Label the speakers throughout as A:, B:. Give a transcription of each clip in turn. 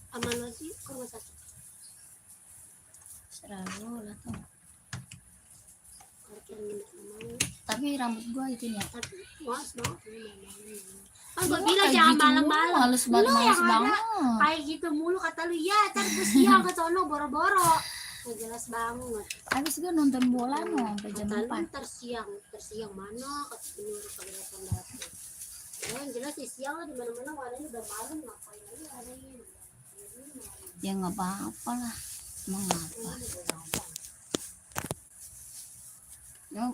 A: Aman lagi ke rumah sakit.
B: Selalu lah tuh.
A: Kalau kira minta mau.
B: Tapi rambut gua itu ya.
A: Tapi puas banget. Kan gue
B: Lu
A: bilang
B: kayak
A: jangan
B: gitu
A: malam-malam.
B: males banget,
A: Lu yang ada
B: banget.
A: kayak gitu mulu kata lu ya. Ntar ke siang ke sono boro-boro. Gak jelas banget.
B: Habis gua nonton bola no sampai jam
A: Kata lu
B: 4.
A: tersiang mana? Kata penurut kagak datang. Ya yang jelas di siang lah di mana-mana warnanya udah malam ngapain lagi hari ini.
B: Ya nggak apa-apa lah. Emang apa?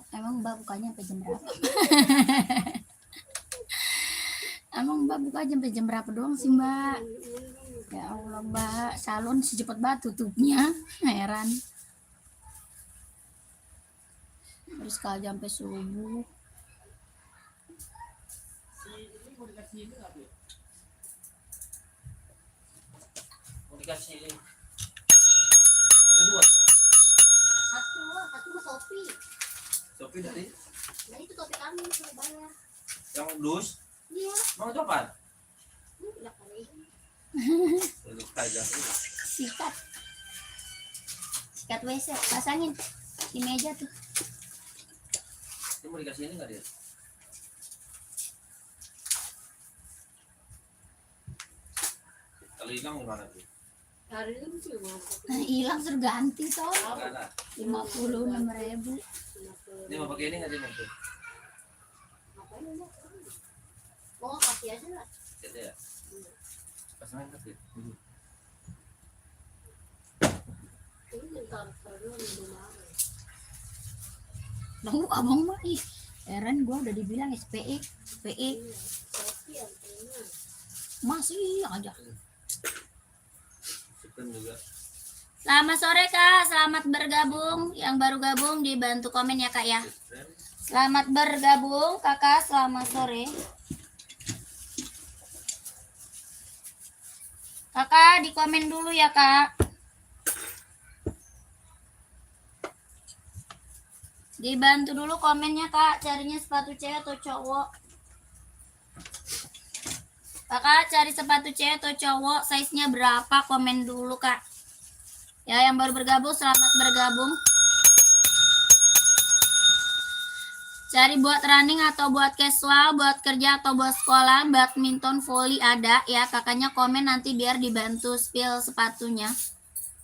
B: Emang mbak bukanya sampai jam berapa? Emang mbak buka sampai jam berapa doang sih mbak? Ya Allah mbak, salon secepat banget tutupnya. Heran. Terus kalau sampai subuh.
C: Mau dikasih ada dua.
A: Satu topi.
C: Topi dari
A: Nah itu topi kami suruh bayar.
C: yang dus.
A: Iya.
C: Mau coba?
A: Udah kali.
C: Duduk aja.
B: Sikat WC, pasangin di meja tuh.
C: Dia mau dikasih ini nggak dia? Kalau hilang gimana tuh?
A: Hari ini sih mau.
B: Hilang suruh ganti toh.
C: Nggak ada.
B: 56.000.
C: Dia mau pakai ini nggak dia nanti?
A: Ngapain lu? Oh kasih aja lah.
C: Jadi ya. Pasangin kasih.
A: Ini ntar perlu minum air.
B: Lalu abang mah ih, heran gua udah dibilang SPE, SPE
A: Topi artinya.
B: masih aja.
C: Chicken juga.
B: Selamat sore kak, selamat bergabung. Yang baru gabung dibantu komen ya kak ya. Selamat bergabung kakak, selamat sore. Kakak di komen dulu ya kak. Dibantu dulu komennya kak, carinya sepatu cewek atau cowok. Kakak cari sepatu cewek atau cowok, size-nya berapa, komen dulu kak. Ya yang baru bergabung, selamat bergabung. Cari buat running atau buat casual, buat kerja atau buat sekolah, badminton, volley ada ya. Kakaknya komen nanti biar dibantu spill sepatunya.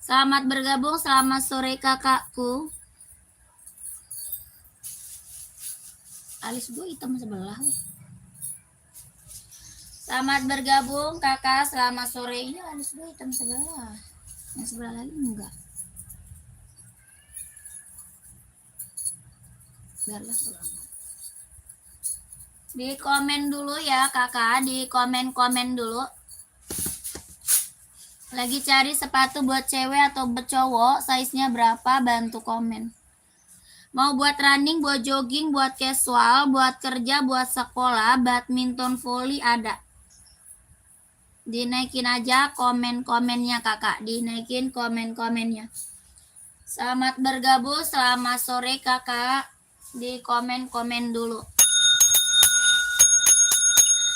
B: Selamat bergabung, selamat sore kakakku. Alis gue hitam sebelah. Selamat bergabung kakak, selamat sore. Iya alis gue hitam sebelah. Yang sebelah lagi enggak. Biarlah sebelah. Di komen dulu ya kakak, di komen dulu. Lagi cari sepatu buat cewek atau buat cowok, size-nya berapa, bantu komen. Mau buat running, buat jogging, buat casual, buat kerja, buat sekolah, badminton, volley ada. Dinaikin aja komen-komennya kakak, dinaikin komen-komennya. Selamat bergabung, selamat sore kakak. Di komen-komen dulu.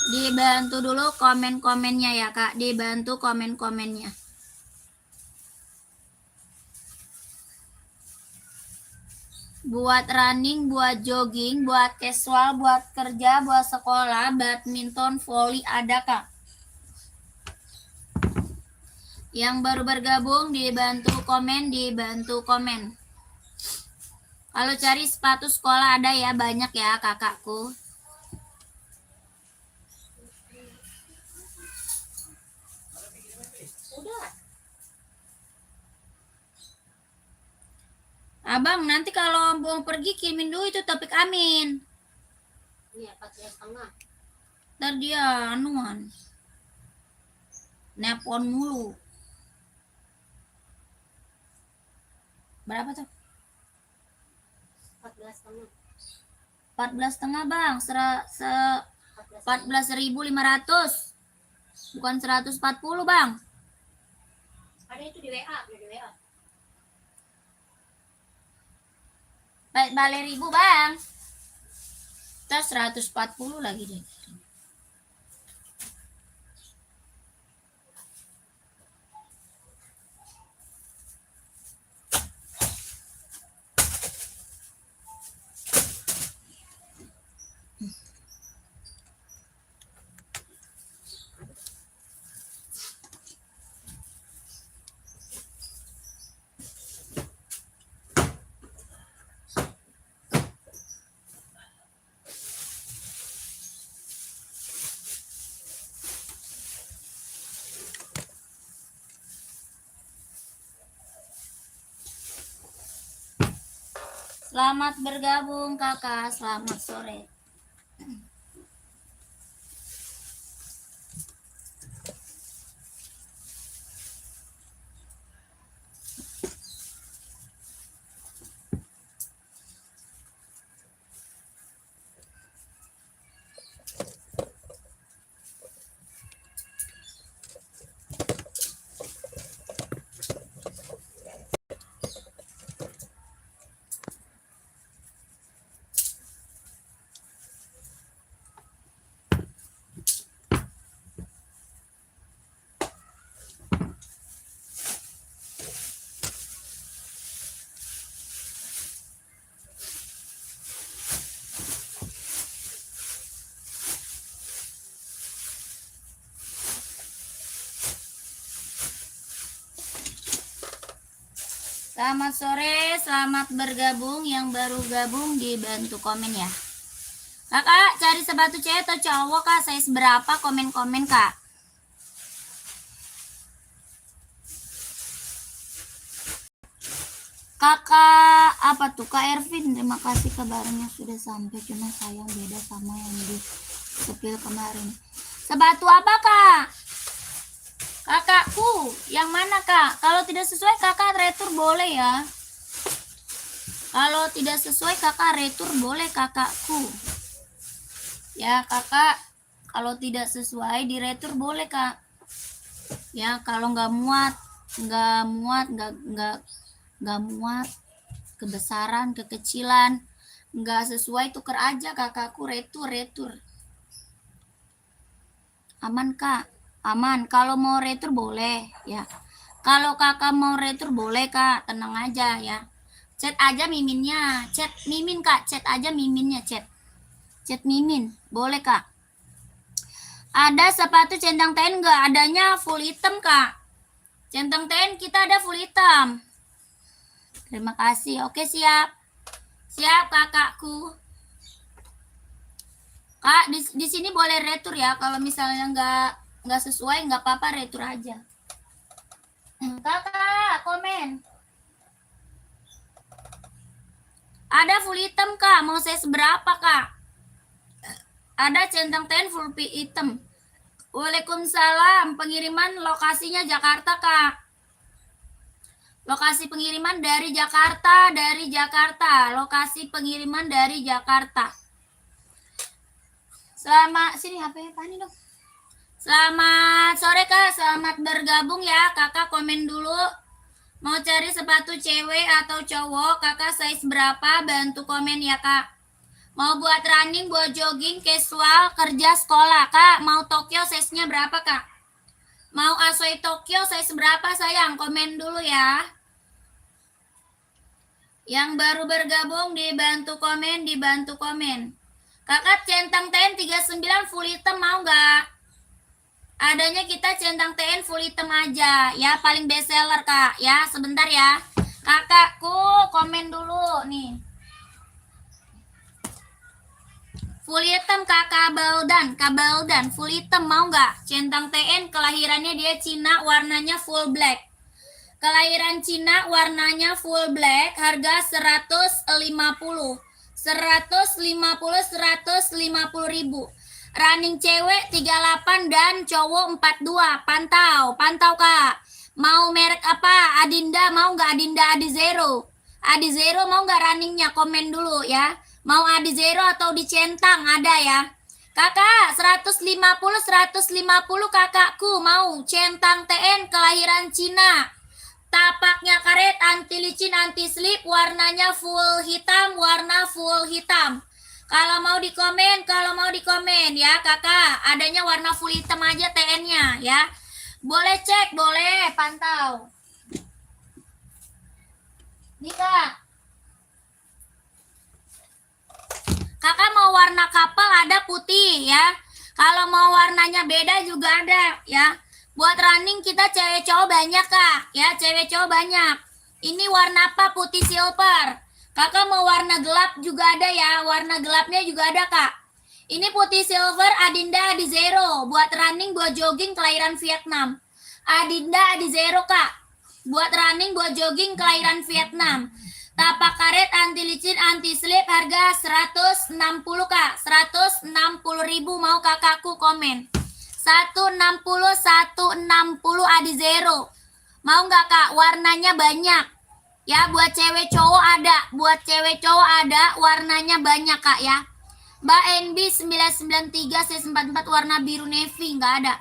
B: Dibantu dulu komen-komennya ya kak, dibantu komen-komennya. Buat running, buat jogging, buat casual, buat kerja, buat sekolah, badminton, volley ada kak. Yang baru bergabung dibantu komen, dibantu komen. Kalau cari sepatu sekolah ada ya, banyak ya kakakku.
A: Udah.
B: Abang nanti kalau mau pergi kirimin dulu itu topik Amin.
A: Ini 4,5.
B: Ntar dia anuan. Nepon mulu. Berapa tuh?
A: 14,5.
B: 14,5 bang. 14.500. Bukan 140 bang.
A: Ada itu di WA, di WA.
B: Balik ribu bang. Terus 140 lagi deh. Selamat bergabung kakak, selamat sore. Selamat sore, selamat bergabung. Yang baru gabung dibantu komen ya. Kakak cari sepatu cewek atau cowok kak? Size berapa? Komen-komen kak. Kakak apa tuh Kak Ervin? Terima kasih kabarnya sudah sampai. Cuma sayang beda sama yang di sepil kemarin. Sepatu apa kak? Kakakku, yang mana kak? Kalau tidak sesuai kakak retur boleh ya. Kalau tidak sesuai kakak retur boleh kakakku. Ya kakak, kalau tidak sesuai di retur boleh kak. Ya kalau nggak muat, nggak muat, kebesaran, kekecilan, nggak sesuai tuker aja kakakku, retur. Aman kak? Aman. Kalau mau retur boleh ya. Kalau kakak mau retur boleh kak, tenang aja ya. Chat aja miminnya, chat mimin kak, chat aja miminnya, chat mimin, boleh kak. Ada sepatu centang ten nggak? Adanya full hitam kak. Centang ten kita ada full hitam. Terima kasih. Oke siap, siap kakakku. Kak di sini boleh retur ya. Kalau misalnya nggak sesuai nggak apa-apa, retur aja. Kakak komen. Ada full hitam kak. Mau size berapa kak? Ada centang ten full hitam. Waalaikumsalam. Pengiriman lokasinya Jakarta kak. Lokasi pengiriman dari Jakarta, Lokasi pengiriman dari Jakarta. Selamat sini HP Pani dong. Selamat sore kak, selamat bergabung ya. Kakak komen dulu. Mau cari sepatu cewek atau cowok? Kakak size berapa? Bantu komen ya kak. Mau buat running, buat jogging, casual, kerja, sekolah. Kak, mau Tokyo size-nya berapa kak? Mau Asoy Tokyo size berapa sayang? Komen dulu ya. Yang baru bergabung dibantu komen. Kakak centang ten 39 full hitam mau nggak? Adanya kita centang ten full hitam aja ya, paling best seller kak ya. Sebentar ya kakakku, komen dulu nih. Full hitam kak, kabeldan full hitam mau nggak? Centang ten kelahirannya dia Cina, warnanya full black. Kelahiran Cina, warnanya full black, harga 150 ribu. Running cewek 38 dan cowok 42. Pantau kak. Mau merek apa? Adinda mau nggak? Adinda Adizero. Adizero mau nggak runningnya? Komen dulu ya. Mau Adizero atau dicentang ada ya. Kakak 150 kakakku mau centang TN kelahiran Cina. Tapaknya karet, anti licin, anti slip, warnanya full hitam, warna full hitam. Kalau mau dikomen ya kakak. Adanya warna full hitam aja TN-nya ya. Boleh cek, boleh pantau. Nih kak. Kakak mau warna kapal ada putih ya. Kalau mau warnanya beda juga ada ya. Buat running kita cewek cowok banyak kak ya, cewek cowok banyak. Ini warna apa? Putih silver. Kakak mau warna gelap juga ada ya, warna gelapnya juga ada kak. Ini putih silver Adinda Adizero, buat running, buat jogging, kelahiran Vietnam. Adinda Adizero kak, buat running, buat jogging, kelahiran Vietnam. Tapak karet anti licin anti slip harga 160 Kak. 160.000 mau kakakku komen. 160 Adi Zero. Mau nggak Kak? Warnanya banyak. Ya, buat cewek cowok ada. Buat cewek cowok ada, warnanya banyak Kak ya. Mbak NB 993 C44 warna biru navy, nggak ada.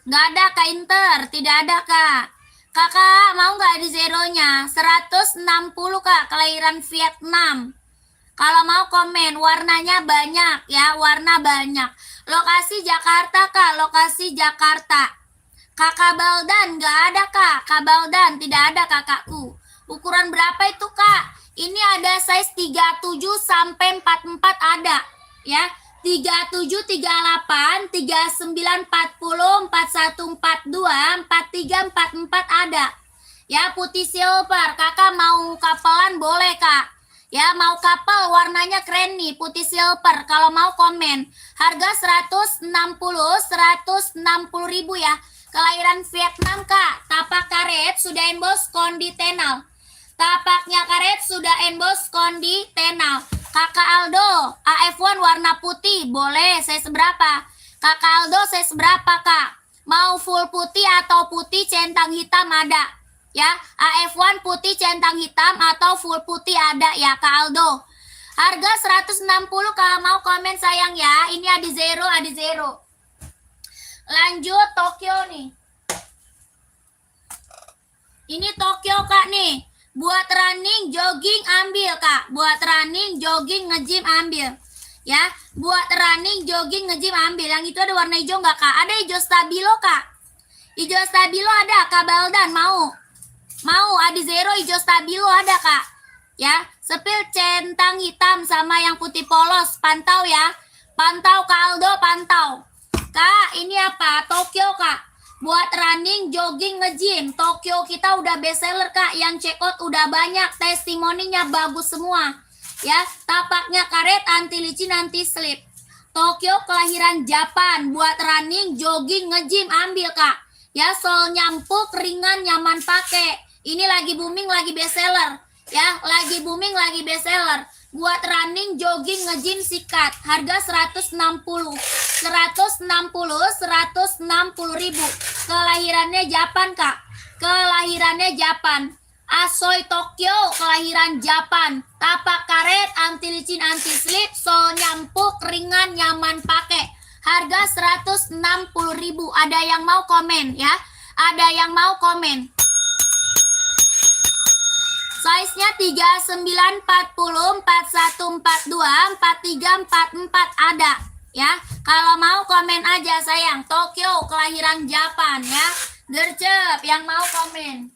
B: Nggak ada Kak Inter, tidak ada Kak. Kakak mau nggak di zeronya? 160 Kak, kelahiran Vietnam. Kalau mau komen, warnanya banyak ya, warna banyak. Lokasi Jakarta Kak, lokasi Jakarta. Kakak Baldan nggak ada Kak, Kak Baldan tidak ada kakakku. Ukuran berapa itu Kak? Ini ada size 37 sampai 44 ada ya. 37, 38, 39, 40, 41, 42, 43, 44 ada. Ya, putih silver. Kakak mau kapelan boleh Kak. Ya, mau kapal warnanya keren nih, putih silver. Kalau mau komen. Harga 160.000 ya. Kelahiran Vietnam Kak. Tapak karet sudah emboss konditenal. Tapaknya karet sudah emboss konditenal. Kakak Aldo, AF1 warna putih, boleh, saya seberapa? Kakak Aldo, saya seberapa Kak? Mau full putih atau putih centang hitam ada? Ya, AF1 putih centang hitam atau full putih ada ya Kak Aldo. Harga 160 kalau mau komen sayang ya. Ini Adi Zero, Adi Zero. Lanjut Tokyo nih. Ini Tokyo Kak nih. Buat running, jogging ambil Kak. Buat running, jogging, nge-gym ambil. Ya, buat running, jogging, nge-gym ambil. Yang itu ada warna hijau nggak Kak? Ada hijau stabilo Kak. Hijau stabilo ada Kak Baldan mau. Mau Adi Zero hijau stabilo ada Kak. Ya, sepil centang hitam sama yang putih polos. Pantau ya. Pantau Kak Aldo, pantau. Kak, ini apa? Tokyo Kak. Buat running, jogging, nge-gym. Tokyo kita udah bestseller Kak. Yang check out udah banyak. Testimoninya bagus semua. Ya, tapaknya karet, anti licin, anti slip. Tokyo kelahiran Japan. Buat running, jogging, nge-gym ambil Kak. Ya, sol nyampuk, ringan, nyaman pakai. Ini lagi booming, lagi bestseller. Ya, lagi booming, lagi bestseller. Buat running, jogging, nge-gym sikat. Harga 160. 160.000. Kelahirannya Japan Kak. Kelahirannya Japan. Asoy Tokyo kelahiran Japan. Tapak karet, anti licin, anti slip, sol nyampuk, ringan, nyaman pakai. Harga 160.000. Ada yang mau komen ya? Ada yang mau komen? Size-nya 39, 40, 41, 42, 43, 44 ada ya. Kalau mau komen aja sayang. Tokyo kelahiran Japan ya. Gercep yang mau komen.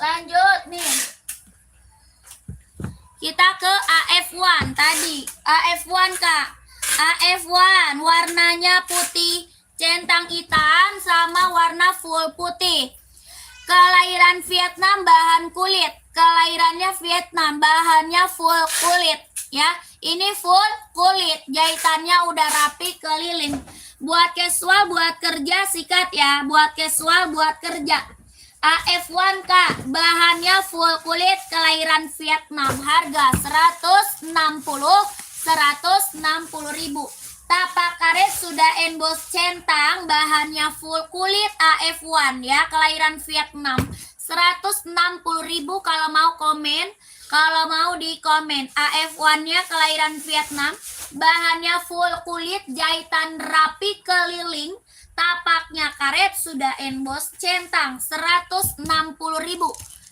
B: Lanjut nih. Kita ke AF1 tadi. AF1 Kak. AF1 warnanya putih centang hitam sama warna full putih. Kelahiran Vietnam bahan kulit. Kelahirannya Vietnam bahannya full kulit ya. Ini full kulit. Jahitannya udah rapi keliling. Buat casual, buat kerja sikat ya. Buat casual, buat kerja. AF1 Kak, bahannya full kulit, kelahiran Vietnam. Harga 160.000. Tapak karet sudah emboss centang, bahannya full kulit AF1 ya, kelahiran Vietnam. 160.000 kalau mau komen, kalau mau di komen. AF1-nya kelahiran Vietnam, bahannya full kulit, jahitan rapi keliling. Tapaknya karet sudah emboss centang. 160.000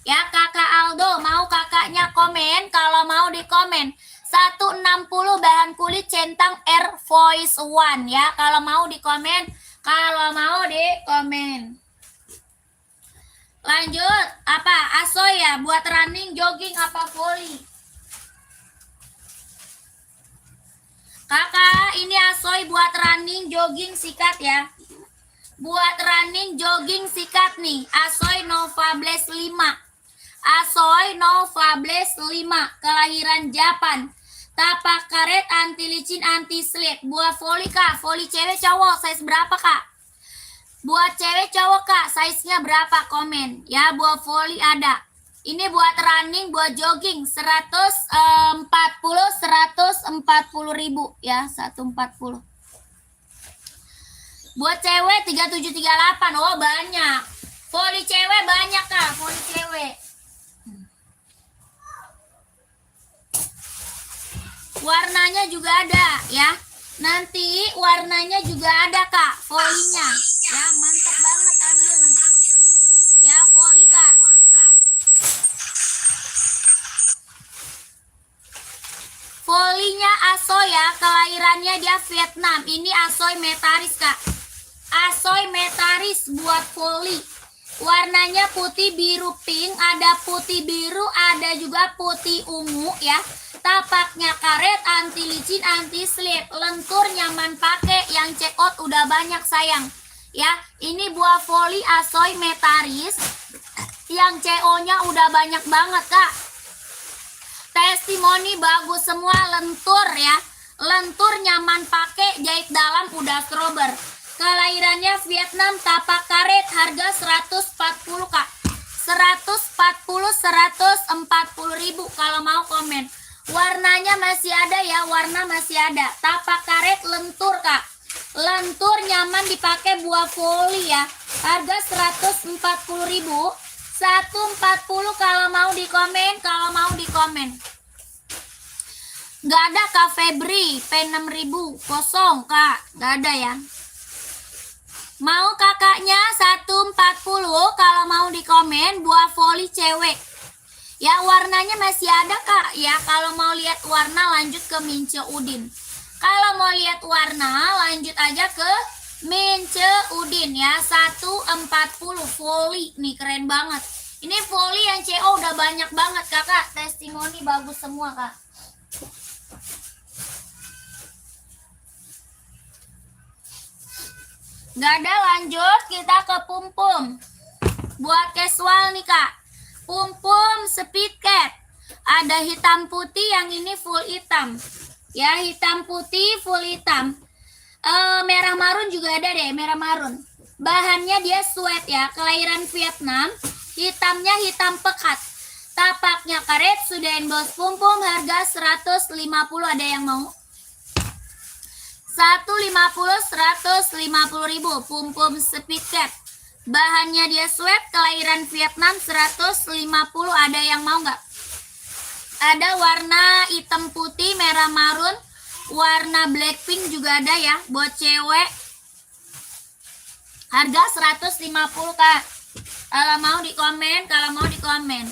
B: ya. Kakak Aldo mau kakaknya komen, kalau mau di komen. 160 bahan kulit centang Air Voice One ya. Kalau mau di komen, kalau mau di komen. Lanjut, apa? Asoy ya, buat running, jogging, apa volley? Kakak, ini asoy buat running, jogging, sikat ya. Buat running, jogging, sikat nih. Asoy Nova Blaze 5. Asoy Nova Blaze 5. Kelahiran Japan. Tapak karet, anti licin, anti slip. Buat volley Kak. Volley cewek cowok. Size berapa Kak? Buat cewek cowok kak, size-nya berapa? Komen ya. Buat volley ada. Ini buat running, buat jogging 140 ribu ya, 140. Buat cewek 3738. Oh, banyak. Volley cewek banyak kak, volley cewek. Warnanya juga ada ya. Nanti warnanya juga ada kak, volley-nya. Ya, mantap banget ambil nih. Ya, volley kak. Volley-nya Asoy ya, kelahirannya dia Vietnam. Ini Asoy Metaris kak. Asoy Metaris buat volley. Warnanya putih biru pink, ada putih biru, ada juga putih ungu ya. Tapaknya karet, anti licin, anti slip, lentur, nyaman pakai, yang check out udah banyak sayang. Ya, ini buah volley Asoy Metaris. Yang CO-nya udah banyak banget kak. Testimoni bagus semua, lentur ya. Lentur, nyaman pakai, jahit dalam udah scrubber. Kelahirannya Vietnam, tapak karet, harga 140 kak. 140 ribu kalau mau komen. Warnanya masih ada ya, warna masih ada. Tapak karet, lentur kak. Lentur, nyaman dipakai buah volley ya. Harga 140 ribu. 140 kalau mau di komen, kalau mau di komen. Gak ada kak Febri, P6000 kosong kak, gak ada ya. Mau kakaknya 140 kalau mau di komen, buah volley cewek. Ya, warnanya masih ada kak. Ya, kalau mau lihat warna lanjut ke Mince Udin. Kalau mau lihat warna lanjut aja ke Mince Udin ya. 140 volley nih, keren banget. Ini volley yang CO udah banyak banget kakak. Testimoni bagus semua kak. Gak ada, lanjut kita ke Pum-Pum. Buat casual nih kak. Pum-Pum speed cat. Ada hitam putih, yang ini full hitam. Ya, hitam putih full hitam. Merah marun juga ada deh, merah marun. Bahannya dia sweat ya, kelahiran Vietnam. Hitamnya hitam pekat. Tapaknya karet, sudah emboss Pum-Pum, harga 150, ada yang mau? 150 ribu. Pum-Pum speed cat. Bahannya dia sweat, kelahiran Vietnam, 150, ada yang mau nggak? Ada warna hitam putih, merah marun, warna blackpink juga ada ya, buat cewek. Harga 150 kak. Kalau mau di komen, kalau mau di komen.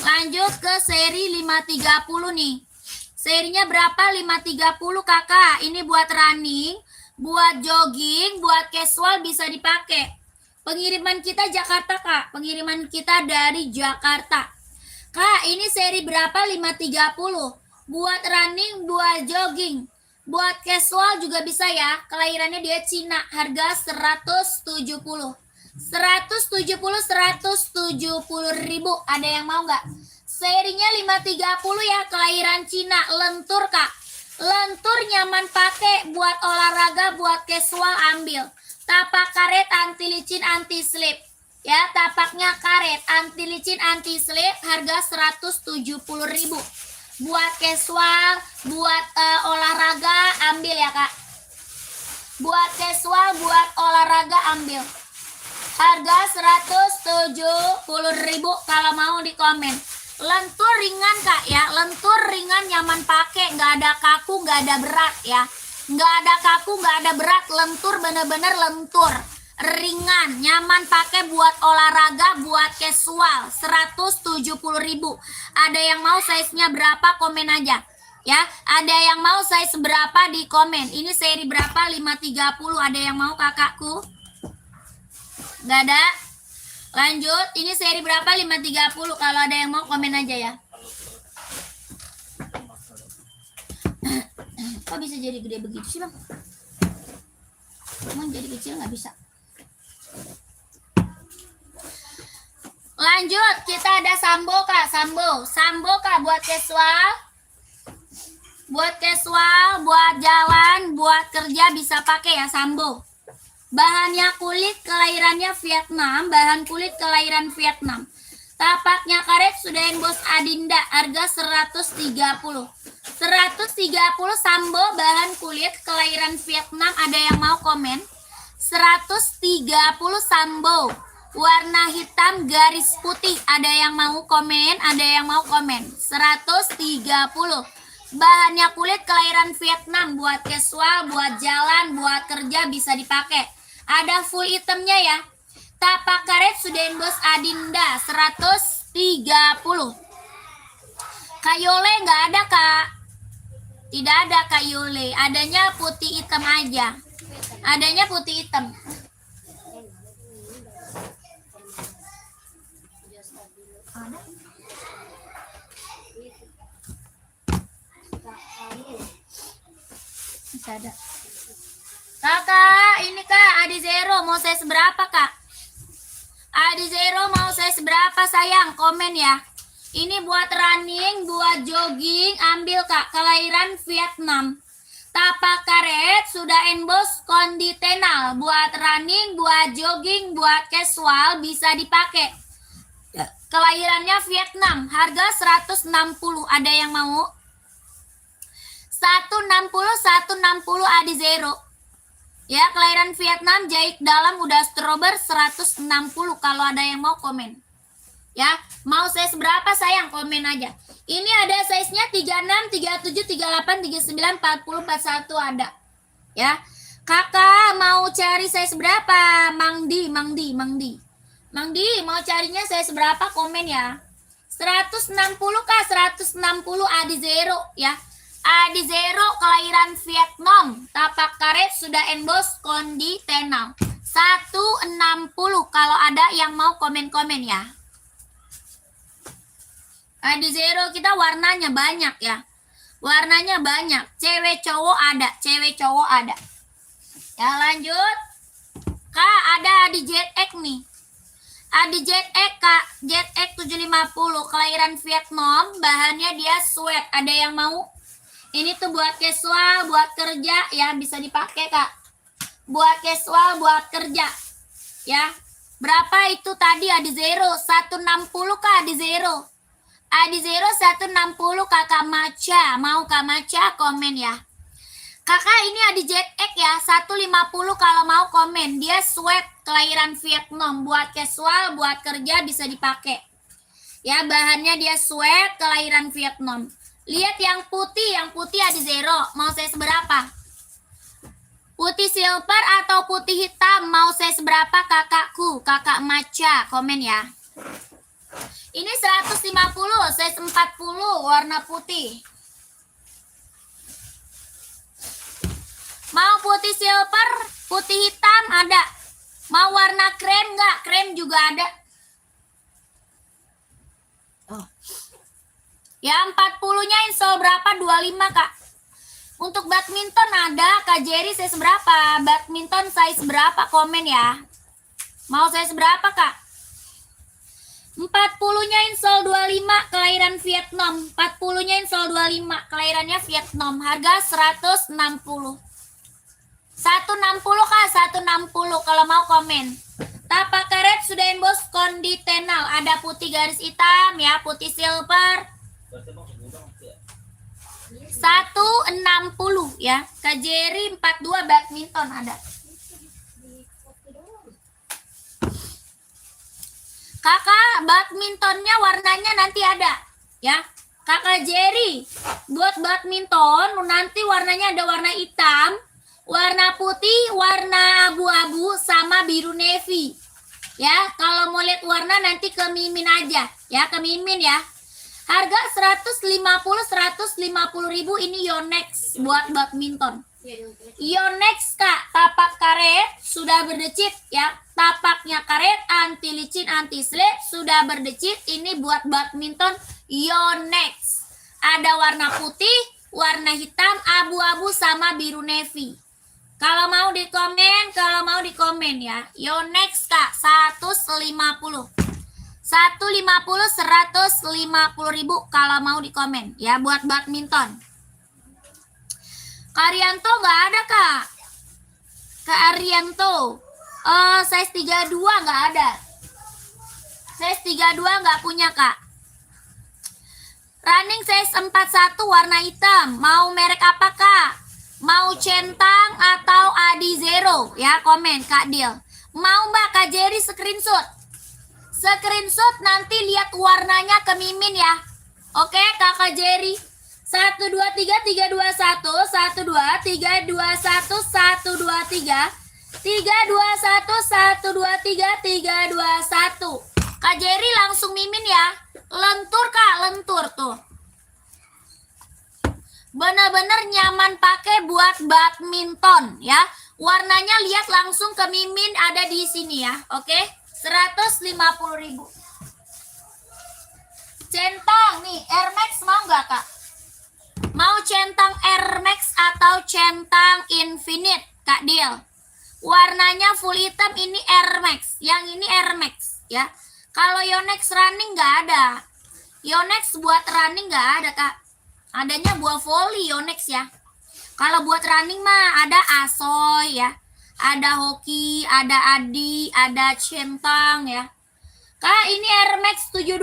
B: Lanjut ke seri 530 nih. Serinya berapa? 530 kakak. Ini buat running, buat jogging, buat casual bisa dipakai. Pengiriman kita Jakarta kak. Pengiriman kita dari Jakarta. Kak, ini seri berapa? 530. Buat running, buat jogging, buat casual juga bisa ya. Kelahirannya dia Cina. Harga 170. 170 ribu. Ada yang mau nggak? Serinya 530 ya, kelahiran Cina, lentur kak. Lentur, nyaman pakai, buat olahraga, buat casual ambil. Tapak karet, anti licin, anti slip. Ya, tapaknya karet, anti licin, anti slip, harga 170 ribu. Buat casual, buat olahraga ambil ya kak. Buat casual, buat olahraga ambil. Harga 170 ribu kalau mau di komen. Lentur ringan kak ya, lentur ringan, nyaman pakai, nggak ada kaku, nggak ada berat ya, nggak ada kaku, nggak ada berat, lentur, bener-bener lentur, ringan, nyaman pakai buat olahraga, buat casual. 170 ribu. Ada yang mau size-nya berapa? Komen aja ya. Ada yang mau size berapa di komen. Ini seri berapa? 530. Ada yang mau kakakku? Nggak ada. Lanjut, ini seri berapa? 530. Kalau ada yang mau komen aja ya. Kok bisa jadi gede begitu sih bang? Emang jadi kecil nggak bisa. Lanjut, kita ada Sambo kak. Sambo kak buat casual. Buat casual, buat jalan, buat kerja bisa pakai ya Sambo. Bahannya kulit, kelahirannya Vietnam. Bahan kulit kelahiran Vietnam. Tapaknya karet sudahin bos Adinda, harga 130. 130 sambo bahan kulit kelahiran Vietnam, ada yang mau komen? 130 sambo warna hitam garis putih, ada yang mau komen? Ada yang mau komen? 130. Bahannya kulit kelahiran Vietnam, buat casual, buat jalan, buat kerja bisa dipakai. Ada full itemnya ya. Tapak karet sudahin bos Adinda 130. Kayole nggak ada kak. Tidak ada kayole. Adanya putih hitam aja. Adanya putih hitam. Ada? Bisa ada. Kakak, ini kak, Adi Zero mau saya seberapa kak? Adi Zero mau saya seberapa sayang? Komen ya. Ini buat running, buat jogging, ambil kak, kelahiran Vietnam. Tapak karet sudah emboss konditenal, buat running, buat jogging, buat casual bisa dipakai. Kelahirannya Vietnam, harga 160. Ada yang mau? 160 Adi Zero. Ya, kelahiran Vietnam, jahit dalam udah strober 160. Kalau ada yang mau komen. Ya, mau size berapa sayang? Komen aja. Ini ada size-nya 36, 37, 38, 39, 40, 41 ada. Ya. Kakak mau cari size berapa? Mangdi mau carinya size berapa? Komen ya. 160 kak, 160 Adi Zero ya. Adi Zero kelahiran Vietnam, tapak karet sudah emboss konditenal 160. Kalau ada yang mau komen-komen ya. Adi Zero kita warnanya banyak ya. Warnanya banyak. Cewek cowok ada, Ya lanjut. Kak ada Adi Jet X nih. Adi Jet X kak, Jet X 750 kelahiran Vietnam, bahannya dia sweat. Ada yang mau? Ini tuh buat casual, buat kerja ya, bisa dipakai kak. Buat casual, buat kerja ya. Berapa itu tadi Adi Zero? 160 kak Adi Zero. Adi Zero 160 kakak Maca. Mau kak Maca komen ya. Kakak ini Adi Jet X ya, 150 kalau mau komen. Dia sweat kelahiran Vietnam, buat casual, buat kerja bisa dipakai. Ya, bahannya dia sweat kelahiran Vietnam. Lihat yang putih Adi Zero. Mau saya seberapa? Putih silver atau putih hitam? Mau saya seberapa kakakku? Kakak Maca, komen ya. Ini 150, saya 40 warna putih. Mau putih silver, putih hitam ada. Mau warna krem nggak? Krem juga ada. Oh. Ya 40-nya install berapa? 25 kak. Untuk badminton ada. Kak Jerry saya seberapa? Badminton size berapa? Komen ya. Mau saya seberapa kak? 40-nya install 25 kelahiran Vietnam. 40-nya install 25 kelahirannya Vietnam. Harga 160. 160 kak, 160 kalau mau komen. Tapak karet sudah emboss konditenal. Ada putih garis hitam ya, putih silver. 160 ya. Kak Jerry 42 badminton ada. Kakak badmintonnya warnanya nanti ada ya. Kakak Jerry buat badminton nanti warnanya ada warna hitam, warna putih, warna abu-abu sama biru navy. Ya, kalau mau lihat warna nanti ke Mimin aja ya, ke Mimin ya. Harga 150 ribu ini Yonex buat badminton. Yonex kak, tapak karet sudah berdecit ya. Tapaknya karet, anti licin, anti slip, sudah berdecit. Ini buat badminton Yonex. Ada warna putih, warna hitam, abu-abu sama biru navy. Kalau mau dikomen ya. Yonex kak 150 ribu kalau mau dikomen ya buat badminton. Karyanto nggak ada kak. Kak Arianto. Size 32 nggak ada. Size 32 nggak punya, Kak. Running size 41 warna hitam. Mau merek apa, Kak? Mau centang atau Adi Zero? Ya, komen Kak Dil. Mau Mbak Kak Jerry screenshot? Screenshot nanti lihat warnanya ke Mimin ya. Oke, Kakak Jerry. 1 2 3 3 2 1 1 2 3 2 1 1 2 3 3 2 1 1 2 3 3 2 1. Kak Jerry langsung Mimin ya. Lentur Kak, lentur tuh. Bener-bener nyaman pakai buat badminton ya. Warnanya lihat langsung ke Mimin ada di sini ya. Oke, 150.000. Centang nih, Air Max mau nggak Kak? Mau centang Air Max atau centang Infinite, Kak Dil? Warnanya full hitam, ini Air Max. Yang ini Air Max ya. Kalau Yonex running nggak ada. Yonex buat running nggak ada, Kak. Adanya buah volley Yonex ya. Kalau buat running mah ada Asoy ya. Ada Hoki, ada Adi, ada Centang ya. Kak, ini Air Max 720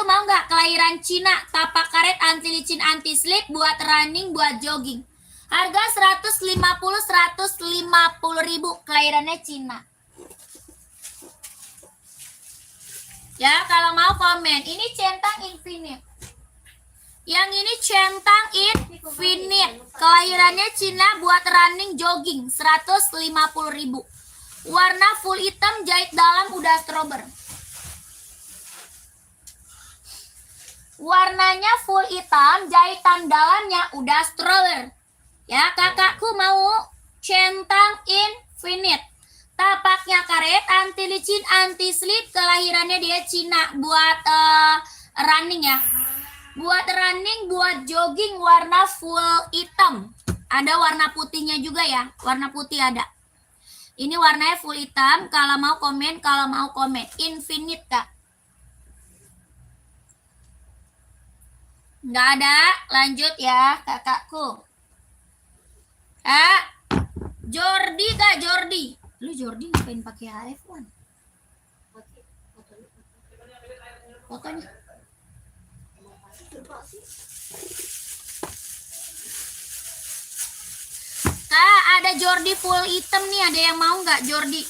B: mau nggak? Kelahiran Cina, tapak karet, anti licin, anti slip, buat running, buat jogging. Harga 150.000, kelahirannya Cina. Ya, kalau mau komen. Ini centang Infinite. Yang ini centang Infinite. Kelahirannya Cina, buat running, jogging. 150.000. Warna full hitam, jahit dalam udah strober. Warnanya full hitam, jahitan dalamnya udah stroller. Ya, kakakku mau centang Infinite. Tapaknya karet, anti licin, anti slip, kelahirannya dia Cina, buat running ya. Buat running, buat jogging, warna full hitam. Ada warna putihnya juga ya, warna putih ada. Ini warnanya full hitam, kalau mau komen, Infinite Kak. Nggak ada, lanjut ya kakakku. Jordi Kak, Jordi. Lu Jordi ngapain pakai HF1? Fotonya. Kak, ada Jordi full hitam nih, ada yang mau nggak Jordi?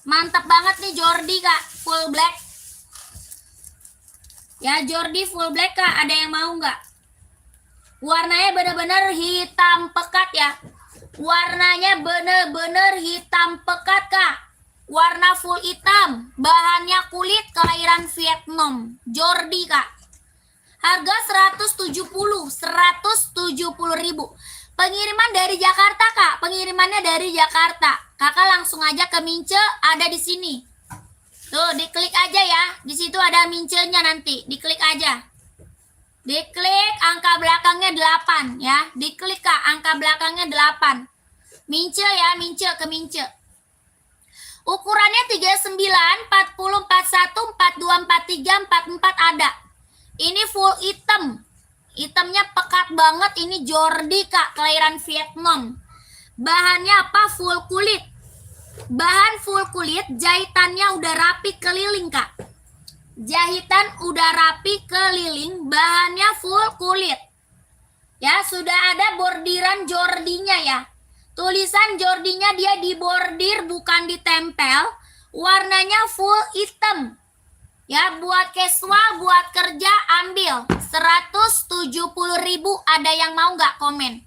B: Mantap banget nih Jordi Kak, full black. Ya, Jordi full black Kak, ada yang mau nggak? Warnanya bener-bener hitam pekat ya. Warnanya bener-bener hitam pekat Kak. Warna full hitam, bahannya kulit, kelahiran Vietnam. Jordi Kak. Harga 170.000. Pengiriman dari Jakarta Kak, pengirimannya dari Jakarta. Kakak langsung aja ke Mince, ada di sini. Tuh, diklik aja ya. Di situ ada Mince-nya nanti, diklik aja. Diklik angka belakangnya 8 ya. Diklik Kak, angka belakangnya 8. Mince ya, Mince ke Mince. Ukurannya 39, 40, 41, 42, 43, 44 ada. Ini full hitam. Hitamnya pekat banget, ini Jordi Kak, kelahiran Vietnam. Bahannya apa? Full kulit. Bahan full kulit, jahitannya udah rapi keliling Kak. Jahitan udah rapi keliling, bahannya full kulit. Ya, sudah ada bordiran Jordinya ya. Tulisan Jordinya dia dibordir bukan ditempel. Warnanya full hitam. Ya, buat casual, buat kerja ambil. 170.000, ada yang mau nggak komen?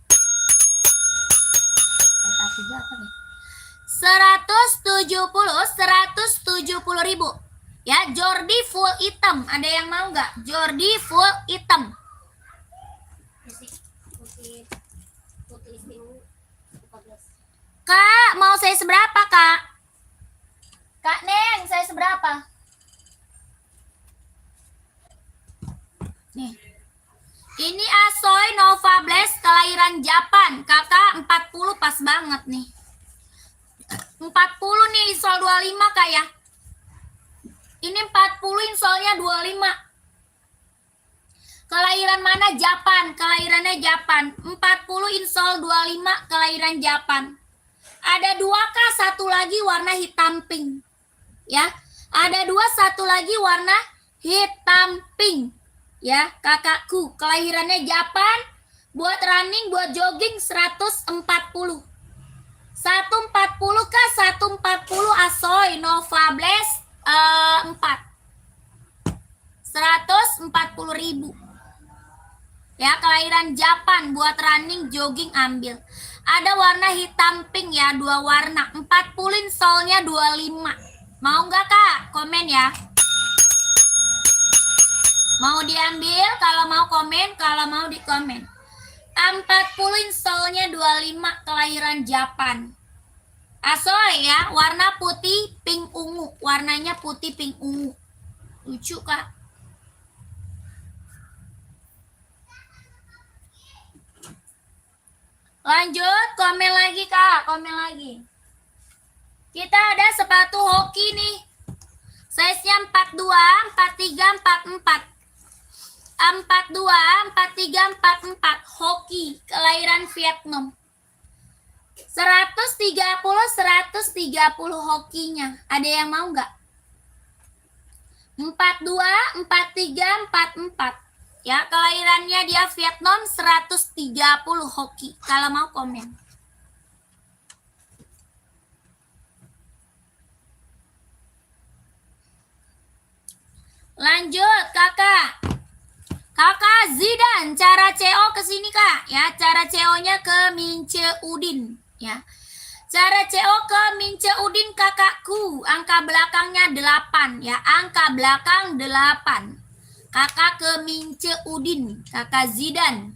B: 170.000. Ya, Jordi full hitam. Ada yang mau nggak? Jordi full hitam. Kak, mau saya seberapa Kak? Kak Neng, saya seberapa? Nih. Ini Asoy Nova Blast kelahiran Japan. Kakak 40 pas banget nih. 40 nih, insol 25 Kak ya. Ini 40, insolnya 25. Kelahiran mana? Japan. Kelahirannya Japan. 40, insol 25, kelahiran Japan. Ada 2 Kak, satu lagi warna hitam pink. Ya. Ada 2, satu lagi warna hitam pink. Ya, kakakku, kelahirannya Japan, buat running, buat jogging 140. 140 Kak, 140 Asoy Nova Blast 4. 140.000. Ya, kelahiran Japan, buat running, jogging ambil. Ada warna hitam pink ya, 2 warna. 40 solnya 25. Mau nggak Kak? Komen ya. Mau diambil, kalau mau komen, kalau mau di komen. 40 solnya 25, kelahiran Japan. Asoy ya, warna putih pink ungu. Warnanya putih pink ungu. Lucu Kak. Lanjut, komen lagi Kak, komen lagi. Kita ada sepatu hoki nih. Size-nya 42, 43, 44. 42, 43, 44. Hoki, kelahiran Vietnam. 130 hokinya. Ada yang mau nggak? 42, 43, 44. Ya, kelahirannya dia Vietnam, 130 hoki. Kalau mau komen. Lanjut, Kakak. Kakak Zidan, cara CO ke sini Kak. Ya, cara CO-nya ke Mince Udin, ya. Cara CO ke Mince Udin kakakku, angka belakangnya 8 ya, angka belakang 8. Kakak ke Mince Udin, Kakak Zidan.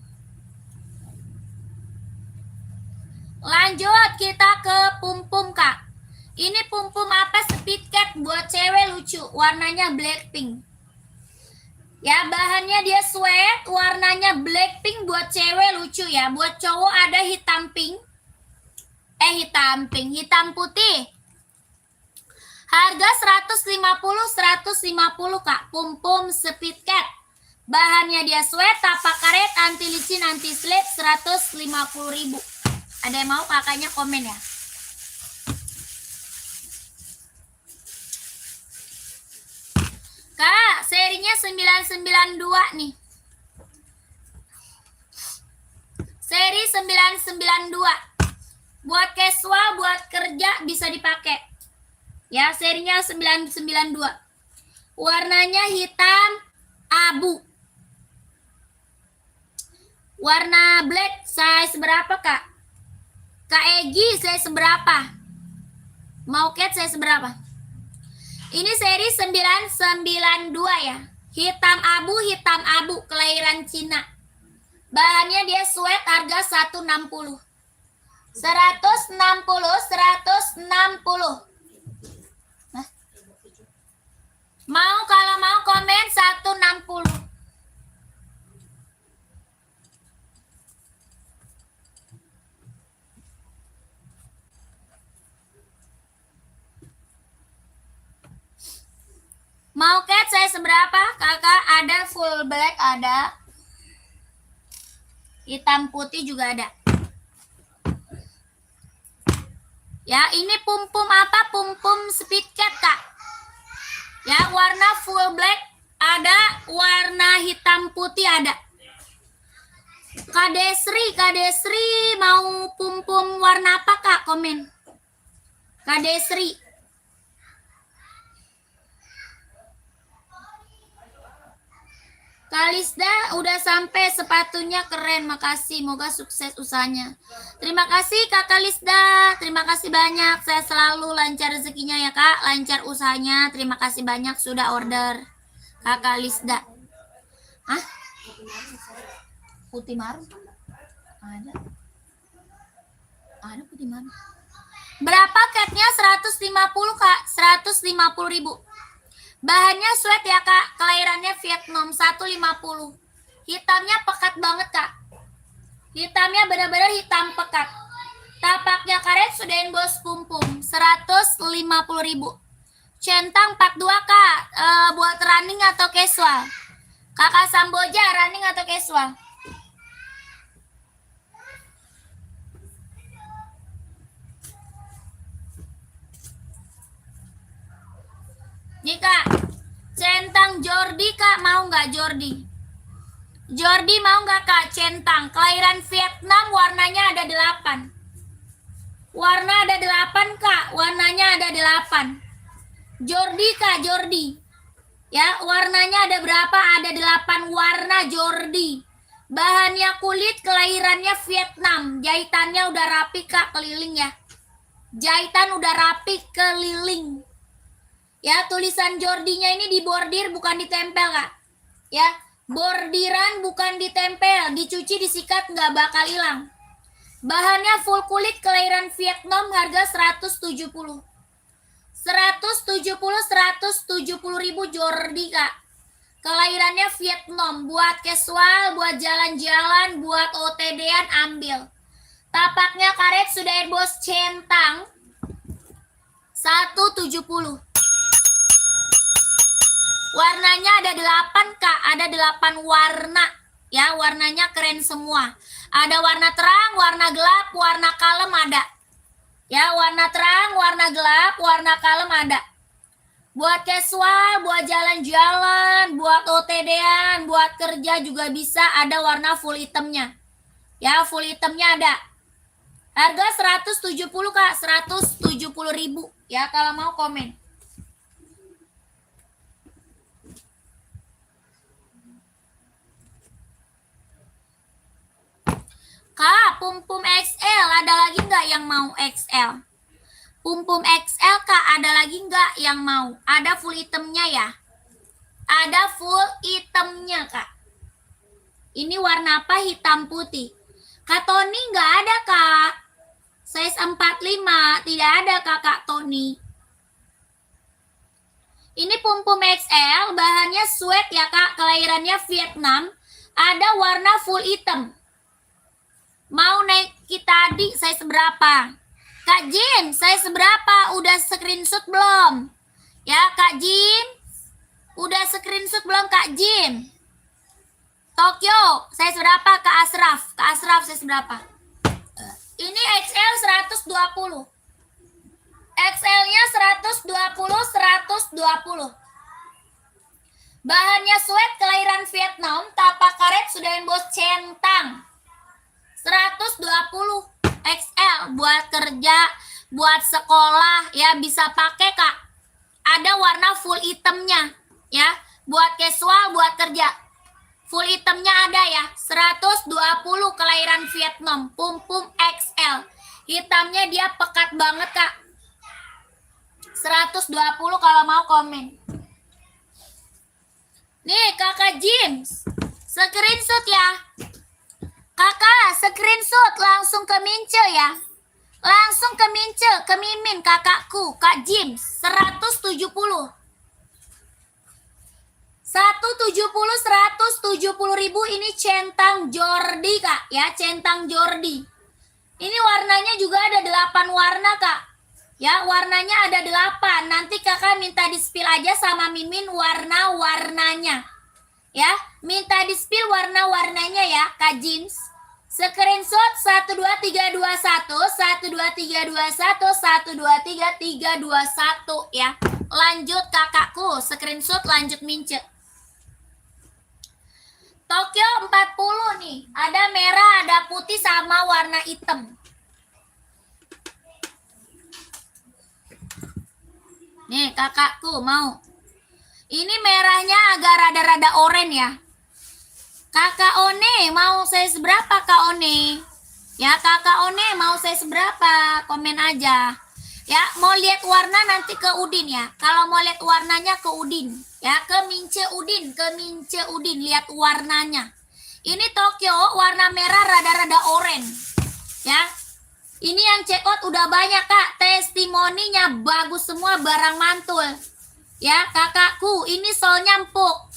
B: Lanjut kita ke Pum-Pum Kak. Ini Pum-Pum apa? Speed Cat buat cewek lucu, warnanya Blackpink. Ya, bahannya dia sweat, warnanya Blackpink buat cewek lucu ya. Buat cowok ada hitam pink. Hitam putih. Harga 150 Kak. Pum-Pum Speed Cat. Bahannya dia sweat, tapak karet, anti licin, anti slip, 150.000. Ada yang mau kakaknya komen ya. Kak, serinya 992 nih. Seri 992. Buat casual, buat kerja bisa dipakai. Ya, serinya 992. Warnanya hitam abu. Warna black, size berapa Kak? Kak Egi, size berapa? Mau cat size berapa? Ini seri 992 ya. Hitam abu, kelahiran Cina. Bahannya dia sweat, harga 160. 160. Nah. Mau, kalau mau komen 160. Mau cat saya seberapa? Kakak ada full black, ada hitam putih juga ada. Ya, ini Pum-Pum apa? Pum-Pum Speed Cat Kak. Ya, warna full black ada, warna hitam putih ada. Kak Desri mau Pum-Pum warna apa Kak? Komen. Kak Desri. Kalisda udah sampai, sepatunya keren, makasih, moga sukses usahanya. Terima kasih Kak Kalisda, terima kasih banyak, saya selalu lancar rezekinya ya Kak, lancar usahanya, terima kasih banyak sudah order Kak Kalisda. Hah? Putih marun? Ada putih marun. Berapa catnya? 150 Kak, 150.000. Bahannya sweat ya Kak, kelahirannya Vietnam, 150. Hitamnya pekat banget Kak. Hitamnya benar-benar hitam pekat. Tapaknya karet sudahin bos Pum-Pum, 150.000. Centang 42 Kak, buat running atau casual? Kakak Samboja running atau casual? Nih kak, centang Jordi kak, mau nggak Jordi? Jordi mau nggak kak centang? Kelahiran Vietnam, warnanya ada 8. Warna ada 8 kak, warnanya ada 8. Jordi kak, Jordi. Ya, warnanya ada berapa? Ada 8 warna Jordi. Bahannya kulit, kelahirannya Vietnam. Jahitannya udah rapi kak, keliling ya. Jahitan udah rapi, keliling. Ya, tulisan Jordinya ini dibordir bukan ditempel kak. Ya, bordiran bukan ditempel, dicuci disikat nggak bakal hilang. Bahannya full kulit, kelahiran Vietnam, harga 170. 170 ribu Jordi kak. Kelahirannya Vietnam, buat casual, buat jalan-jalan, buat OTD-an ambil. Tapaknya karet sudah airbos centang 170. Warnanya ada 8 kak, ada 8 warna. Ya, warnanya keren semua. Ada warna terang, warna gelap, warna kalem ada. Ya, warna terang, warna gelap, warna kalem ada. Buat casual, buat jalan-jalan, buat OTD-an, buat kerja juga bisa, ada warna full hitamnya. Ya, full hitamnya ada. Harga 170 kak, 170 ribu. Ya, kalau mau komen. Kak, pum-pum XL, ada lagi nggak yang mau XL? Pum-pum XL kak, ada lagi nggak yang mau? Ada full hitamnya ya? Ada full hitamnya kak. Ini warna apa? Hitam putih. Kak Tony nggak ada kak. Size 45, tidak ada kakak Tony. Ini pum-pum XL, bahannya sweat ya kak, kelahirannya Vietnam. Ada warna full hitam. Mau naik kita adik, size berapa? Kak Jin, size berapa? Udah screenshot belum? Ya Kak Jin, udah screenshot belum Kak Jin? Tokyo, size berapa Kak Asraf? Kak Asraf size berapa? Ini XL 120. XL-nya 120. Bahannya sweat, kelahiran Vietnam, tapak karet sudah emboss centang. 120 XL buat kerja, buat sekolah ya, bisa pakai kak. Ada warna full hitamnya ya, buat casual, buat kerja. Full hitamnya ada ya, 120 kelahiran Vietnam, pum-pum XL. Hitamnya dia pekat banget kak. 120 kalau mau komen. Nih kakak James, screenshot ya. Kakak, screenshot langsung ke Mince ya. Langsung ke Mince, ke Mimin kakakku, Kak James, 170. 170 ribu ini centang Jordi kak, ya centang Jordi. Ini warnanya juga ada 8 warna kak. Ya, warnanya ada 8. Nanti kakak minta di-spill aja sama Mimin warna-warnanya. Ya, minta di-spill warna-warnanya ya, Kak James. Screenshot 12321, 12321, 12321 ya. Lanjut kakakku, screenshot lanjut Mince. Tokyo 40 nih, ada merah, ada putih sama warna hitam. Nih kakakku mau. Ini merahnya agak rada-rada oranye ya. Kakak One mau size berapa Kak One? Ya Kakak One mau size berapa? Komen aja. Ya mau lihat warna nanti ke Udin ya. Kalau mau lihat warnanya ke Udin. Ya ke Mince Udin, ke Mince Udin lihat warnanya. Ini Tokyo warna merah rada-rada oranye. Ya. Ini yang check out udah banyak kak. Testimoninya bagus semua, barang mantul. Ya kakakku, ini solnya empuk.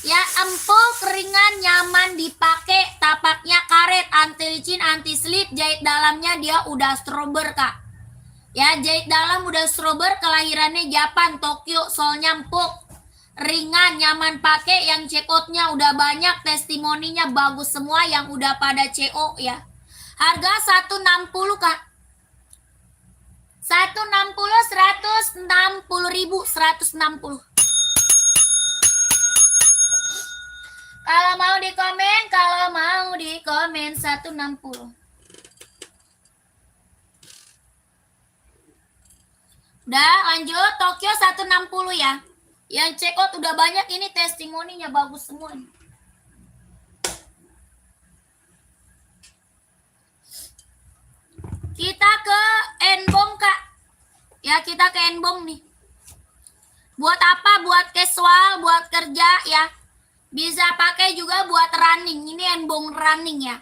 B: Ya empuk, ringan, nyaman dipakai, tapaknya karet, anti licin, anti slip, jahit dalamnya dia udah strober kak. Ya jahit dalam udah strober, kelahirannya Japan, Tokyo, solnya empuk, ringan, nyaman pakai, yang check outnya udah banyak, testimoninya bagus semua yang udah pada CO ya. Harga 160 kak. 160, 160 ribu, 160. Kalau mau di komen 160. Udah lanjut, Tokyo 160 ya. Yang check out udah banyak ini, testimoninya bagus semua. Kita ke Enbong Kak. Ya kita ke Enbong nih. Buat apa? Buat casual, buat kerja ya. Bisa pakai juga buat running. Ini Enbong running ya.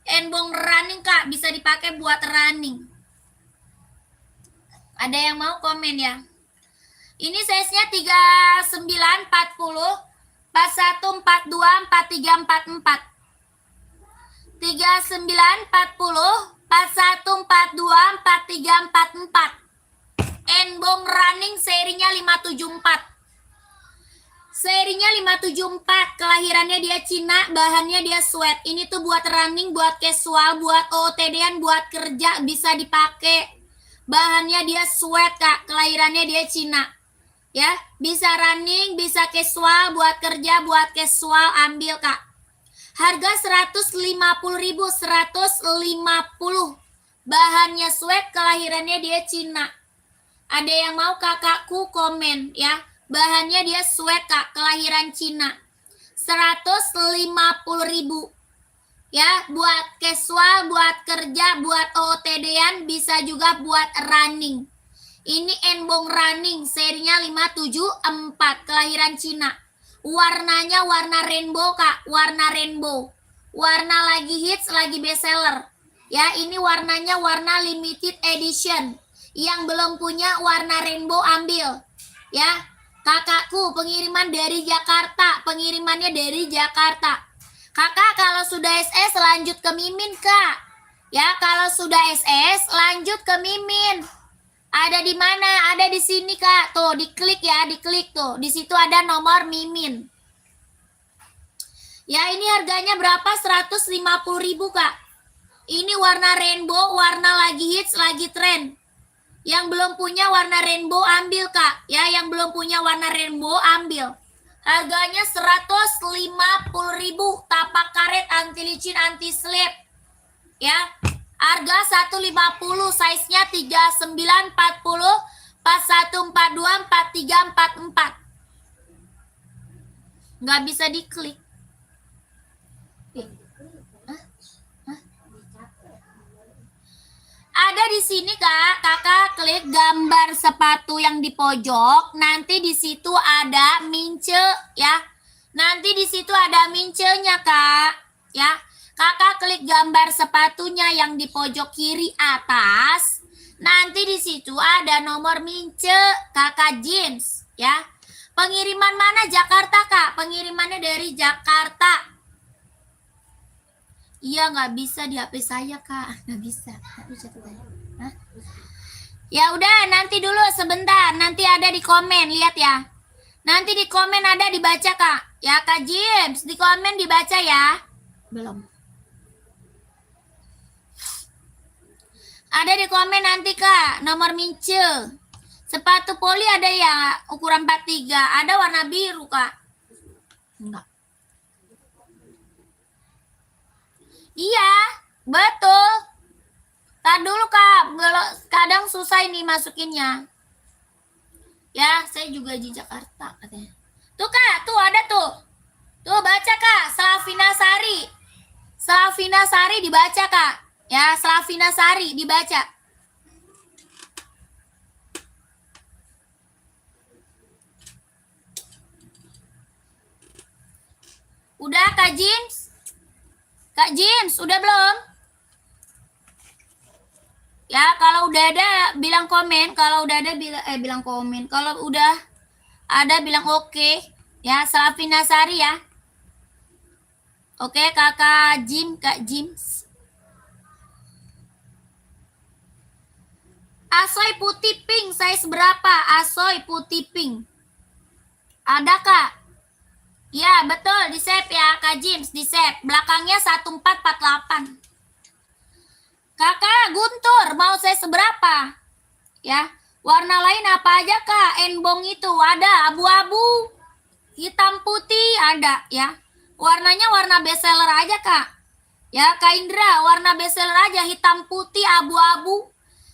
B: Enbong running Kak, bisa dipakai buat running. Ada yang mau komen ya? Ini size-nya 39, 40, 41, 42, 43, 44. 39, 40, 41, 42, 43, 44. Enbong running serinya 574. Serinya 574, kelahirannya dia Cina, bahannya dia sweat. Ini tuh buat running, buat casual, buat OOTD-an, buat kerja bisa dipakai. Bahannya dia sweat Kak, kelahirannya dia Cina. Ya, bisa running, bisa casual, buat kerja, buat casual, ambil Kak. Harga 150.000, 150. Bahannya sweat, kelahirannya dia Cina. Ada yang mau kakakku komen ya. Bahannya dia sweat Kak, kelahiran Cina. 150.000. Ya, buat casual, buat kerja, buat OOTD-an, bisa juga buat running. Ini Enbong running, serinya 574, kelahiran Cina. Warnanya warna rainbow Kak, warna rainbow. Warna lagi hits, lagi bestseller. Ya, ini warnanya warna limited edition. Yang belum punya warna rainbow ambil. Ya, kakakku pengiriman dari Jakarta, pengirimannya dari Jakarta. Kakak kalau sudah SS lanjut ke Mimin Kak. Ya, kalau sudah SS lanjut ke Mimin. Ada di mana? Ada di sini Kak. Tuh, diklik ya, diklik tuh. Di situ ada nomor Mimin. Ya, ini harganya berapa? 150.000 Kak. Ini warna rainbow, warna lagi hits, lagi tren. Yang belum punya warna rainbow ambil Kak. Ya, yang belum punya warna rainbow ambil. Harganya 150.000, tapak karet, anti licin, anti slip. Ya. Harga 150, size-nya 39, 40, 41, 42, 43, 44. Nggak bisa diklik. Ada di sini Kak, kakak klik gambar sepatu yang di pojok, nanti di situ ada mince ya. Nanti di situ ada mincenya Kak, ya. Kakak klik gambar sepatunya yang di pojok kiri atas. Nanti di situ ada nomor mince kakak jeans ya. Pengiriman mana? Jakarta Kak, pengirimannya dari Jakarta. Iya nggak bisa di HP saya Kak, nggak bisa. Hah? Ya udah nanti dulu sebentar, nanti ada di komen, lihat ya. Nanti di komen ada dibaca Kak. Ya Kak James, di komen dibaca ya. Belum. Ada di komen nanti Kak, nomor mince. Sepatu poli ada ya, ukuran 43, ada warna biru Kak. Enggak. Iya, betul. Tar dulu Kak, kadang susah ini masukinnya. Ya, saya juga di Jakarta katanya. Tuh Kak, tuh ada tuh. Tuh baca Kak, Slavina Sari. Slavina Sari dibaca Kak. Ya, Slavina Sari dibaca. Udah Kak James? Kak James, udah belum? Ya, kalau udah ada bilang komen, kalau udah ada bilang komen. Kalau udah ada bilang oke. Ya, Slavina Sari ya. Oke, Kakak Jim, Kak James. Asoy putih pink, size berapa? Asoy putih pink. Ada Kak? Ya, betul, di save ya, Kak James, di save. Belakangnya 1448. Kakak Guntur, mau saya seberapa? Ya, warna lain apa aja Kak? Enbong itu ada abu-abu, hitam putih ada ya. Warnanya warna bestseller aja, Kak. Ya, Kak Indra, warna bestseller aja, hitam putih abu-abu.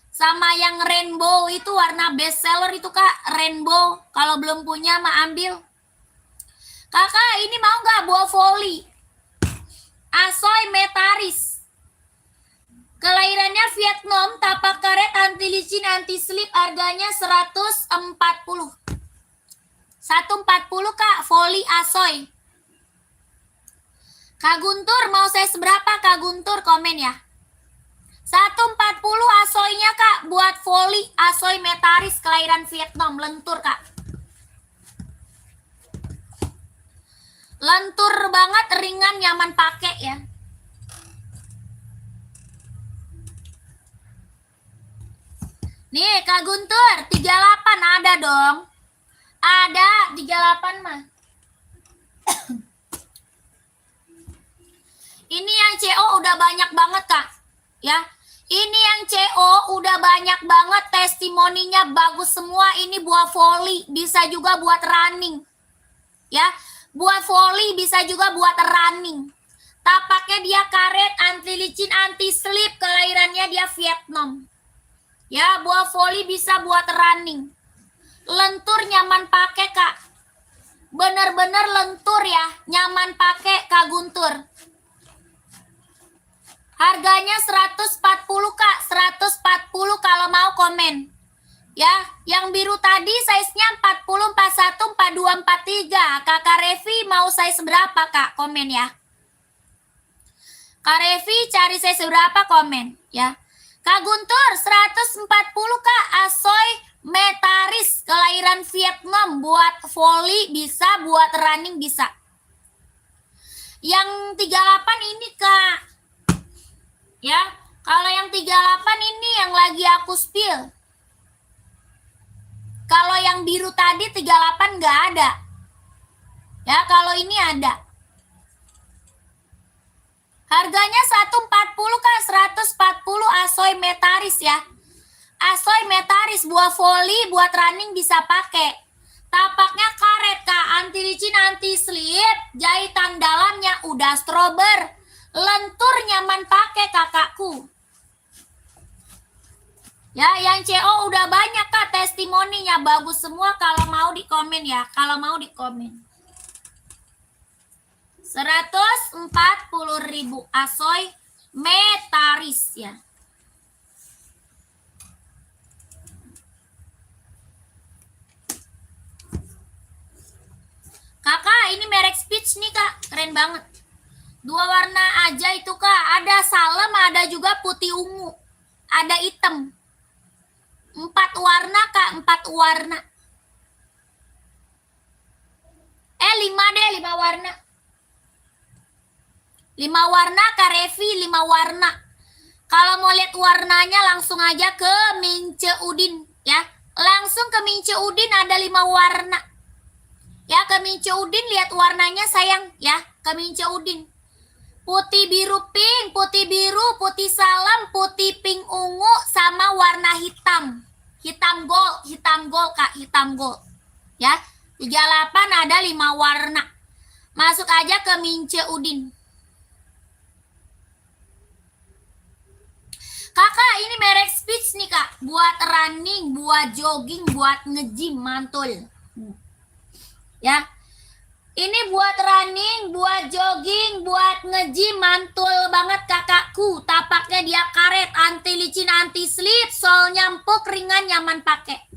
B: Sama yang rainbow itu warna bestseller itu, Kak, rainbow. Kalau belum punya mah ambil. Kakak, ini mau nggak buah voli? Asoy Metaris. Kelahirannya Vietnam, tapak karet, anti licin, anti slip, harganya 140. 140, Kak, voli Asoy. Kak Guntur, mau saya seberapa, Kak Guntur? Komen ya. 140 Asoynya, Kak, buat voli Asoy Metaris, kelahiran Vietnam, lentur, Kak. Lentur banget, ringan, nyaman pakai ya. Nih, Kak Guntur, 38 ada dong. Ada 38 mah. Ini yang CO udah banyak banget, Kak. Ya. Ini yang CO udah banyak banget, testimoninya bagus semua. Ini buah voli, bisa juga buat running. Ya, buat voli bisa juga buat running. Tapaknya dia karet, anti licin, anti slip, kelahirannya dia Vietnam. Ya, buah voli bisa buat running. Lentur, nyaman pakai, Kak. Bener-bener lentur ya, nyaman pakai, Kak Guntur. Harganya 140, Kak, 140 kalau mau komen. Ya, yang biru tadi size-nya 40, 41, 42, 43. Kakak Revi mau size berapa, Kak? Komen ya. Kak Revi cari size berapa, komen ya. Kak Guntur 140, Kak, Asoy Metaris, kelahiran Vietnam, buat volley bisa, buat running bisa. Yang 38 ini, Kak. Ya, kalau yang 38 ini yang lagi aku spill. Kalau yang biru tadi 38 nggak ada. Ya, kalau ini ada. Harganya 140, Kak, 140 Asoy Metaris ya. Asoy Metaris, buah volley, buat running bisa pakai. Tapaknya karet, Kak, anti licin, anti slip, jahitan dalamnya udah strober. Lentur, nyaman pakai, kakakku. Ya, yang CO udah banyak, Kak, testimoninya bagus semua. Kalau mau di komen ya, kalau mau di komen. 140.000 Asoy Metaris ya. Kakak, ini merek Speech nih, Kak, keren banget. 2 warna aja itu, Kak. Ada salem, ada juga putih ungu. Ada hitam. 4 warna, Kak, 4 warna. 5 deh, 5 warna. 5 warna, Kak Revi, 5 warna. Kalau mau lihat warnanya langsung aja ke Mince Udin ya. Langsung ke Mince Udin, ada 5 warna. Ya, ke Mince Udin lihat warnanya sayang ya, ke Mince Udin. Putih biru pink, putih biru, putih salam, putih pink ungu, sama warna hitam. Hitam gold, Kak, hitam gold. Ya, 38 ada 5 warna. Masuk aja ke Mince Udin. Kakak, ini merek Speech nih, Kak. Buat running, buat jogging, buat nge-gym, mantul. Ya. Ini buat running, buat jogging, buat nge-gym, mantul banget, kakakku. Tapaknya dia karet, anti licin, anti slip, solnya empuk, ringan, nyaman pakai.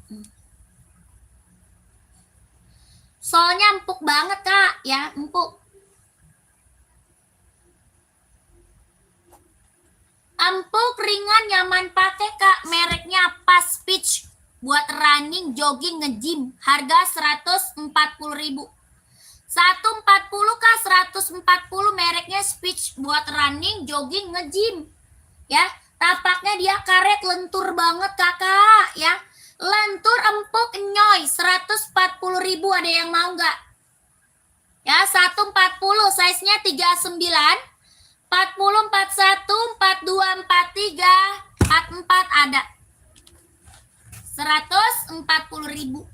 B: Solnya empuk banget, Kak, ya, empuk. Empuk, ringan, nyaman pakai, Kak. Mereknya Pas Speech. Buat running, jogging, nge-gym. Harga 140.000. 140, Kak, 140, mereknya Speech. Buat running, jogging, nge-gym. Ya, tapaknya dia karet, lentur banget, Kakak. Ya, lentur, empuk, nyoy. 140.000, ada yang mau nggak? Ya, 140, size-nya 39. 40, 41, 42, 43, 44 ada. 140.000.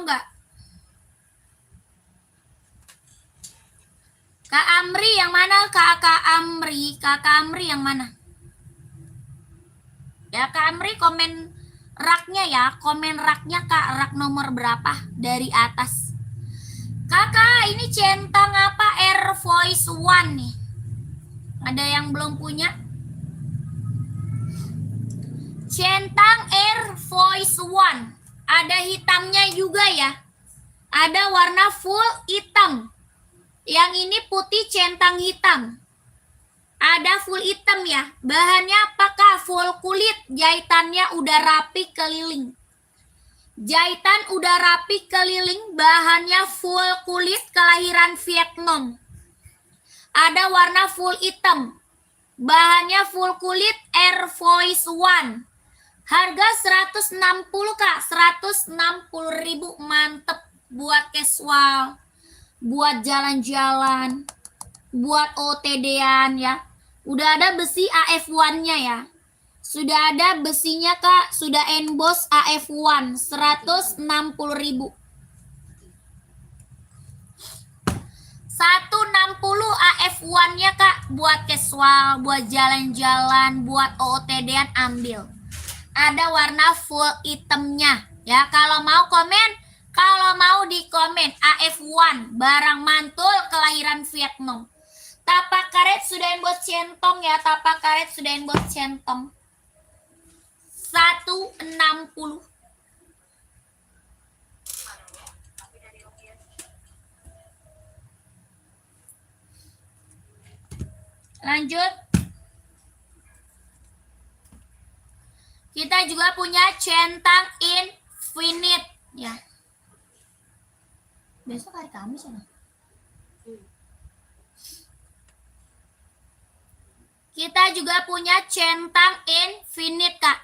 B: mau nggak? Kak Amri yang mana? Kakak Amri yang mana? Ya Kak Amri komen raknya ya, komen raknya Kak, rak nomor berapa dari atas. Kakak ini centang apa Air Voice One nih? Ada yang belum punya? Centang Air Voice One. Ada hitamnya juga ya. Ada warna full hitam. Yang ini putih centang hitam. Ada full hitam ya. Bahannya apakah? Full kulit. Jahitannya udah rapi keliling. Jahitan udah rapi keliling. Bahannya full kulit kelahiran Vietnam. Ada warna full hitam. Bahannya full kulit Air Voice One. Harga 160 Kak. 160.000. Mantep buat casual. Buat jalan-jalan, buat OTD-an ya. Udah ada besi AF1-nya ya. Sudah ada besinya Kak, sudah emboss AF1, 160.000. 160 AF1-nya Kak, buat casual, buat jalan-jalan, buat OTD-an ambil. Ada warna full hitamnya ya. Kalau mau komen, kalau mau di komen AF1 barang mantul kelahiran Vietnam. Tapak karet sudah emboss centong ya, tapak karet sudah emboss centong. 160. Lanjut. Kita juga punya centang infinite ya. Besok hari Kamis ya. Kita juga punya centang infinite Kak.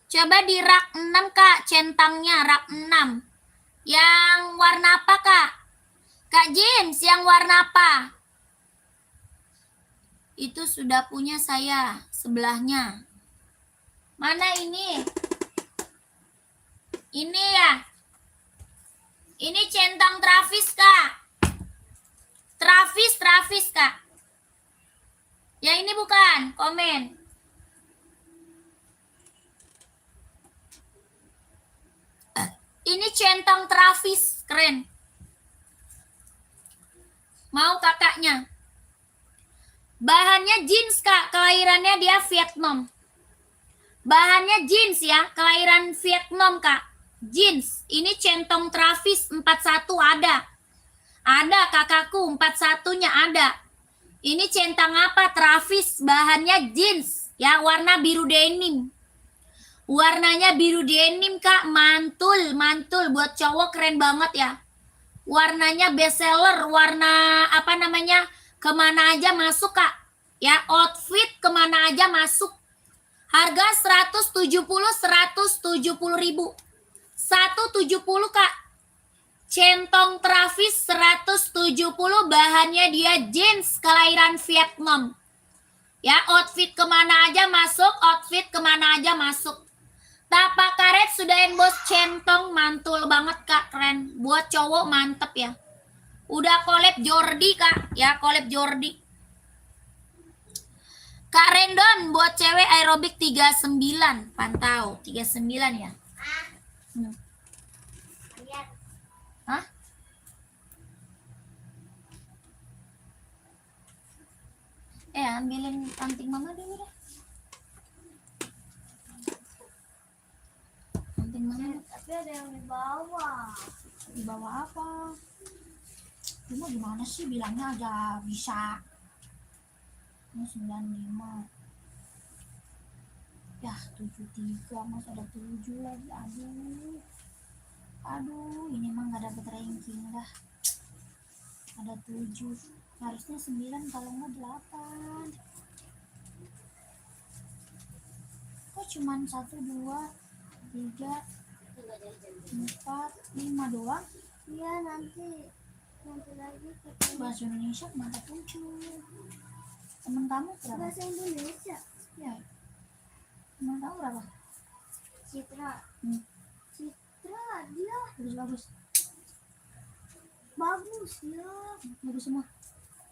B: Coba di rak 6 Kak, centangnya rak 6. Yang warna apa Kak? Kak James, yang warna apa? Itu sudah punya saya sebelahnya. Mana ini? Ini ya. Ini centang Travis Kak. Travis Kak. Yang ini bukan, komen. Ini centang Travis, keren. Mau kakaknya. Bahannya jeans Kak, kelahirannya dia Vietnam. Bahannya jeans ya, kelahiran Vietnam Kak. Jeans, ini centong Travis 41 ada. Ada kakakku, 41-nya ada. Ini centang apa? Travis, bahannya jeans ya, warna biru denim. Warnanya biru denim Kak, mantul buat cowok keren banget ya. Warnanya best seller, warna apa namanya? Kemana aja masuk Kak. Ya, outfit kemana aja masuk. Harga 170.000. 170 Kak. Centong Travis 170, bahannya dia jeans kelahiran Vietnam. Ya, outfit kemana aja masuk, outfit kemana aja masuk. Tapak karet sudah emboss centong, mantul banget Kak, keren. Buat cowok mantep ya. Udah collab Jordi Kak, ya collab Jordi. Kak Rendon buat cewek aerobik 39, pantau 39 ya. Hah? Ambilin anting mama dulu deh. Anting mama.
A: Tapi ada yang di bawah.
B: Di bawah apa? Cuma gimana sih bilangnya aja bisa. Ini 95. Ya 73, mas ada 7 lagi. Aduh, ini emang gak dapet ranking dah. Ada 7, harusnya 9 kalau nggak 8. Kok cuman 1, 2, 3, 4, 5 doang?
A: Iya, nanti lagi ketemu.
B: Bahasa Indonesia kenapa 7? Temen kamu berapa?
A: Bahasa Indonesia.
B: Ya. Temen kamu berapa?
A: Citra.
B: Hmm.
A: Citra dia
B: Bagus.
D: Bagus ya.
B: Bagus semua.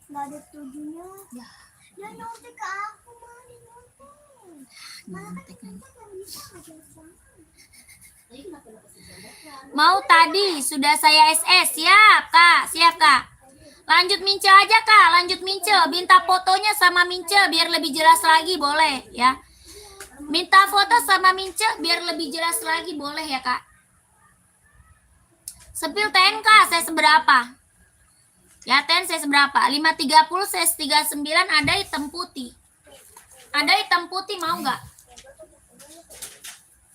D: Nggak ada tujuhnya.
B: Ya,
D: Ya nyontek ke aku mah nyontek. Malah kan
B: nyontek lagi.
D: kita nggak bisa ngajar sama.
A: Tapi kenapa lo kasih contekan?
B: Mau tadi sudah saya SS. Siap, Kak. Siap, Kak. Lanjut Mince aja, Kak. Lanjut Mince. Minta fotonya sama Mince biar lebih jelas lagi, boleh ya. Minta foto sama Mince biar lebih jelas lagi, boleh ya, Kak. Sepil TNK saya seberapa? Ya, TN saya seberapa? 530 saya 39 ada hitam putih. Ada hitam putih mau nggak?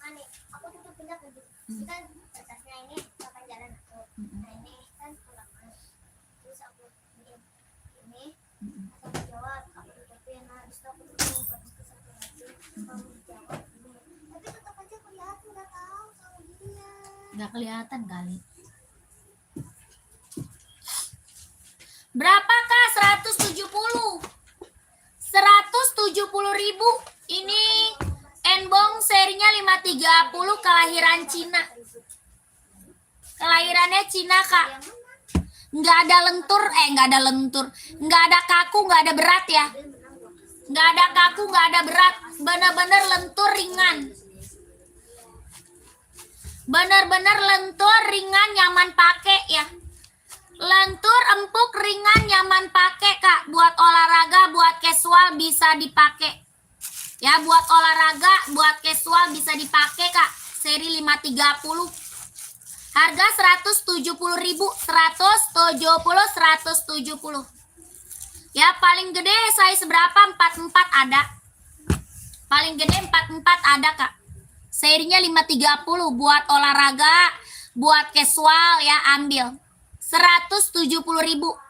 D: Aneh, aku tutup pindah ke kita batasnya ini kapan jalan aku. Nah ini kan pulangan. Terus aku ini aku jawab, aku tutupin. Nah habis itu aku tutup habis itu satu lagi kamu jawab ini. Tapi tetap aja kelihatan nggak tahu sama dia.
B: Nggak kelihatan kali. Berapakah 170? 170.000. Ini Enbong serinya 530 kelahiran Cina. Kelahirannya Cina, Kak. Nggak ada lentur, nggak ada lentur. Nggak ada kaku, nggak ada berat ya. Nggak ada kaku, nggak ada berat. Bener-bener lentur ringan. Bener-bener lentur ringan nyaman pakai ya. Lentur empuk ringan nyaman pakai, Kak. Buat olahraga, buat casual bisa dipakai. Ya, buat olahraga, buat casual bisa dipakai, Kak. Seri 530. Harga 170.000. 170, 170. Ya, paling gede size berapa? 44 ada. Paling gede 44 ada, Kak. Serinya 530 buat olahraga, buat casual ya, ambil. 170.000.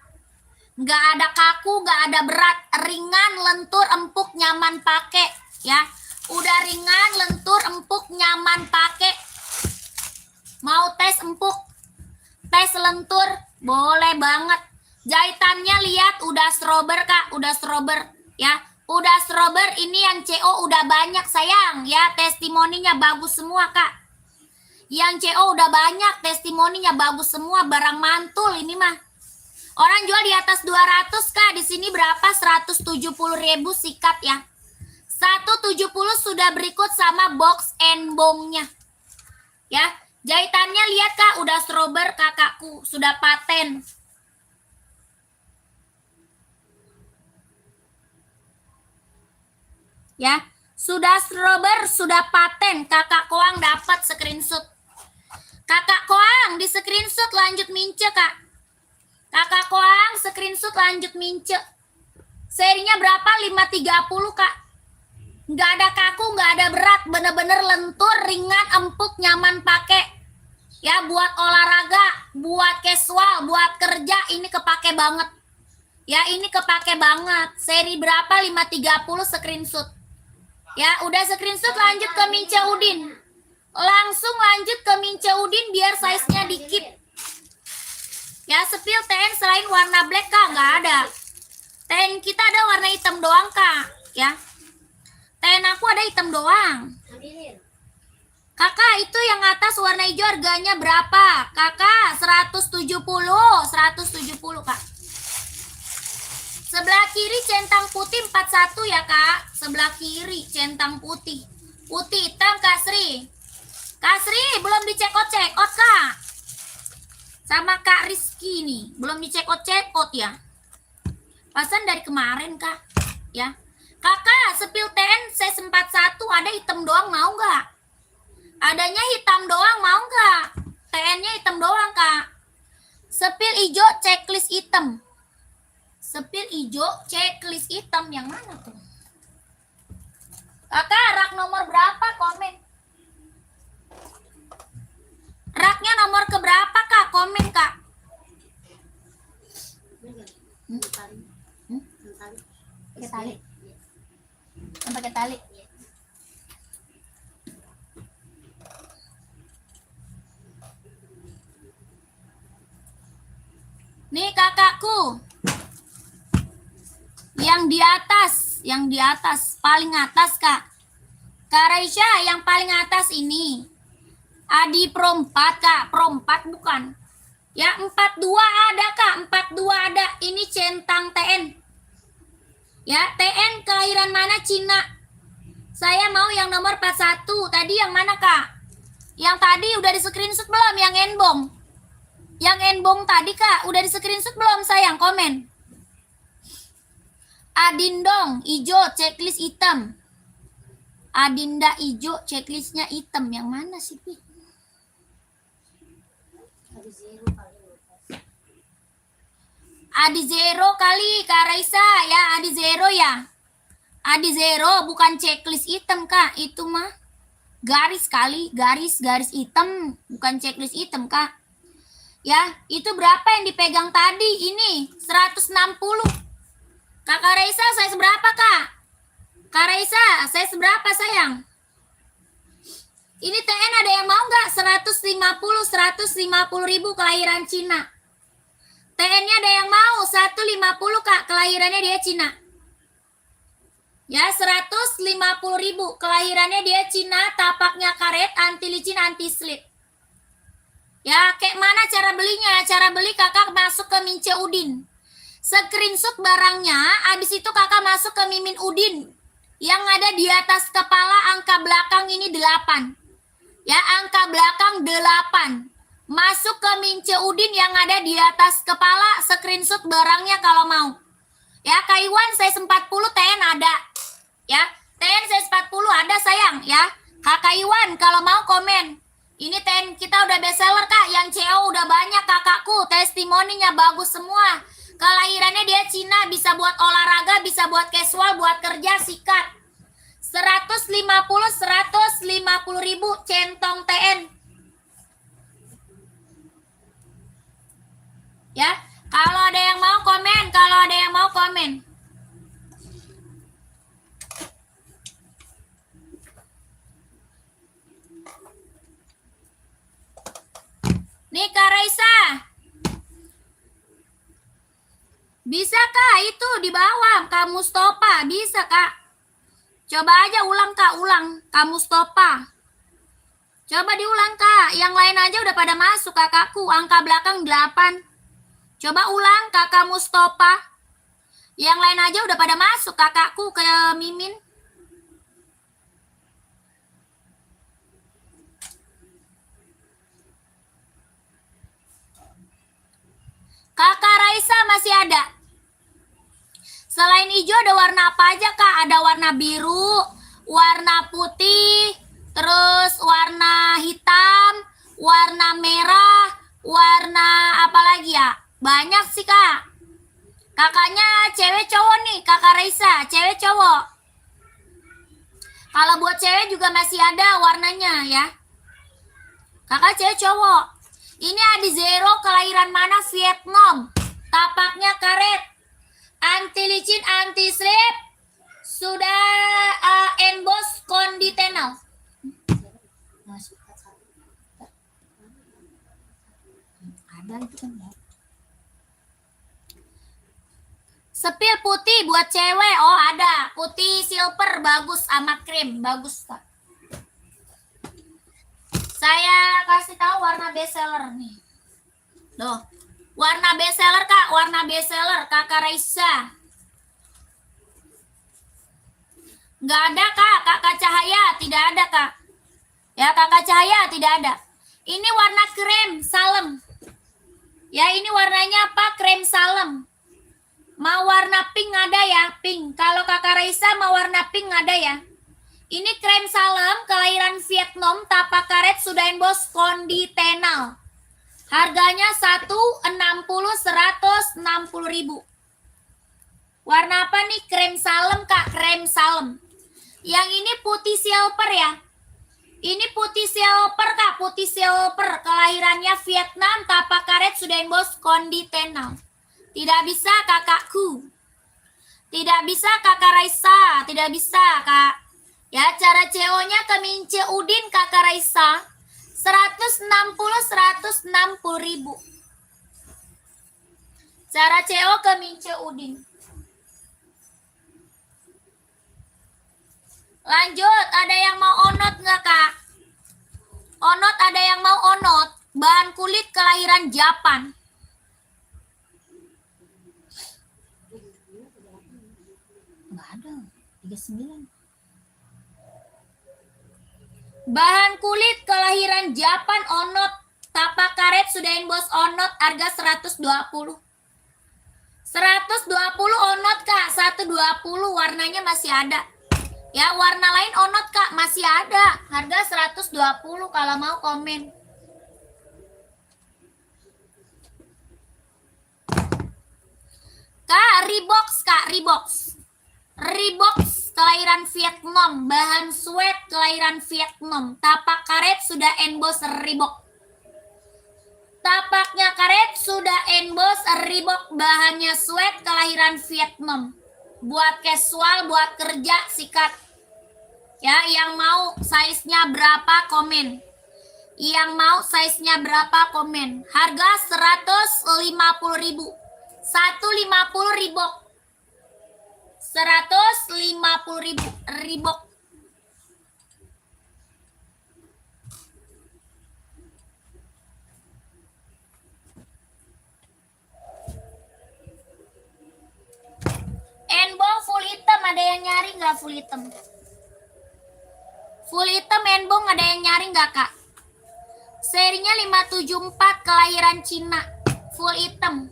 B: Nggak ada kaku, nggak ada berat, ringan, lentur, empuk, nyaman pakai ya. Udah ringan, lentur, empuk, nyaman pakai. Mau tes empuk, tes lentur, boleh banget. Jahitannya lihat udah strober, Kak, udah strober ya. Udah strober, ini yang CO udah banyak sayang ya, testimoninya bagus semua, Kak. Yang CO udah banyak, testimoninya bagus semua, barang mantul ini mah. Orang jual di atas 200, Kak. Di sini berapa? 170.000 sikat ya. 170 sudah berikut sama box Enbongnya. Ya, jahitannya lihat, Kak, udah strober kakakku, sudah paten. Ya, sudah strober, sudah paten, kakak Koang dapat screenshot. Kakak Koang di screenshot lanjut Mince, Kak. Kakak Koang screenshot lanjut Mince. Serinya berapa? 530, Kak. Nggak ada kaku, nggak ada berat, bener-bener lentur, ringan, empuk, nyaman pakai. Ya, buat olahraga, buat casual, buat kerja, ini kepake banget. Ya, ini kepake banget. Seri berapa? 530 screenshot. Ya, udah screenshot lanjut ke Mince Udin. Langsung lanjut ke Mince Udin biar size-nya dikit. Ya, sepil TN selain warna black, Kak, nggak ada. TN kita ada warna hitam doang, Kak. Ya, TN aku ada hitam doang.
A: Ambilin.
B: Kakak, itu yang atas warna hijau harganya berapa? Kakak, 170. 170, Kak. Sebelah kiri centang putih 41 ya, Kak. Sebelah kiri centang putih. Putih hitam, Kak Sri. Kak Sri belum dicekot-cekot, Kak. Sama Kak Rizky nih, belum dicekot-cekot ya. Pasan dari kemarin, Kak. Ya. Kakak, sepil TN C41 ada hitam doang, mau nggak? Adanya hitam doang, mau nggak? TN-nya hitam doang, Kak. Sepil hijau checklist hitam. Sepil hijau checklist hitam yang mana tuh? Kakak, rak nomor berapa? Komen. Raknya nomor keberapa, Kak? Komen, Kak. Pakai tali. Pakai tali. Nih kakakku. Yang di atas, paling atas, Kak. Kak Raisya, yang paling atas ini. Adi Pro 4, Kak. Pro 4 bukan. Ya, 42 ada Kak, 42 ada. Ini centang TN. Ya, TN kelahiran mana? Cina. Saya mau yang nomor 41. Tadi yang mana Kak? Yang tadi udah di screenshot belum? Yang enbong. Yang enbong tadi Kak, udah di screenshot belum sayang? Komen. Adindong, ijo, checklist hitam. Adinda ijo, checklistnya hitam. Yang mana sih Pi?
A: Ada zero kali.
B: Adi zero kali Kak Raisa ya, Adi zero ya. Adi zero bukan checklist hitam Kak, itu mah garis kali, garis hitam, bukan checklist hitam Kak. Ya, itu berapa yang dipegang tadi? Ini 160. Kakak Raisa saya seberapa Kak? Kak Raisa saya seberapa sayang? Ini TN ada yang mau nggak? 150 ribu kelahiran Cina. TN-nya ada yang mau 150 Kak, kelahirannya dia Cina. Ya, 150 ribu kelahirannya dia Cina, tapaknya karet, anti licin, anti slip. Ya, kayak mana cara belinya? Cara beli Kakak masuk ke Mince Udin. Screenshot barangnya, habis itu Kakak masuk ke Mimin Udin. Yang ada di atas kepala angka belakang ini 8. Ya, angka belakang 8. Masuk ke Mince Udin yang ada di atas kepala, screenshot barangnya kalau mau. Ya, Kak Iwan size 40 TN ada. Ya, TN size 40 ada sayang ya. Kakak Iwan kalau mau komen. Ini TN kita udah bestseller Kak, yang CO udah banyak kakakku, testimoninya bagus semua. Kelahirannya dia Cina, bisa buat olahraga, bisa buat casual, buat kerja, sikat. 150 ribu centong TN. Ya, kalau ada yang mau komen, Nih Kak Raisa. Bisa Kak itu di bawah, Kak Mustafa, bisa Kak. Coba aja ulang Kak, Kak Mustafa. Coba diulang Kak, yang lain aja udah pada masuk kakakku, angka belakang 8. Coba ulang Kakak Mustafa. Yang lain aja udah pada masuk kakakku ke Mimin. Kakak Raisa masih ada. Selain hijau ada warna apa aja Kak? Ada warna biru, warna putih, terus warna hitam, warna merah, warna apa lagi ya? Banyak sih Kak. Kakaknya cewek cowok nih, Kakak Raisa, cewek cowok. Kalau buat cewek juga masih ada warnanya ya. Kakak cewek cowok. Ini Adi Zero kelahiran mana? Vietnam. Tapaknya karet. Anti licin, anti slip. Sudah emboss konditenal. Ada itu kan ya. Sepil putih buat cewek. Oh ada. Putih silver bagus sama krim. Bagus Kak. Saya kasih tahu warna bestseller nih. Loh. Warna bestseller Kak. Warna bestseller Kakak Raisa. Nggak ada Kak. Kakak Cahaya. Tidak ada Kak. Ya Kakak Cahaya tidak ada. Ini warna krem salem. Ya ini warnanya apa? Krem salem. Mau warna pink ada ya, pink. Kalau Kakak Raisa mau warna pink ada ya. Ini krem salem, kelahiran Vietnam, tapak karet sudah emboss konditenal. Harganya 160 ribu. Warna apa nih? Krem salem Kak, krem salem. Yang ini putih silver ya. Ini putih silver Kak, putih silver. Kelahirannya Vietnam, tapak karet sudah emboss konditenal. Tidak bisa kakakku. Tidak bisa Kakak Raisa. Tidak bisa Kak. Ya cara CO-nya ke Mince Udin Kakak Raisa. 160 ribu. Cara CO ke Mince Udin. Lanjut. Ada yang mau onot nggak Kak? Onot ada yang mau onot? Bahan kulit kelahiran Japan. Nggak ada. 39. Bahan kulit kelahiran Japan Onot. Tapak karet sudah bos Onot harga 120. 120 Onot Kak, 120 warnanya masih ada. Ya, warna lain Onot Kak masih ada. Harga 120 kalau mau komen. Kak, Reeboks. Reeboks kelahiran Vietnam, bahan sweat kelahiran Vietnam. Tapak karet sudah emboss Reebok. Tapaknya karet sudah emboss Reebok, bahannya sweat kelahiran Vietnam. Buat casual, buat kerja sikat. Ya, yang mau size-nya berapa komen. Yang mau size-nya berapa komen. Harga 150.000. 150 Reebok. 150.000 Reebok. Enbong full hitam, ada yang nyari nggak full hitam? Full hitam enbong ada yang nyari nggak Kak? Serinya 574 kelahiran Cina, full hitam.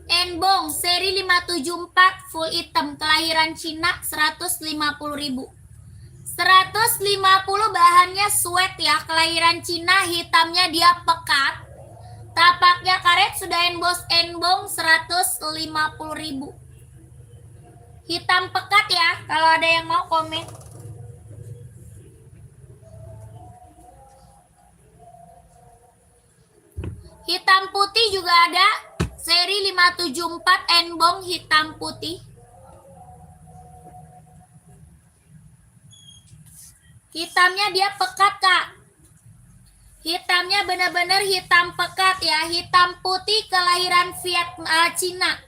B: Enbong seri 574 full hitam kelahiran Cina 150.000. 150 bahannya sweat ya, kelahiran Cina, hitamnya dia pekat. Tapaknya karet sudah emboss enbong 150.000. Hitam pekat ya, kalau ada yang mau komen. Hitam putih juga ada. Seri 574 enbong hitam putih. Hitamnya dia pekat Kak. Hitamnya benar-benar hitam pekat ya. Hitam putih kelahiran Cina.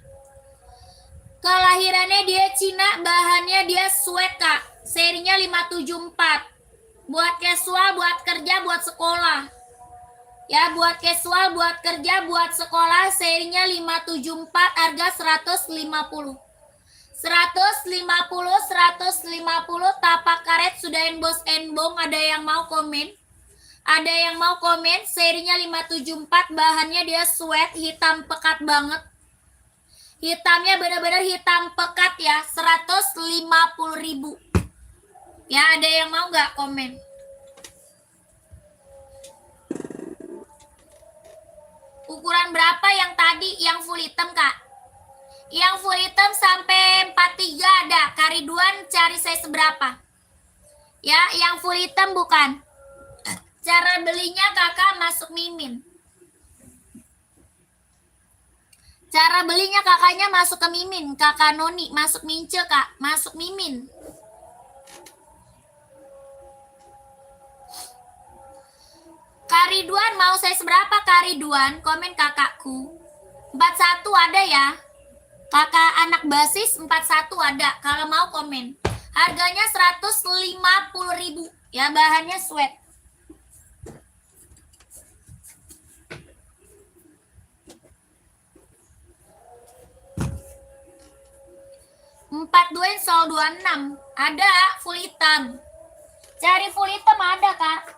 B: Kelahirannya dia Cina, bahannya dia sweat Kak. Serinya 574. Buat casual, buat kerja, buat sekolah. Ya, buat casual, buat kerja, buat sekolah, serinya 574, harga 150. 150, tapak karet sudah emboss enbong, ada yang mau komen? Ada yang mau komen? Serinya 574, bahannya dia sweat, hitam pekat banget. Hitamnya benar-benar hitam pekat ya, 150.000. Ya, ada yang mau nggak komen? Ukuran berapa yang tadi, yang full hitam Kak? Yang full hitam sampai 43 ada. Kariduan cari size berapa? Ya, yang full hitam bukan. Cara belinya Kakak masuk Mimin. Cara belinya kakaknya masuk ke Mimin. Kakak Noni masuk Mince Kak, masuk Mimin. Kariduan mau size berapa Kariduan? Komen kakakku. 41 ada ya. Kakak anak basis 41 ada. Kalau mau komen. Harganya 150.000. Ya, bahannya sweat. (42) sol 26. Ada full hitam. Cari full hitam ada Kak.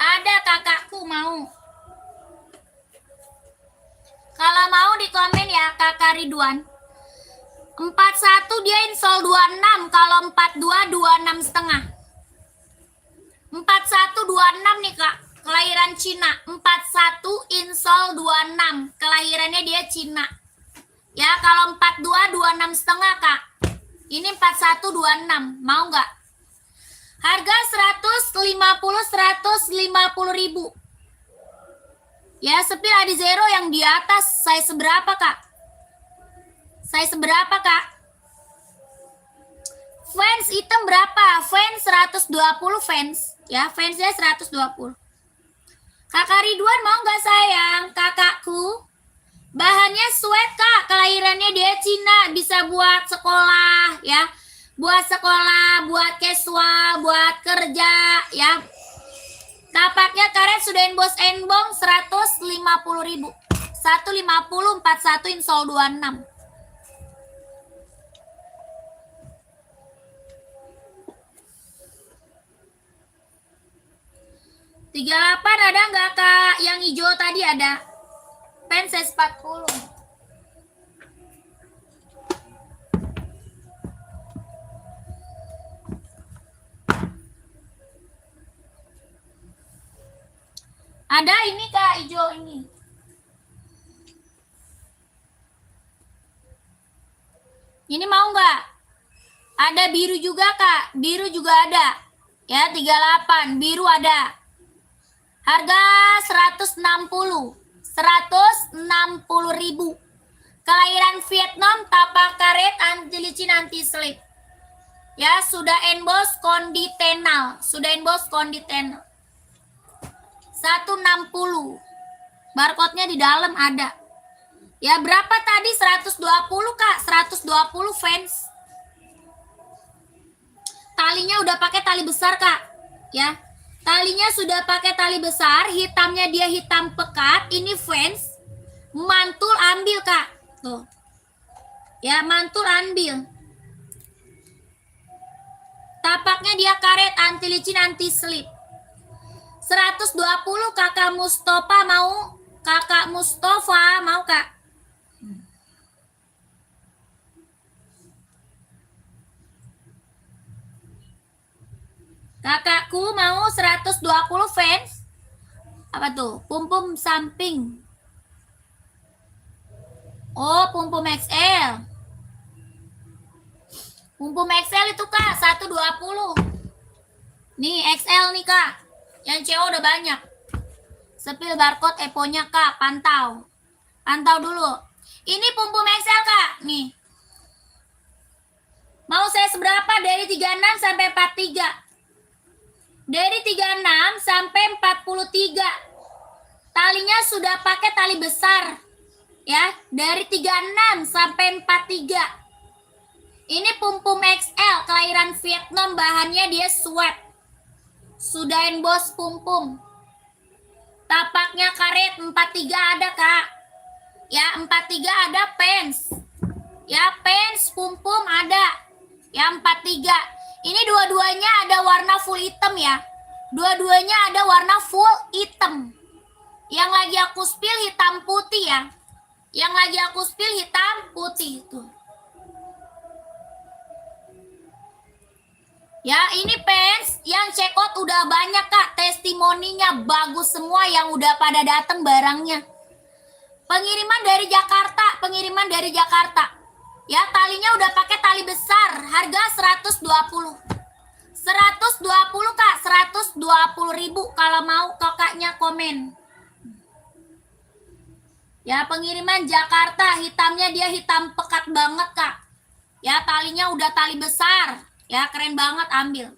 B: Ada kakakku mau. Kalau mau di komen ya Kakak Ridwan. 41 dia insol 26, kalau 42 26 setengah. 41 26 nih Kak, kelahiran Cina. 41 insol 26, kelahirannya dia Cina. Ya, kalau 42 26 setengah Kak. Ini 41 26, mau nggak? Harga 150.000. Ya, sepil ada zero yang di atas. Size seberapa Kak? Size seberapa Kak? Fans hitam berapa? Fans 120 fans. Ya, fansnya 120. Kakak Ridwan mau nggak sayang? Kakakku. Bahannya sweat Kak. Kelahirannya Cina, bisa buat sekolah ya. Buat sekolah, buat casual, buat kerja ya. Tapaknya karet sudah embos enbong 150.000. 150 41 insol 26. $38 ada nggak Kak? Yang hijau tadi ada. Pen size 40. Ada ini Kak, hijau ini. Ini mau nggak? Ada biru juga Kak, biru juga ada. Ya 38, biru ada. Harga 160. 160.000. Kelahiran Vietnam, tapak karet, anti licin, anti slip. Ya, sudah emboss konditenal. Sudah emboss konditenal. 160. Barcode-nya di dalam ada. Ya, berapa tadi? 120 Kak. 120 fans. Talinya udah pakai tali besar Kak. Ya. Talinya sudah pakai tali besar, hitamnya dia hitam pekat. Ini fans. Mantul ambil Kak. Tuh. Ya, mantul ambil. Tapaknya dia karet, anti licin, anti slip. 120 Kakak Mustafa mau? Kakak Mustafa mau Kak? Kakakku mau 120 fans. Apa tuh? Pum-pum samping. Oh, pum-pum XL. Pum-pum XL itu Kak, 120. Nih XL nih Kak. Yang CO udah banyak. Sepil barcode EPO-nya Kak, pantau. Pantau dulu. Ini pum-pum XL Kak, nih. Mau saya seberapa? Dari 36 sampai 43. Dari 36 sampai 43. Talinya sudah pakai tali besar. Ya, dari 36 sampai 43. Ini pum-pum XL, kelahiran Vietnam, bahannya dia swab. Sudah emboss pum-pum. Tapaknya karet 43 ada Kak. Ya, 43 ada pants. Ya, pants pum-pum ada. Ya, 43. Ini dua-duanya ada warna full hitam ya. Dua-duanya ada warna full hitam. Yang lagi aku spill hitam putih ya. Yang lagi aku spill hitam putih tuh. Ya, ini pants yang check out udah banyak Kak. Testimoninya bagus semua yang udah pada datang barangnya. Pengiriman dari Jakarta, pengiriman dari Jakarta. Ya, talinya udah pakai tali besar, harga 120. 120 Kak, 120.000 kalau mau kakaknya komen. Ya, pengiriman Jakarta, hitamnya dia hitam pekat banget Kak. Ya, talinya udah tali besar. Ya, keren banget, ambil.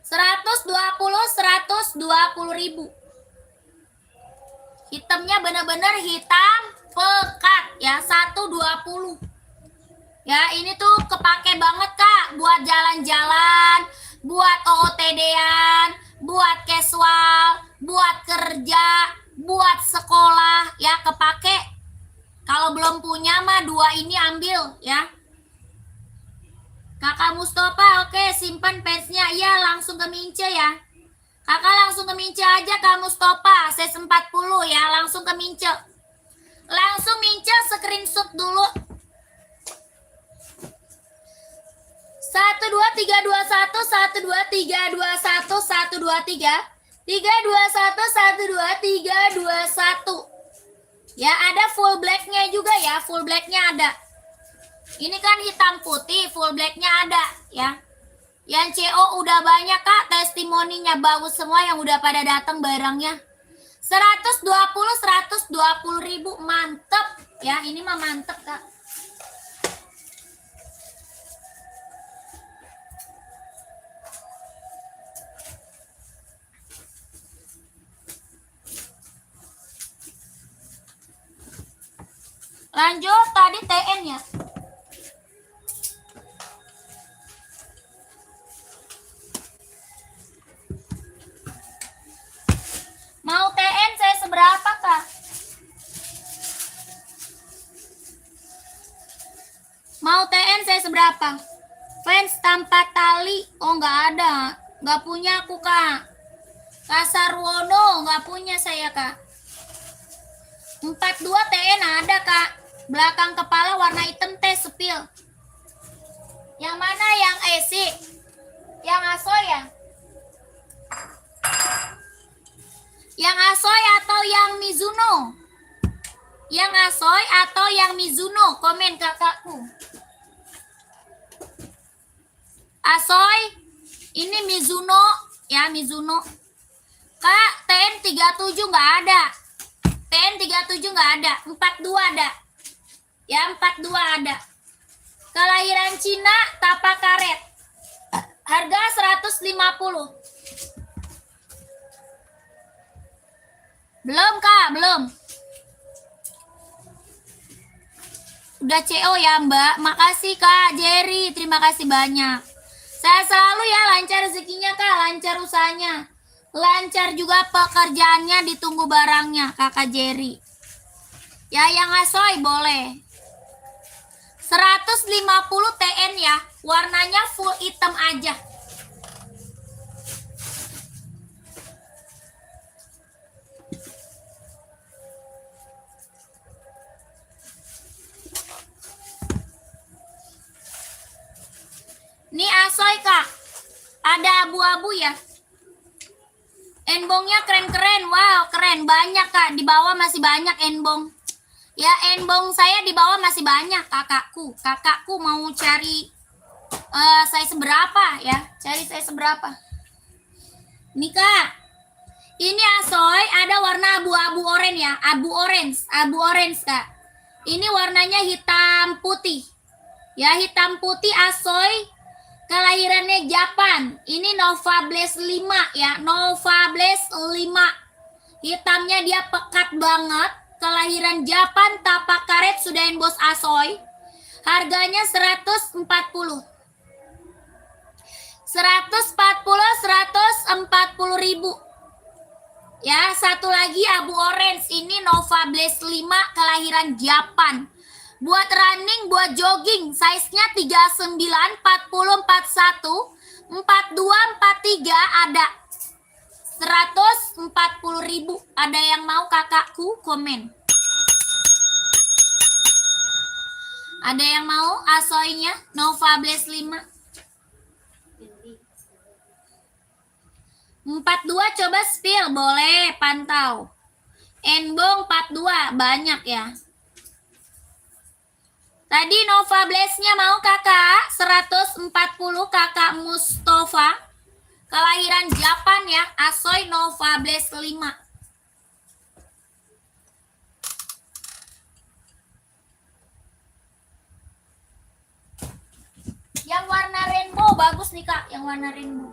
B: 120.000. Hitamnya bener-bener hitam pekat ya, 120. Ya, ini tuh kepake banget Kak buat jalan-jalan, buat OOTD-an, buat casual, buat kerja, buat sekolah ya, kepake. Kalau belum punya mah dua ini ambil ya. Kakak Mustafa, oke, simpan fansnya. Iya, langsung ke Mince ya. Kakak langsung ke Mince aja Kak Mustafa, size 40 ya, langsung ke Mince. Langsung Mince screenshot dulu. 12321 12321 123 321 12321. Ya, ada full blacknya juga ya, full blacknya ada. Ini kan hitam putih, full blacknya ada ya. Yang CO udah banyak Kak, testimoninya bagus semua yang udah pada datang barangnya. 120.000 mantep ya, ini mah mantep Kak. Lanjut tadi TN ya. Mau TN saya seberapa, Kak? Mau TN saya seberapa? Fans tanpa tali. Oh, nggak ada. Nggak punya aku, Kak. Kak Sarwono, nggak punya saya, Kak. 42 TN ada, Kak. Belakang kepala warna hitam teh sepil. Yang mana yang Esi? Yang Asoy ya? Yang Asoy atau yang Mizuno? Yang Asoy atau yang Mizuno? Komen kakakku. Asoy, ini Mizuno, ya Mizuno. Kak, TN 37 nggak ada. TN 37 nggak ada, 42 ada. Ya, 42 ada. Kelahiran Cina, tapak karet. Harga 150. Belum, Kak, belum. Udah CO ya, Mbak. Makasih, Kak Jerry. Terima kasih banyak. Saya selalu ya lancar rezekinya, Kak. Lancar usahanya. Lancar juga pekerjaannya, ditunggu barangnya, Kakak Jerry. Ya, yang Asoy boleh. 150 TN ya. Warnanya full hitam aja. Nih Asoy, Kak. Ada abu-abu ya. Enbongnya keren-keren. Wow, keren. Banyak, Kak. Di bawah masih banyak enbong. Ya, enbong saya di bawah masih banyak, kakakku. Kakakku mau cari saya seberapa ya? Cari saya seberapa? Nih, Kak. Ini Asoy ada warna abu-abu oranye ya. Abu orange, Kak. Ini warnanya hitam putih. Ya, hitam putih Asoy. Kelahirannya Japan. Ini Nova Blaze 5 ya. Nova Blaze 5. Hitamnya dia pekat banget. Kelahiran Japan, tapak karet, sudah emboss Asoy. Harganya 140. 140 ribu. Ya, satu lagi abu orange. Ini Nova Blaze 5 kelahiran Japan. Buat running, buat jogging, size-nya 39, 40, 41, 42, 43 ada. 140 ribu. Ada yang mau kakakku? Komen. Ada yang mau Asoynya? Nova Blaze 5. 42 coba spill. Boleh, pantau. Enbong 42. Banyak ya. Tadi Nova Blaze-nya mau kakak? 140 kakak Mustafa. Kelahiran Japan ya, Asoy Nova Blaze 5. Yang warna rainbow bagus nih, Kak, yang warna rainbow.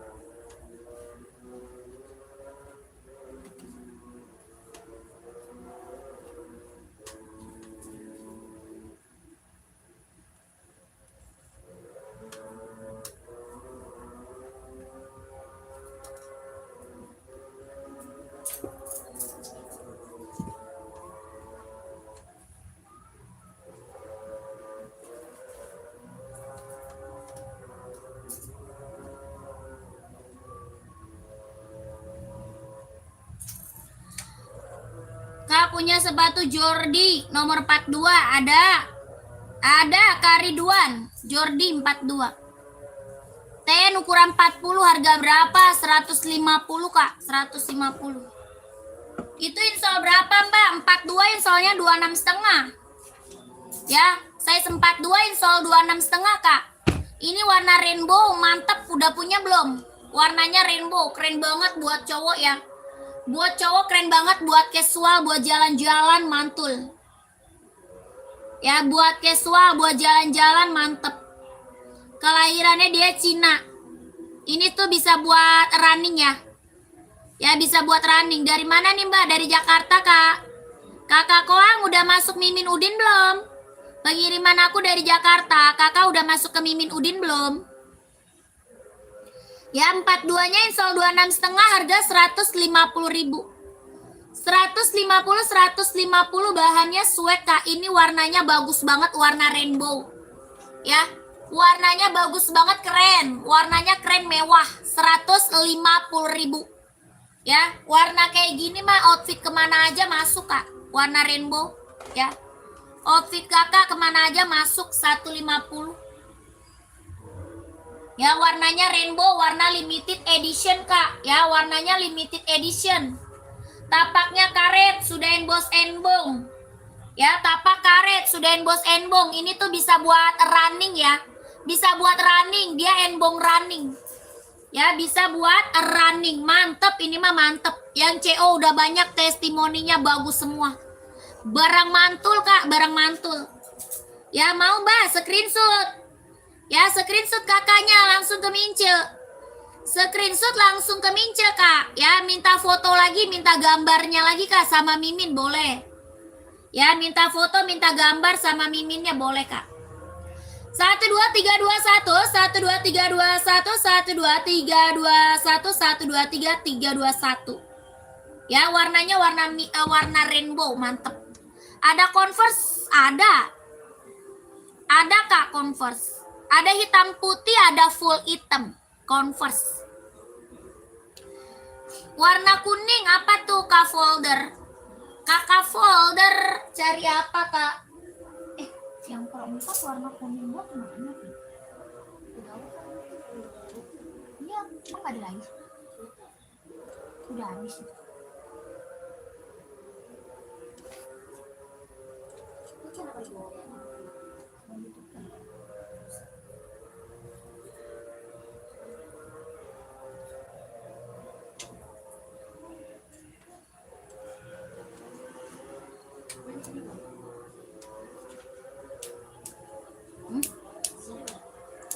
B: Kak punya sepatu Jordi nomor 42 ada. Ada Kak Ridwan Jordi 42. TN ukuran 40 harga berapa? 150 Kak, 150. Itu insol berapa Mbak? 42 insolnya 26,5. Ya, saya 42 insol 26,5 Kak. Ini warna rainbow, mantap. Udah punya belum? Warnanya rainbow, keren banget buat cowok ya. Buat cowok keren banget, buat casual, buat jalan-jalan mantul. Ya, buat casual, buat jalan-jalan mantep. Kelahirannya dia Cina. Ini tuh bisa buat running ya. Ya, bisa buat running. Dari mana nih Mbak? Dari Jakarta, Kak. Kakak Koang udah masuk Mimin Udin belum? Pengiriman aku dari Jakarta. Kakak udah masuk ke Mimin Udin belum? Ya 42-nya install 26,5 harga 150.000. 150 bahannya suede Kak. Ini warnanya bagus banget, warna rainbow. Ya. Warnanya bagus banget, keren. Warnanya keren, mewah. 150.000. Ya, warna kayak gini mah outfit kemana aja masuk Kak. Warna rainbow, ya. Outfit kakak kemana aja masuk 150. Ya, warnanya rainbow, warna limited edition Kak. Ya, warnanya limited edition. Tapaknya karet, sudah emboss embong. Ya, tapak karet, sudah emboss embong. Ini tuh bisa buat running ya. Bisa buat running, dia embong running. Ya, bisa buat running. Mantep, ini mah mantep. Yang CO udah banyak testimoninya, bagus semua. Barang mantul Kak, barang mantul. Ya mau Mbak, screenshot. Ya screenshot kakaknya langsung ke Mince. Screenshot langsung ke Mince Kak. Ya minta foto lagi, minta gambarnya lagi Kak sama Mimin boleh. Ya minta foto, minta gambar sama Miminnya boleh Kak. 1 2 3 2 1 1 2 3 2 1 1 2 3 2 1 1 2 3 3 2 1. Ya warnanya warna rainbow, mantep. Ada Converse? Ada Kak Converse. Ada hitam putih, ada full hitam Converse. Warna kuning apa tuh Kak folder? Kakak folder cari apa Kak? Yang keempat warna kuning buat mana? Iya, emang ada lagi? Udah habis.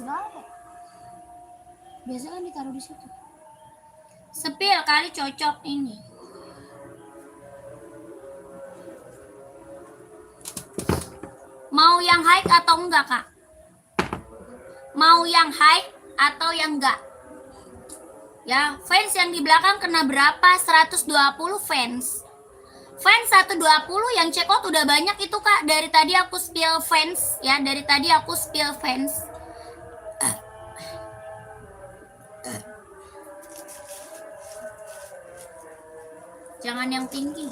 B: Enggak ada. Biasanya kan ditaruh di situ. Sepil kali cocok ini. Mau yang high atau enggak Kak? Mau yang high atau yang enggak? Ya, fans yang di belakang kena berapa? 120 fans. Fans 120 yang check out udah banyak itu Kak. Dari tadi aku spill fans ya, dari tadi aku spill fans. Jangan yang tinggi.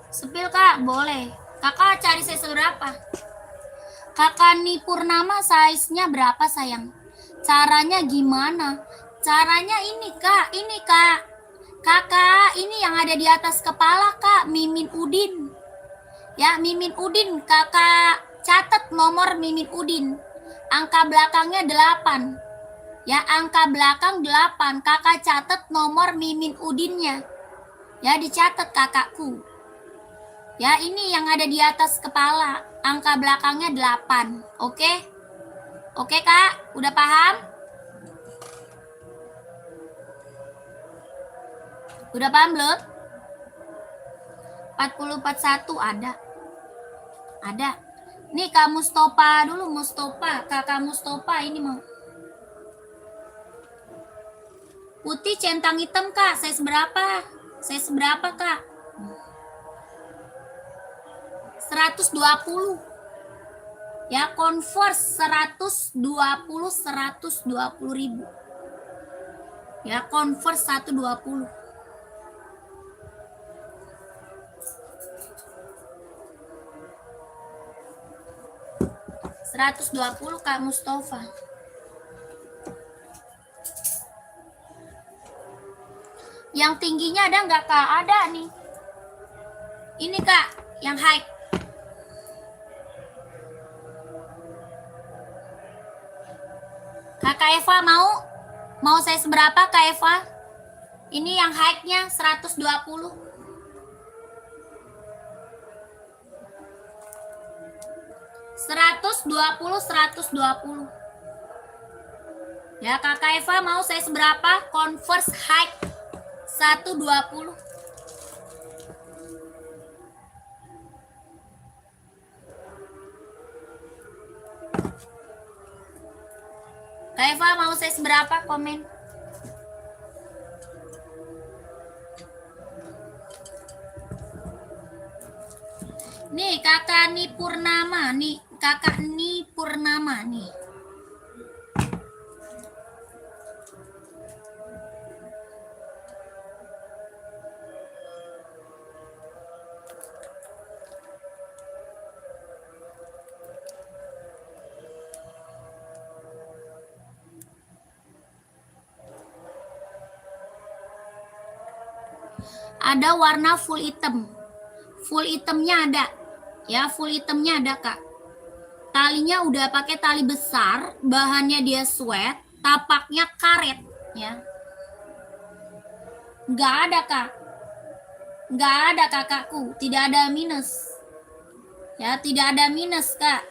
B: Sepil Kak, boleh. Kakak cari size berapa? Kakak Ni Purnama size-nya berapa sayang? Caranya gimana? Caranya ini Kak, Kakak, ini yang ada di atas kepala Kak, Mimin Udin. Ya, Mimin Udin, Kakak catat nomor Mimin Udin. Angka belakangnya 8. Ya, angka belakang 8. Kakak catat nomor Mimin Udinnya. Ya, dicatat kakakku. Ya, ini yang ada di atas kepala. Angka belakangnya 8. Oke? Oke, Kak? Udah paham? Udah paham belum? 4041 ada. Ada. Nih Kak Mustopa dulu, Mustopa. Kakak Mustopa ini mau. Putih centang hitam Kak, size berapa? Size berapa Kak? 120. Ya, Converse 120 Ya, Converse 120. $120 Kak Mustafa. Yang tingginya ada nggak Kak? Ada nih. Ini Kak, yang high. Kakak Eva mau? Mau size berapa Kak Eva? Ini yang high-nya 120. 120, 120. Ya, Kakak Eva mau saya seberapa? Converse high 120. Kak Eva mau saya seberapa? Komen. Nih kakak Ni Purnama nih, kakak Ni Purnama nih. Ada warna full hitam. Full hitamnya ada. Ya, full hitamnya ada, Kak. Talinya udah pakai tali besar, bahannya dia sweat, tapaknya karet, ya. Nggak ada, Kak. Nggak ada, kakakku. Tidak ada minus. Ya, tidak ada minus, Kak.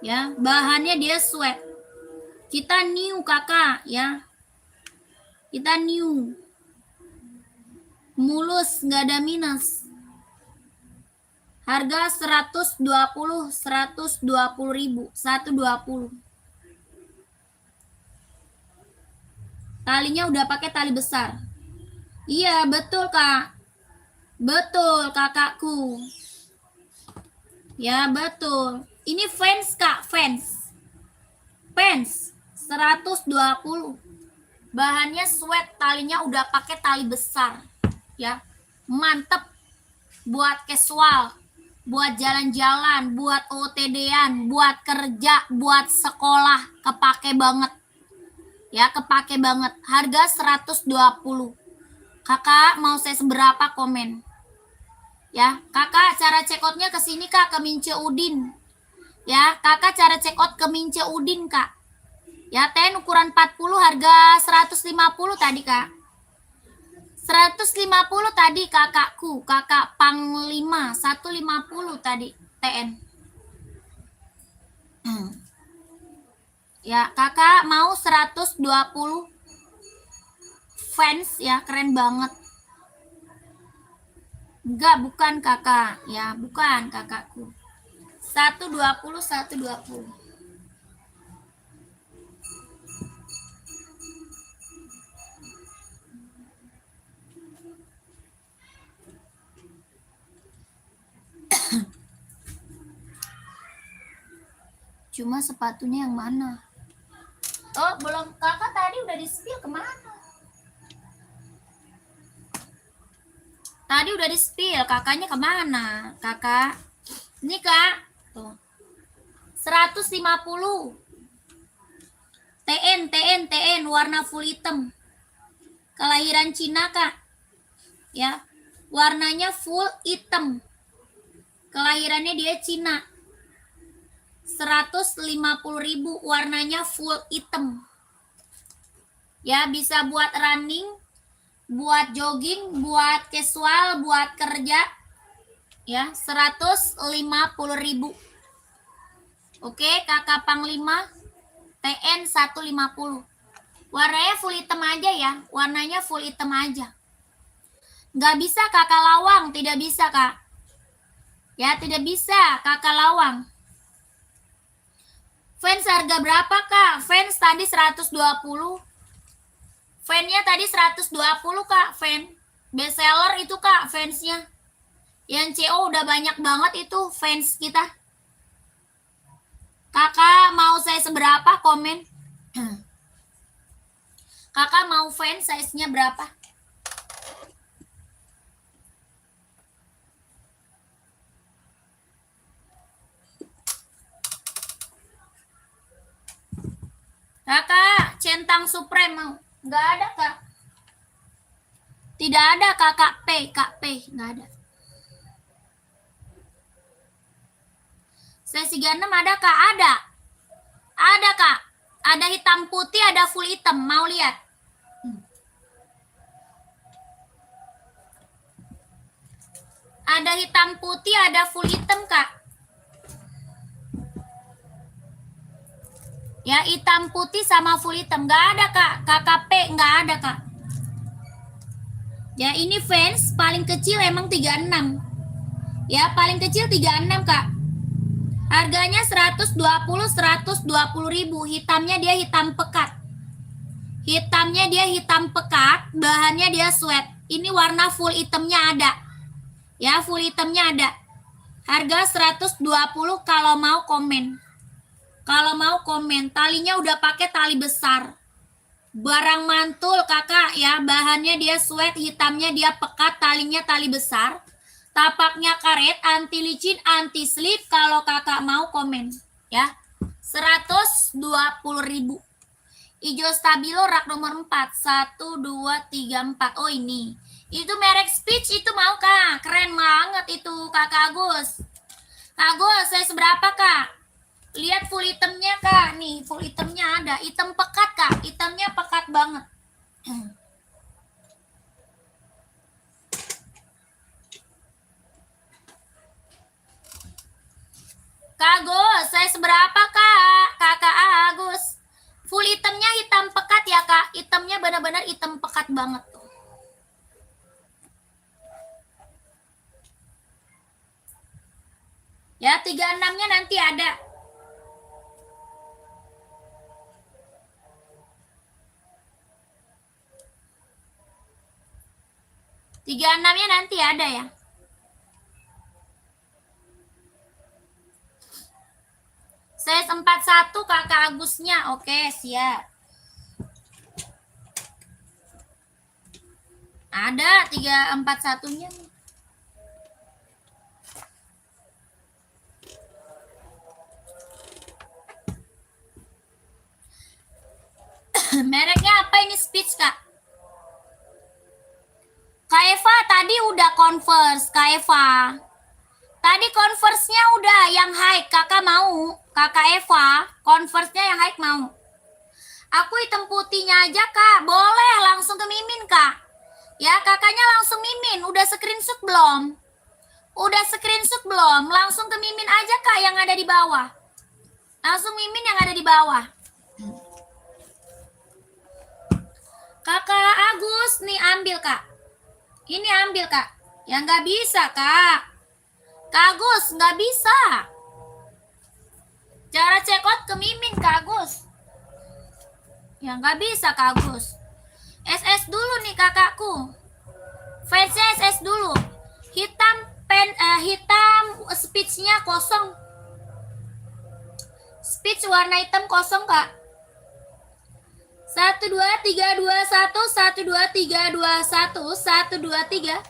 B: Ya, bahannya dia sweat. Kita new, Kakak, ya. Kita new. Mulus, nggak ada minus. Harga 120 ribu, 120. Talinya udah pakai tali besar. Iya, betul, Kak. Betul, kakakku. Ya, betul. Ini fans, Kak, fans. Fans 120. Bahannya sweat, talinya udah pakai tali besar. Ya. Mantep buat casual, buat jalan-jalan, buat OTD-an, buat kerja, buat sekolah, kepake banget. Ya, kepake banget. Harga 120. Kakak mau saya seberapa? Komen. Ya, Kakak cara check out-nya ke sini, Kak, ke Mince Udin. Ya, Kakak cara check out ke Mince Udin, Kak. Ya, TN ukuran 40 harga 150 tadi, Kak. 150 tadi kakakku, kakak Panglima, 150 tadi TN. Ya, kakak mau 120 fans ya, keren banget. Enggak, bukan kakak, ya, bukan kakakku. 120, 120. Cuma sepatunya yang mana? Oh, belum. Kakak tadi udah di spill kemana? Tadi udah di spill, kakaknya kemana? Kakak, ini Kak, tuh 150. TN, warna full hitam. Kelahiran Cina, Kak. Ya, warnanya full hitam. Kelahirannya dia Cina. 150.000, warnanya full hitam. Ya, bisa buat running, buat jogging, buat casual, buat kerja. Ya, 150.000. Oke, kakak Panglima, TN 150. Warnanya full hitam aja ya, warnanya full hitam aja. Nggak bisa kakak lawang, tidak bisa, Kak. Ya, tidak bisa kakak lawang. Fans harga berapa, Kak? Fans tadi 120. Fansnya tadi 120, Kak. Fan best seller itu, Kak, fansnya. Yang CO udah banyak banget itu fans kita. Kakak mau saya seberapa? Komen. Kakak mau fans size-nya berapa? Kakak, centang Supreme mau? Nggak ada, Kak. Tidak ada, kakak P, Kak P, nggak ada. Size 36 ada, Kak? Ada. Ada, Kak. Ada hitam putih, ada full hitam. Mau lihat? Ada hitam putih, ada full hitam, Kak. Ya, hitam putih sama full hitam. Nggak ada, Kak. KKP nggak ada, Kak. Ya, ini fans paling kecil emang 36. Ya, paling kecil 36, Kak. Harganya 120 ribu. Hitamnya dia hitam pekat. Hitamnya dia hitam pekat, bahannya dia sweat. Ini warna full hitamnya ada. Ya, full hitamnya ada. Harga 120 kalau mau komen. Kalau mau komen, talinya udah pakai tali besar. Barang mantul, Kakak, ya. Bahannya dia sweat, hitamnya dia pekat, talinya tali besar. Tapaknya karet, anti licin, anti slip. Kalau Kakak mau komen, ya. 120 ribu. Ijo stabilo rak nomor 4. 1, 2, 3, 4. Oh, ini. Itu merek Speech, itu mau, Kak. Keren banget itu, Kakak Agus. Kak Agus, saya seberapa, Kak? Lihat full hitamnya, Kak. Nih, full hitamnya ada. Hitam pekat, Kak. Hitamnya pekat banget. Kak Agus, saya seberapa, Kak? Kakak Agus. Full hitamnya hitam pekat ya, Kak. Hitamnya benar-benar hitam pekat banget tuh. Ya, 36-nya nanti ada. Tiga enamnya nanti ada ya. Saya 41 Kakak Agusnya. Oke, siap. Ada 341-nya. Mereknya apa ini Speech, Kak? Kak Eva tadi udah Converse, Kak Eva. Tadi Converse-nya udah yang high, Kakak mau? Kakak Eva, Converse-nya yang high mau? Aku hitam putihnya aja, Kak. Boleh, langsung ke Mimin, Kak. Ya, kakaknya langsung Mimin. Udah screenshot belum? Udah screenshot belum? Langsung ke Mimin aja, Kak, yang ada di bawah. Langsung Mimin yang ada di bawah. Kakak Agus, nih ambil, Kak. Ini ambil, Kak. Ya nggak bisa, Kak. Kak Agus, nggak bisa. Cara check out ke Mimin, Kak Agus. Ya nggak bisa, Kak Agus. SS dulu nih kakakku. Fansnya SS dulu. Hitam Speech-nya kosong. Speech warna hitam kosong, Kak. 1 2 3 2 1 1 2 3 2 1 1 2 3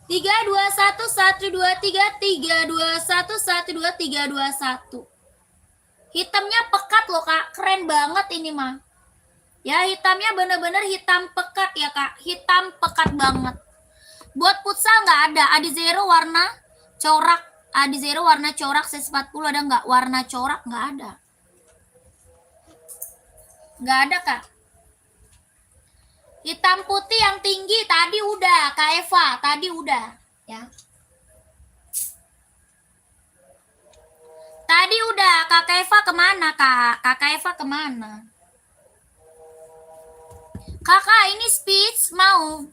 B: 3 2 1 1 2 3 3 2 1 1 2 3 2 1. Hitamnya pekat loh, Kak. Keren banget ini mah. Ya, hitamnya bener-bener hitam pekat ya, Kak. Hitam pekat banget. Buat futsal nggak ada. Adizero warna corak. Adizero warna corak C40 ada nggak? Warna corak nggak ada. Nggak ada, Kak. Hitam putih yang tinggi tadi udah, Kak Eva. Tadi udah, ya. Tadi udah, Kak Eva kemana, Kak? Kak Eva kemana? Kakak, ini Speech mau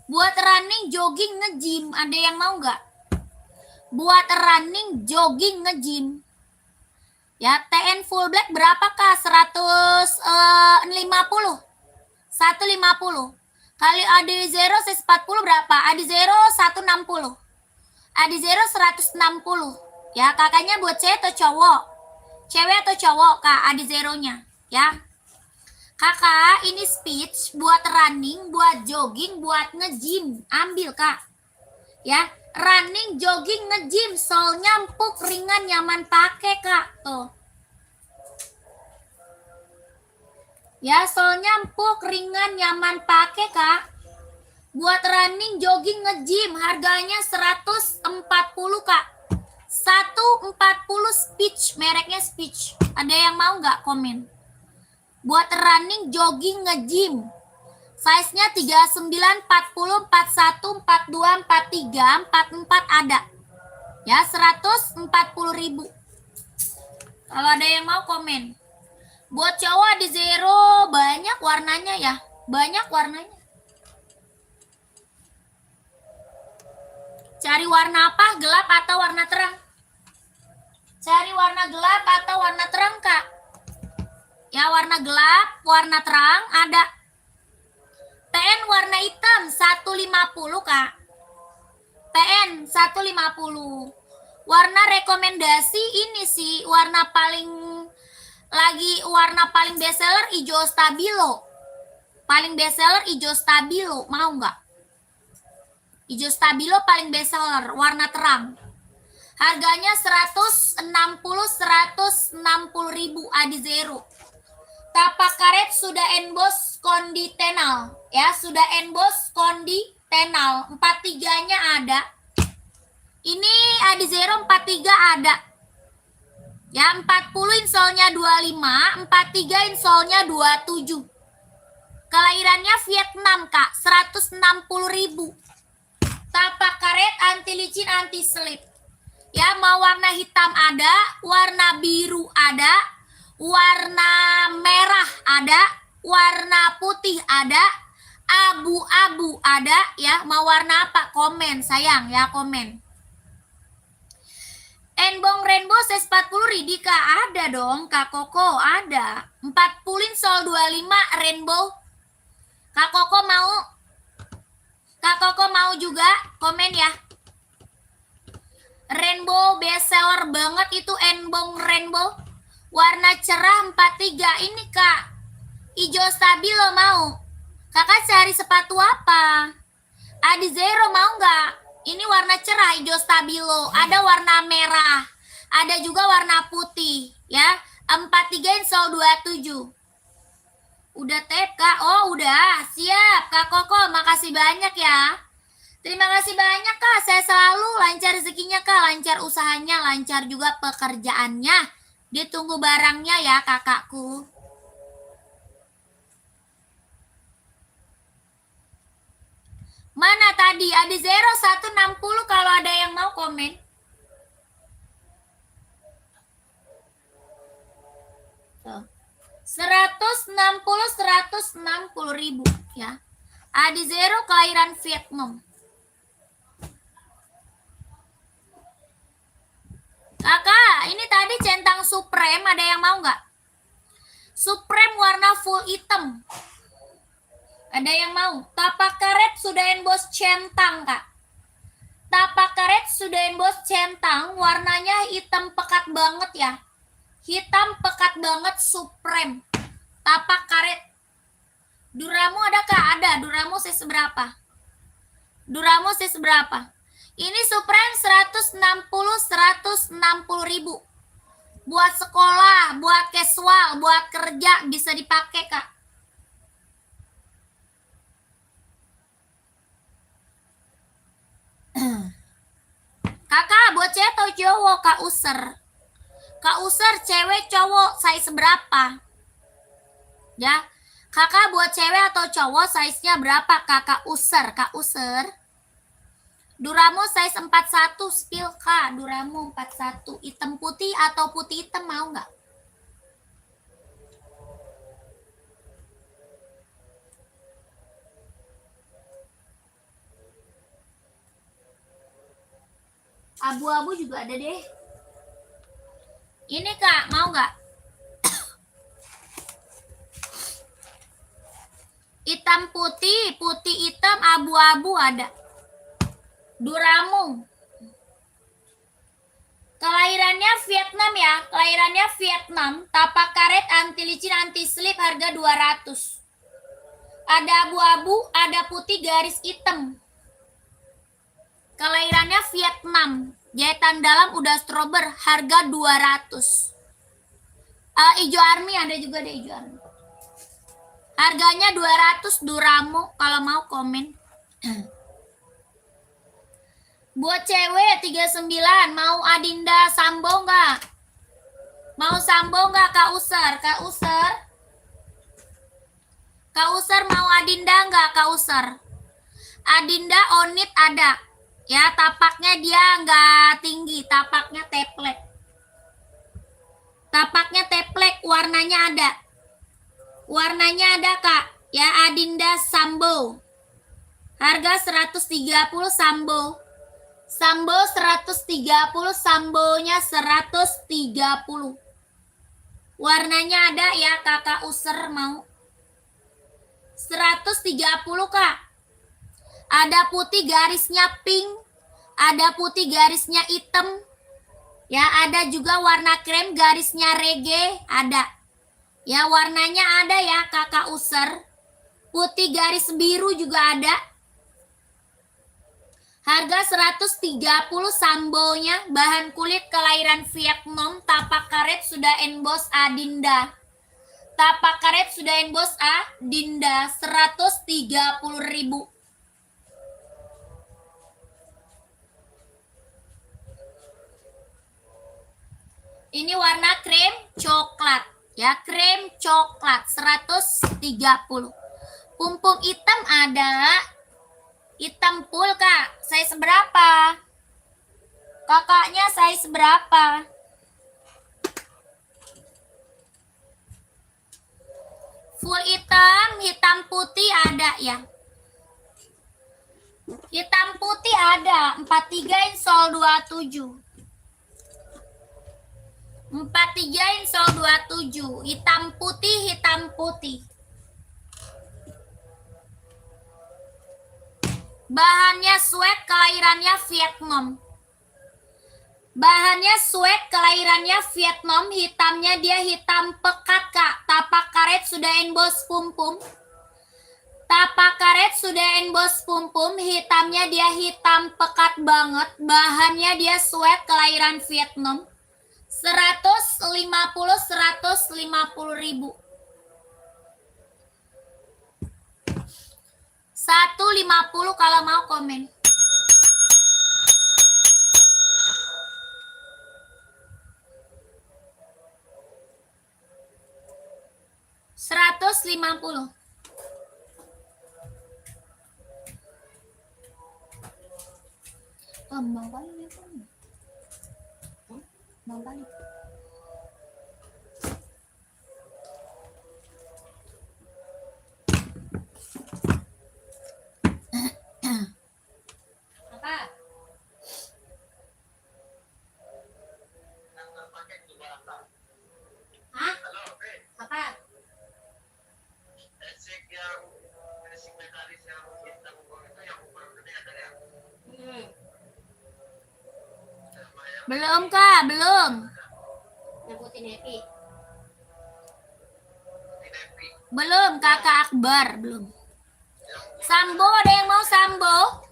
B: buat running, jogging, nge-gym. Ada yang mau nggak? Buat running, jogging, nge-gym. Ya, TN full black berapa, Kak? 150. 150. Kali Adizero C40 berapa? Adizero 160. Adizero 160. Ya, kakaknya buat cewek atau cowok? Cewek atau cowok, Kak, Adizeronya, ya. Kakak, ini Speech buat running, buat jogging, buat nge-gym. Ambil, Kak. Ya, running, jogging, nge-gym. Solnya empuk, ringan, nyaman pakai, Kak. Tuh. Ya, solnya empuk, ringan, nyaman pakai, Kak. Buat running, jogging, nge-gym. Harganya 140, Kak. 140 Speech. Mereknya Speech. Ada yang mau nggak komen? Buat running, jogging, nge-gym. Size-nya 39, 40, 41, 42, 43, 44 ada. Ya, 140.000. Kalau ada yang mau komen. Buat cowok di zero banyak warnanya ya. Banyak warnanya. Cari warna apa? Gelap atau warna terang? Cari warna gelap atau warna terang, Kak? Ya, warna gelap, warna terang ada. PN warna hitam 150, Kak. PN 150. Warna rekomendasi ini sih, warna paling bestseller hijau stabilo. Paling bestseller hijau stabilo, mau nggak? Hijau stabilo paling bestseller, warna terang. Harganya 160.000 Adizero. Tapak karet sudah emboss konditenal, ya, sudah emboss konditenal. 43-nya ada. Ini Adizero 43 ada. Ya, 40 insolnya 25, 43 insolnya 27. Kelahirannya Vietnam, Kak, 160.000. Tapak karet anti licin, anti selip. Ya, mau warna hitam ada, warna biru ada, warna merah ada, warna putih ada, abu-abu ada, ya. Mau warna apa? Komen, sayang, ya, komen. Enbong Rainbow size 40 Ridika ada dong, Kak Koko ada. 40 sol 25 Rainbow. Kak Koko mau? Kak Koko mau juga? Komen ya. Rainbow bestseller banget itu Enbong Rainbow. Warna cerah 43. Ini Kak, hijau stabilo mau? Kakak cari sepatu apa? Adizero mau nggak? Ini warna cerah hijau stabilo. Ada warna merah. Ada juga warna putih. Ya, 43 insol 27. Udah tap, Kak? Oh, udah. Siap, Kak Koko. Makasih banyak ya. Terima kasih banyak, Kak. Saya selalu lancar rezekinya, Kak. Lancar usahanya, lancar juga pekerjaannya. Ditunggu barangnya ya, kakakku. Mana tadi? Adizero 160 kalau ada yang mau komen. Tuh. 160.000 ya. Adizero kelahiran Vietnam. Kakak, ini tadi centang Supreme, ada yang mau nggak? Supreme warna full hitam. Ada yang mau? Tapak karet sudah emboss centang, Kak. Tapak karet sudah emboss centang, warnanya hitam pekat banget ya. Hitam pekat banget Supreme. Tapak karet. Duramo ada, Kak? Ada. Duramo size berapa? Duramo size berapa? Ini Supreme 160.000. Buat sekolah, buat casual, buat kerja bisa dipakai, Kak. Kakak, buat cewek atau cowok? Kak User. Kak User, cewek cowok size berapa? Ya. Kakak buat cewek atau cowok size-nya berapa? Kakak User. Kak User. Duramo size 41 spill, Kak. Duramo 41. Hitam putih atau putih hitam mau nggak? Abu-abu juga ada deh. Ini Kak, mau nggak? Hitam putih, putih hitam, abu-abu ada. Duramo. Kelahirannya Vietnam ya. Kelahirannya Vietnam. Tapak karet anti licin, anti slip, harga 200. Ada abu-abu, ada putih garis hitam. Kelahirannya Vietnam. Jahitan dalam udah strober, harga 200. Ijo army ada juga deh, ijo army. Harganya 200 Duramo, kalau mau komen. Buat cewek 39, mau Adinda Sambo nggak? Mau Sambo nggak, Kak User? Kak User Kak Usar mau Adinda nggak Kak Usar? Adinda Onit ada. Ya, tapaknya dia nggak tinggi, tapaknya teplek. Tapaknya teplek, warnanya ada. Warnanya ada Kak. Ya, Adinda Sambo. Harga 130 Sambo. Sambo 130, Sambonya 130. Warnanya ada ya, Kakak User mau. 130 Kak. Ada putih garisnya pink, ada putih garisnya hitam. Ya, ada juga warna krem garisnya reggae, ada. Ya, warnanya ada ya, Kakak User. Putih garis biru juga ada. Harga 130 Sambonya, bahan kulit kelahiran Vietnam, tapak karet sudah emboss Adinda. Tapak karet sudah emboss Adinda, 130.000. Ini warna krem coklat, ya, krem coklat 130. Pumpung hitam ada. Hitam full Kak, size berapa? Kakaknya size berapa? Full hitam, hitam putih ada ya. Hitam putih ada, 43 insol 27. 43 insol 27, hitam putih, hitam putih. Bahannya sweat, kelahirannya Vietnam. Bahannya sweat, kelahirannya Vietnam. Hitamnya dia hitam pekat Kak. Tapak karet sudah emboss pumpum. Tapak karet sudah emboss pumpum. Hitamnya dia hitam pekat banget. Bahannya dia sweat, kelahiran Vietnam. 150.000. 150 kalau mau komen. $150. Mau kali ya kan? Mau kali. Belum Kak, belum.
A: Yang putih nepi.
B: Belum Kakak Akbar, belum. Sambo, ada yang mau Sambo?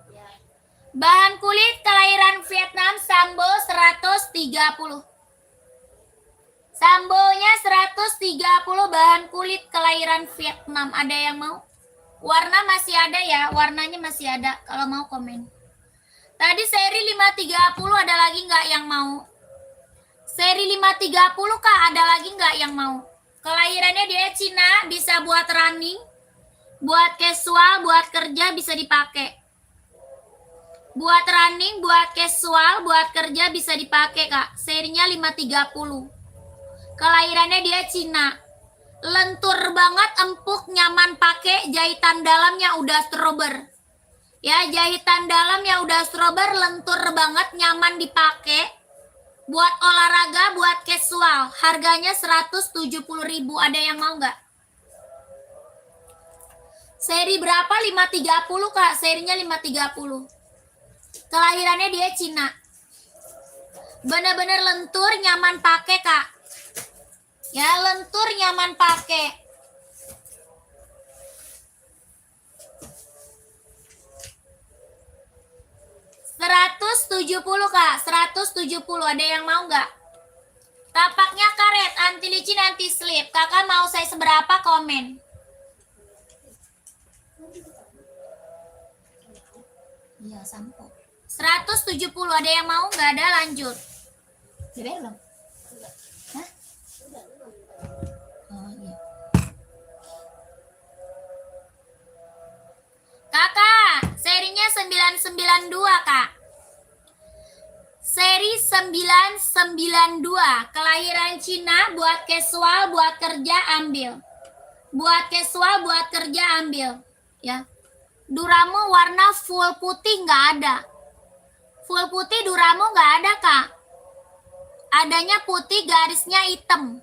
A: Ya.
B: Bahan kulit kelahiran Vietnam Sambo 130. Sambonya 130, bahan kulit kelahiran Vietnam. Ada yang mau? Warna masih ada ya, warnanya masih ada. Kalau mau komen. Tadi seri 530 ada lagi nggak yang mau? Seri 530 Kak, ada lagi nggak yang mau? Kelahirannya dia Cina, bisa buat running, buat casual, buat kerja bisa dipakai. Buat running, buat casual, buat kerja bisa dipakai Kak. Serinya 530. Kelahirannya dia Cina. Lentur banget, empuk, nyaman pakai, jahitan dalamnya udah strober. Ya, jahitan dalamnya udah strober, lentur banget, nyaman dipakai. Buat olahraga, buat casual. Harganya 170.000. Ada yang mau nggak? Seri berapa? 530 Kak. Serinya 530. Kelahirannya dia Cina. Bener-bener lentur, nyaman pakai Kak. Ya, lentur, nyaman pakai. $170 Kak. 170. Ada yang mau nggak? Tapaknya karet, anti licin, anti slip. Kakak mau saya seberapa? Komen. Iya, sampo. 170. Ada yang mau nggak? Ada, lanjut. Dibayar belum? Hah? 992 Kak. Seri 992. Kelahiran Cina, buat casual, buat kerja ambil. Buat casual, buat kerja ambil. Ya. Duramo warna full putih nggak ada. Full putih Duramo nggak ada Kak. Adanya putih garisnya hitam.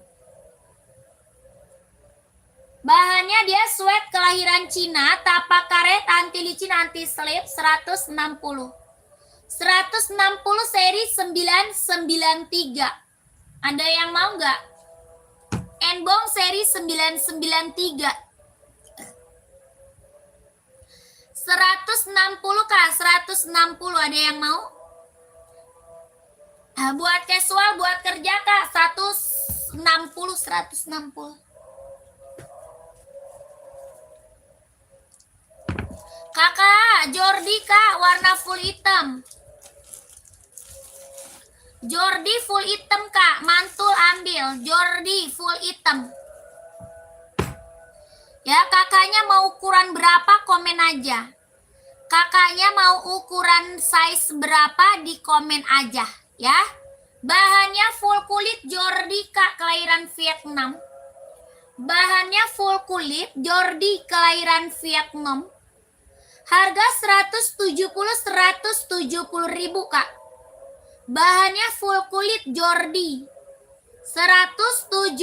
B: Bahannya dia sweat kelahiran Cina, tapak karet, anti licin, anti slip, 160. 160 seri 993. Ada yang mau nggak? Enbong seri 993. 160 Kak, 160. Ada yang mau? Nah, buat casual, buat kerja Kak, 160. Kakak, Jordi Kak, warna full hitam. Jordi full hitam Kak, mantul ambil. Jordi full hitam. Ya, kakaknya mau ukuran berapa, komen aja. Kakaknya mau ukuran size berapa, di komen aja ya. Bahannya full kulit Jordi Kak, kelahiran Vietnam. Bahannya full kulit Jordi, kelahiran Vietnam. Harga 170 ribu Kak. Bahannya full kulit Jordi. 170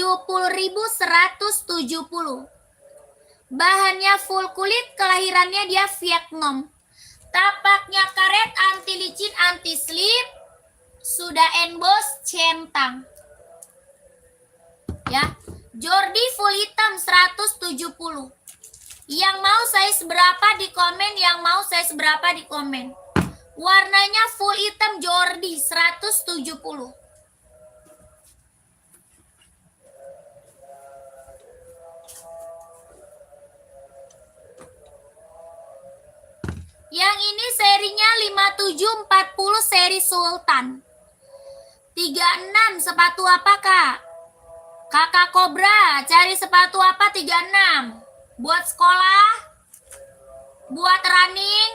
B: ribu, 170. Bahannya full kulit, kelahirannya dia Vietnam. Tapaknya karet, anti licin, anti slip. Sudah emboss centang. Ya, Jordi full hitam 170. Yang mau size berapa di komen, yang mau size berapa di komen. Warnanya full hitam Jordi 170. Yang ini serinya 5740 seri Sultan. 36 sepatu apa Kak? Kakak Cobra cari sepatu apa 36? Buat sekolah, buat running,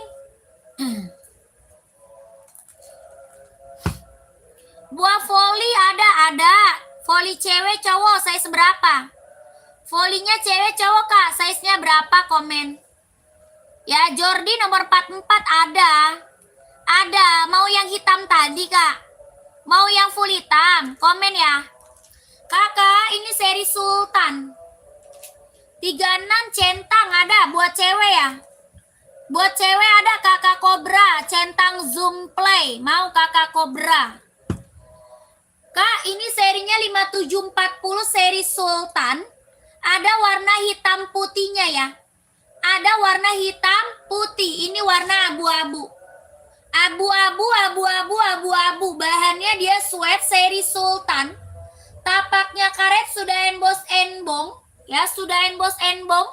B: buat volley ada. Volley cewek cowok size berapa? Volleynya cewek cowok Kak, size-nya berapa, komen. Ya, Jordi nomor 44 ada. Ada, mau yang hitam tadi Kak? Mau yang full hitam, komen ya. Kakak, ini seri Sultan. 36 centang ada buat cewek ya. Buat cewek ada Kakak Cobra, centang Zoom Play. Mau Kakak Cobra. Kak, ini serinya 5740 seri Sultan. Ada warna hitam putihnya ya. Ada warna hitam putih. Ini warna abu-abu. Abu-abu. Bahannya dia sweat seri Sultan. Tapaknya karet, sudah emboss enbong. Ya, sudah emboss enbong.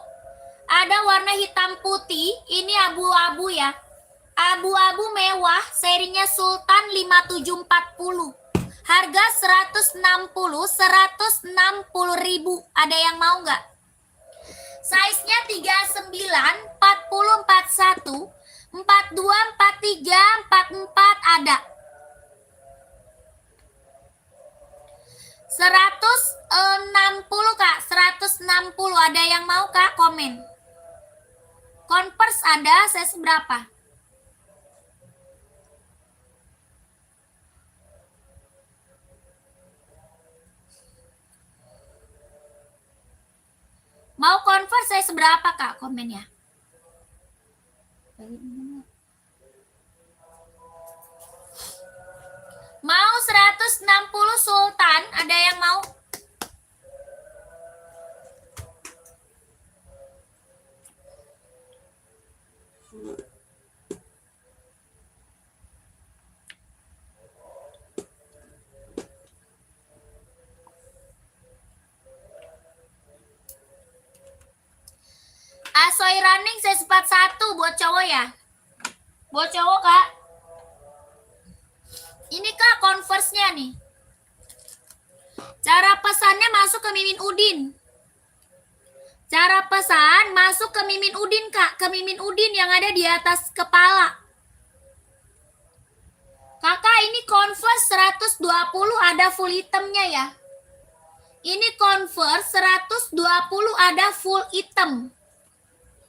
B: Ada warna hitam putih. Ini abu-abu ya. Abu-abu mewah. Serinya Sultan 5740. Harga 160 ribu. Ada yang mau nggak? Size-nya 39, 40, 41, 42, 43, 44 ada. 160 Kak, 160. Ada yang mau Kak, komen. Converse ada, size berapa? Mau Converse size berapa Kak, komen ya. Mau 160 Sultan, ada yang mau? Asoy running size 41 buat cowok ya. Buat cowok Kak. Ini Kak Converse-nya nih. Cara pesannya masuk ke Mimin Udin. Cara pesan masuk ke Mimin Udin Kak. Ke Mimin Udin yang ada di atas kepala. Kakak, ini Converse 120 ada full hitamnya ya. Ini Converse 120 ada full hitam.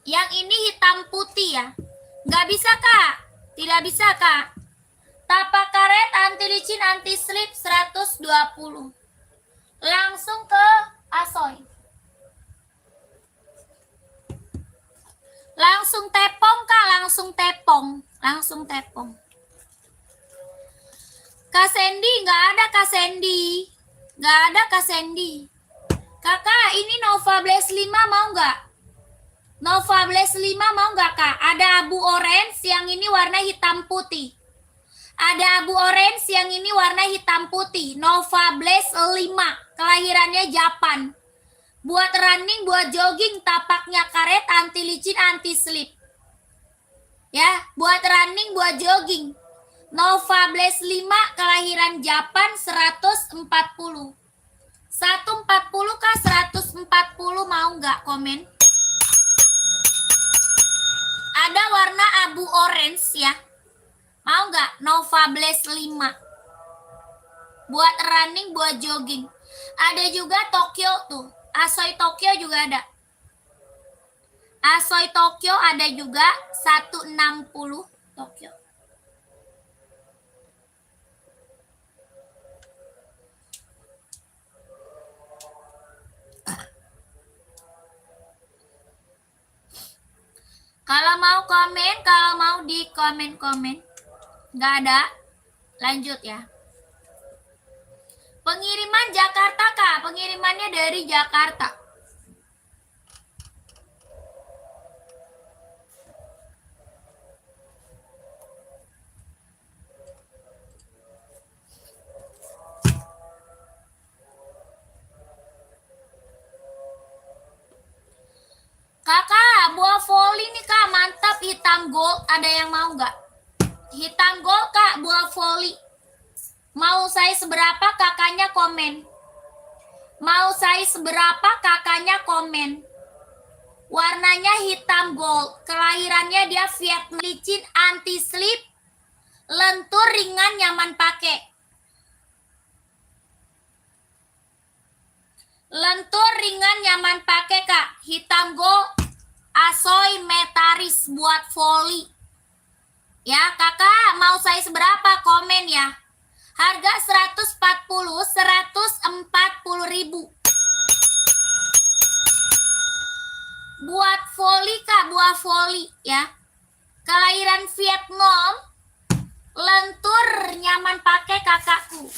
B: Yang ini hitam putih ya. Nggak bisa Kak. Tidak bisa Kak. Tapak karet, anti licin, anti slip 120. Langsung ke Asoy. Langsung tepong Kak, langsung tepong. Langsung tepong. Kak Sandy, nggak ada Kak Sandy. Nggak ada Kak Sandy. Kakak, ini Nova Blaze 5 mau nggak? Nova Blaze 5 mau nggak Kak? Ada abu orange, yang ini warna hitam putih. Ada abu orange, yang ini warna hitam putih. Nova Blaze 5, kelahirannya Japan. Buat running, buat jogging, tapaknya karet, anti licin, anti slip. Ya, buat running, buat jogging. Nova Blaze 5, kelahiran Japan 140. 140 Kak, 140 mau nggak komen? Ada warna abu orange ya. Mau nggak? Nova Blaze 5. Buat running, buat jogging. Ada juga Tokyo tuh. Asoy Tokyo juga ada. Asoy Tokyo ada juga 160 Tokyo. Kalau mau komen, kalau mau di komen-komen. Nggak ada. Lanjut ya. Pengiriman Jakarta Kak. Pengirimannya dari Jakarta. Kakak, buah voli nih Kak, mantap hitam gold. Ada yang mau nggak? Hitam gold Kak, buah voli. Mau size berapa kakaknya komen. Mau size berapa kakaknya komen. Warnanya hitam gold. Kelahirannya dia Vietnam. Licin, anti slip. Lentur, ringan, nyaman pakai. Lentur, ringan, nyaman pakai Kak. Hitam gold. Asoy Metaris buat volley. Ya kakak, mau size berapa komen ya. Harga 140, 140 ribu. Buat volley Kak, buah volley ya. Kelahiran Vietnam. Lentur, nyaman pakai kakakku.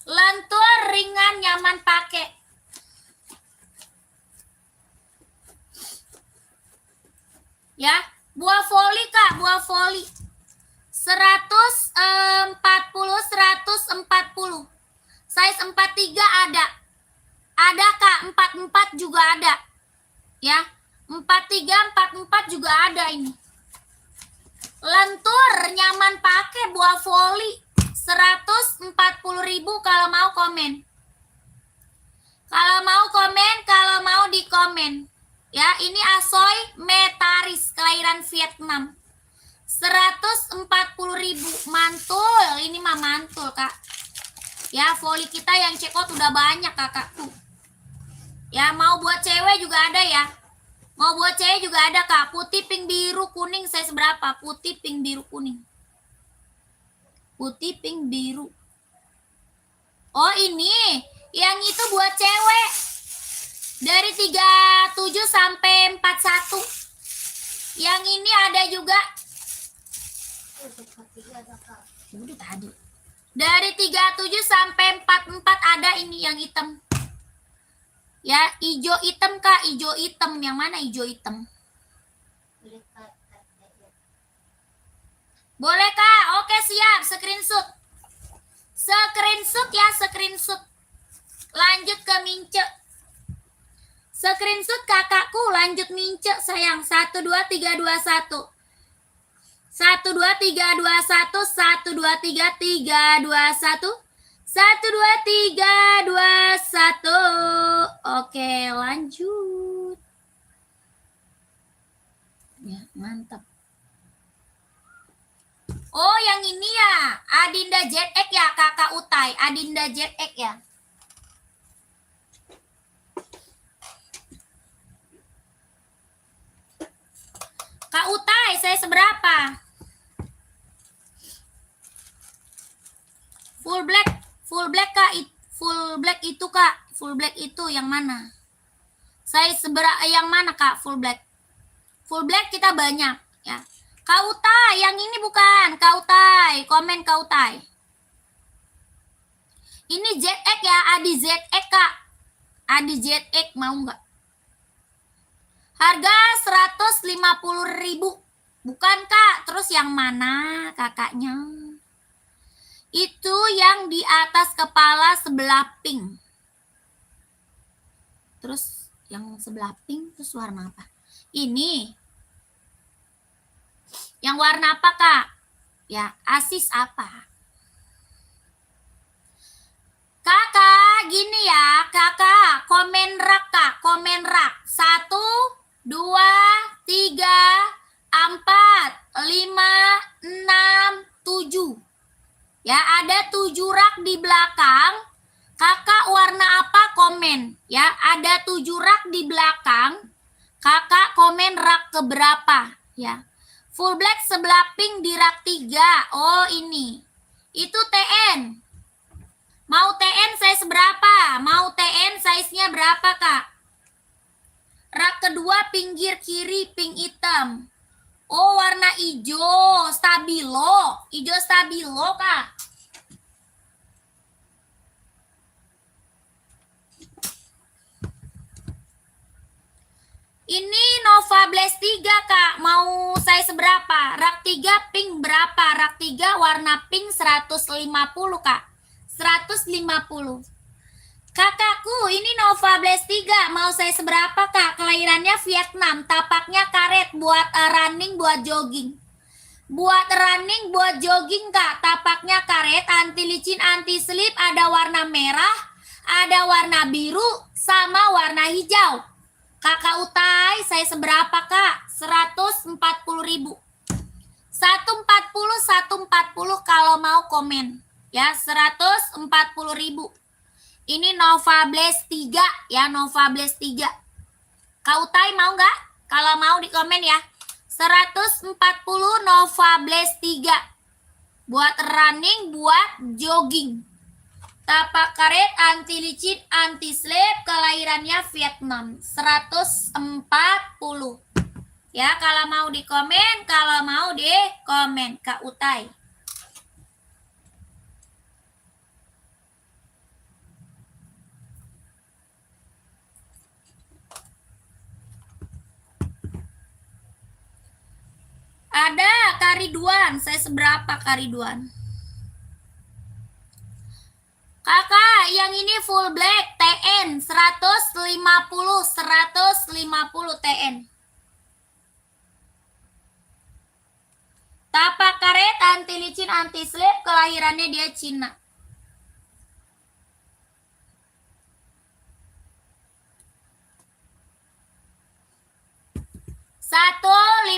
B: Lentur, ringan, nyaman pakai. Ya, buah volley Kak, buah volley. 140, 140. Size 43 ada. Ada Kak, 44 juga ada. Ya, 43, 44 juga ada ini. Lentur, nyaman pakai buah volley. 140 ribu kalau mau komen. Kalau mau komen, kalau mau di komen. Ya, ini Asoy Metaris, kelahiran Vietnam. 140 ribu. Mantul, ini mah mantul Kak. Ya, volley kita yang check out udah banyak kakakku. Ya, mau buat cewek juga ada ya. Mau buat cewek juga ada Kak. Putih, pink, biru, kuning, size berapa? Putih, pink, biru, kuning. Putih, pink, biru. Oh ini, yang itu buat cewek. Dari 37 sampai 41. Yang ini ada juga. Udah tadi. Dari 37 sampai 44 ada ini yang hitam. Ya, hijau hitam Kak, hijau hitam. Yang mana hijau hitam? Boleh Kak, oke siap, screenshot. Screenshot ya, screenshot. Lanjut ke Mince. Screenshot kakakku, lanjut Mince sayang. 1, 2, 3, 2, 1. 1, 2, 3, 2, 1. 1, 2, 3, 3, 2, 1. 1, 2, 3, 2, 1. Oke, lanjut. Mantap. Oh, yang ini ya, Adinda ZX ya, Kakak Utai. Adinda ZX ya. Kak Utai, saya seberapa? Full black Kak, full black itu Kak, full black itu yang mana? Saya yang mana Kak, full black? Full black kita banyak ya. Kak Utai, yang ini bukan. Kak Utai, komen Kak Utai. Ini ZX ya, Adi ZX Kak. Adi ZX mau nggak? Harga 150.000. Bukan Kak, terus yang mana kakaknya? Itu yang di atas kepala sebelah pink. Terus yang sebelah pink terus warna apa? Ini. Yang warna apa Kak? Ya, Asis apa? Kakak, gini ya, kakak, komen rak Kak, komen rak. 1, 2, 3, 4, 5, 6, 7. Ya, ada 7 rak di belakang. Kakak warna apa komen? Ya, ada 7 rak di belakang. Kakak komen rak keberapa? Ya. Full black sebelah pink di rak 3. Oh, ini. Itu TN. Mau TN size berapa? Mau TN size-nya berapa, Kak? Rak kedua pinggir kiri pink hitam. Oh, warna hijau, stabilo. Hijau stabilo, Kak. Ini Nova Blaze 3, Kak. Mau size berapa? Rak 3 pink berapa? Rak 3 warna pink 150, Kak. 150. Kakakku, ini Nova Blaze 3. Mau size berapa, Kak? Kelahirannya Vietnam. Tapaknya karet buat running, buat jogging. Buat running, buat jogging, Kak. Tapaknya karet, anti licin, anti slip. Ada warna merah, ada warna biru, sama warna hijau. Kakak Utai, saya seberapa, Kak? 140.000. 140 kalau mau komen. Ya, 140.000. Ini Nova Blaze 3 ya, Nova Blaze 3. Kak Utai mau nggak? Kalau mau di komen ya. 140 Nova Blaze 3. Buat running, buat jogging. Tapak karet, anti licin, anti slip, kelahirannya Vietnam. 140. Ya, kalau mau di komen, kalau mau di komen Kak Utai. Ada Kariduan, saya seberapa Kariduan? Kakak, yang ini full black TN 150 TN. Tapak karet, anti licin, anti slip, kelahirannya dia Cina. $150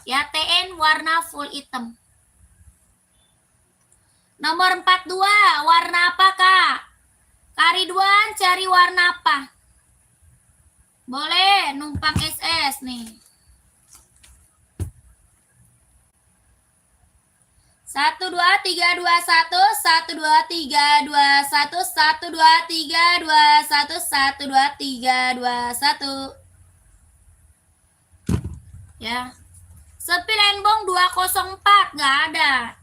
B: ya, TN warna full hitam. Nomor 42, warna apa, Kak? Kariduan cari warna apa? Boleh numpang SS nih. 1 2 3 2 1 1 2 3 2 1 1 2 3 2 1 1 2 3 2 1. Ya. Sepi Lembong 204 nggak ada.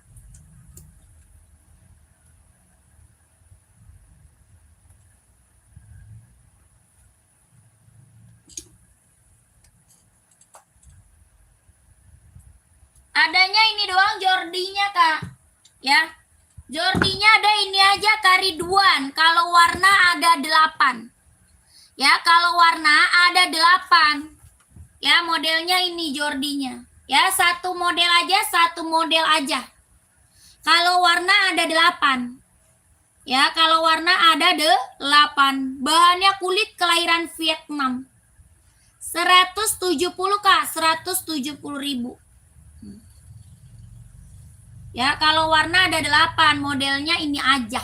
B: Adanya ini doang Jordinya, Kak. Ya. Jordinya ada ini aja Kariduan. Kalau warna ada 8. Ya, kalau warna ada 8. Ya, modelnya ini Jordinya. Ya, satu model aja. Kalau warna ada 8. Ya, kalau warna ada 8. Bahannya kulit kelahiran Vietnam. 170 Kak, 170.000. Ya, kalau warna ada 8, modelnya ini aja.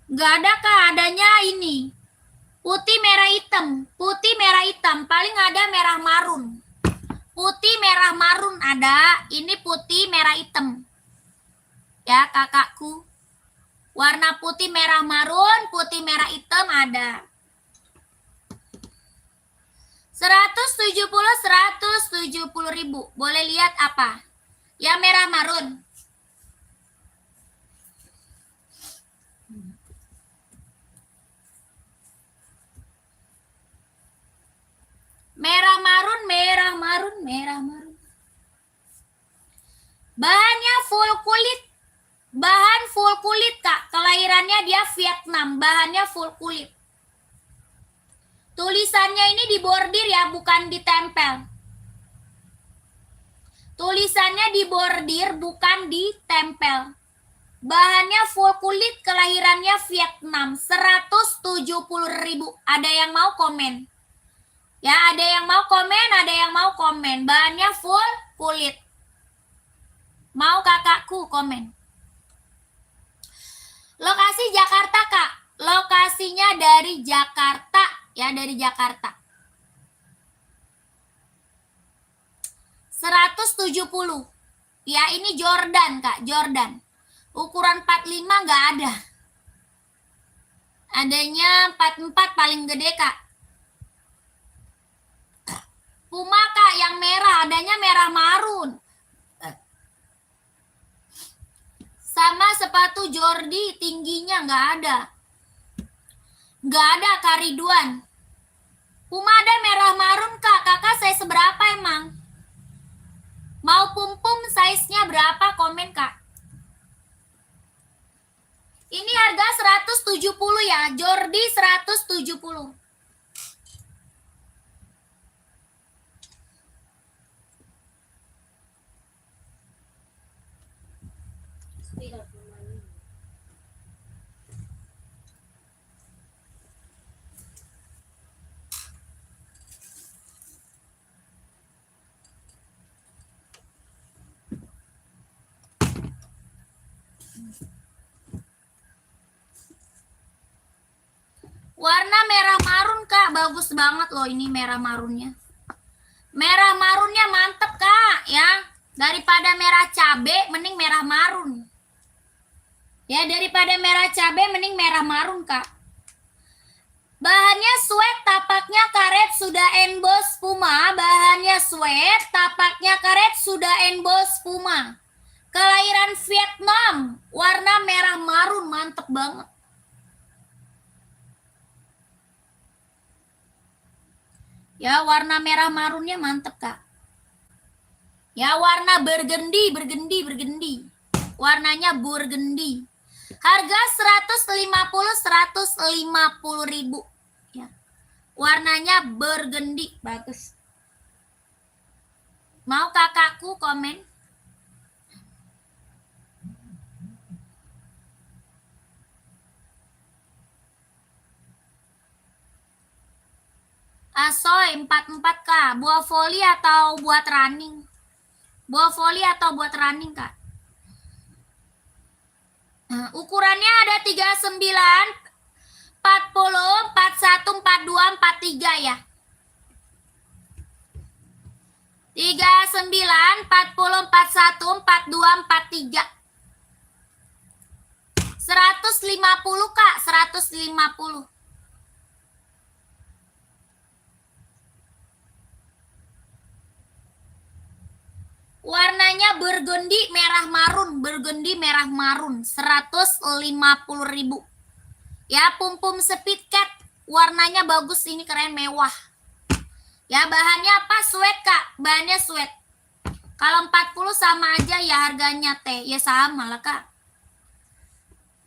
B: Nggak ada Kak, adanya ini. Putih, merah, hitam. Putih, merah, hitam. Paling ada merah marun. Putih, merah, marun ada. Ini putih, merah, hitam. Ya, kakakku. Warna putih, merah, marun, putih, merah, hitam ada. 170.000. Boleh lihat apa? Yang merah marun. Merah marun, merah marun, merah marun. Bahannya full kulit. Bahan full kulit Kak. Kelahirannya dia Vietnam. Bahannya full kulit. Tulisannya ini dibordir ya, bukan ditempel. Tulisannya dibordir, bukan ditempel. Bahannya full kulit, kelahirannya Vietnam. 170.000. Ada yang mau komen? Ya, ada yang mau komen, ada yang mau komen. Bahannya full kulit. Mau kakakku komen? Lokasi Jakarta Kak. Lokasinya dari Jakarta. Ya, dari Jakarta. 170. Ya, ini Jordan Kak, Jordan. Ukuran 45 nggak ada. Adanya 44 paling gede Kak. Puma Kak, yang merah. Adanya merah marun. Sama sepatu Jordi, tingginya nggak ada. Nggak ada Kak Ridwan. Puma ada merah marun Kak. Kakak size berapa emang? Mau pum-pum size-nya berapa? Komen Kak. Ini harga 170 ya. Jordi 170.
A: Tidak pemain.
B: Warna merah marun Kak. Bagus banget loh ini merah marunnya. Merah marunnya mantep Kak ya. Daripada merah cabe mending merah marun. Ya, daripada merah cabai mending merah marun Kak. Bahannya sweat, tapaknya karet, sudah emboss Puma. Bahannya sweat, tapaknya karet, sudah emboss Puma. Kelahiran Vietnam, warna merah marun, mantep banget. Ya, warna merah marunnya mantep Kak. Ya, warna burgundy. Warnanya burgundy. Harga 150.000. Ya. Warnanya burgundy, bagus. Mau kakakku komen? Asoy 44K, buah voli atau buat running? Buah voli atau buat running Kak? Ukurannya ada 39, 40, 41, 42, 43 ya. 39, 40, 41, 42, 43. 150 Kak, 150. Warnanya burgundy merah marun, burgundy merah marun, 150.000. Ya, pum-pum speed cat, warnanya bagus, ini keren, mewah. Ya, bahannya apa? Sweat Kak, bahannya sweat. Kalau 40 sama aja ya harganya teh, ya sama lah Kak.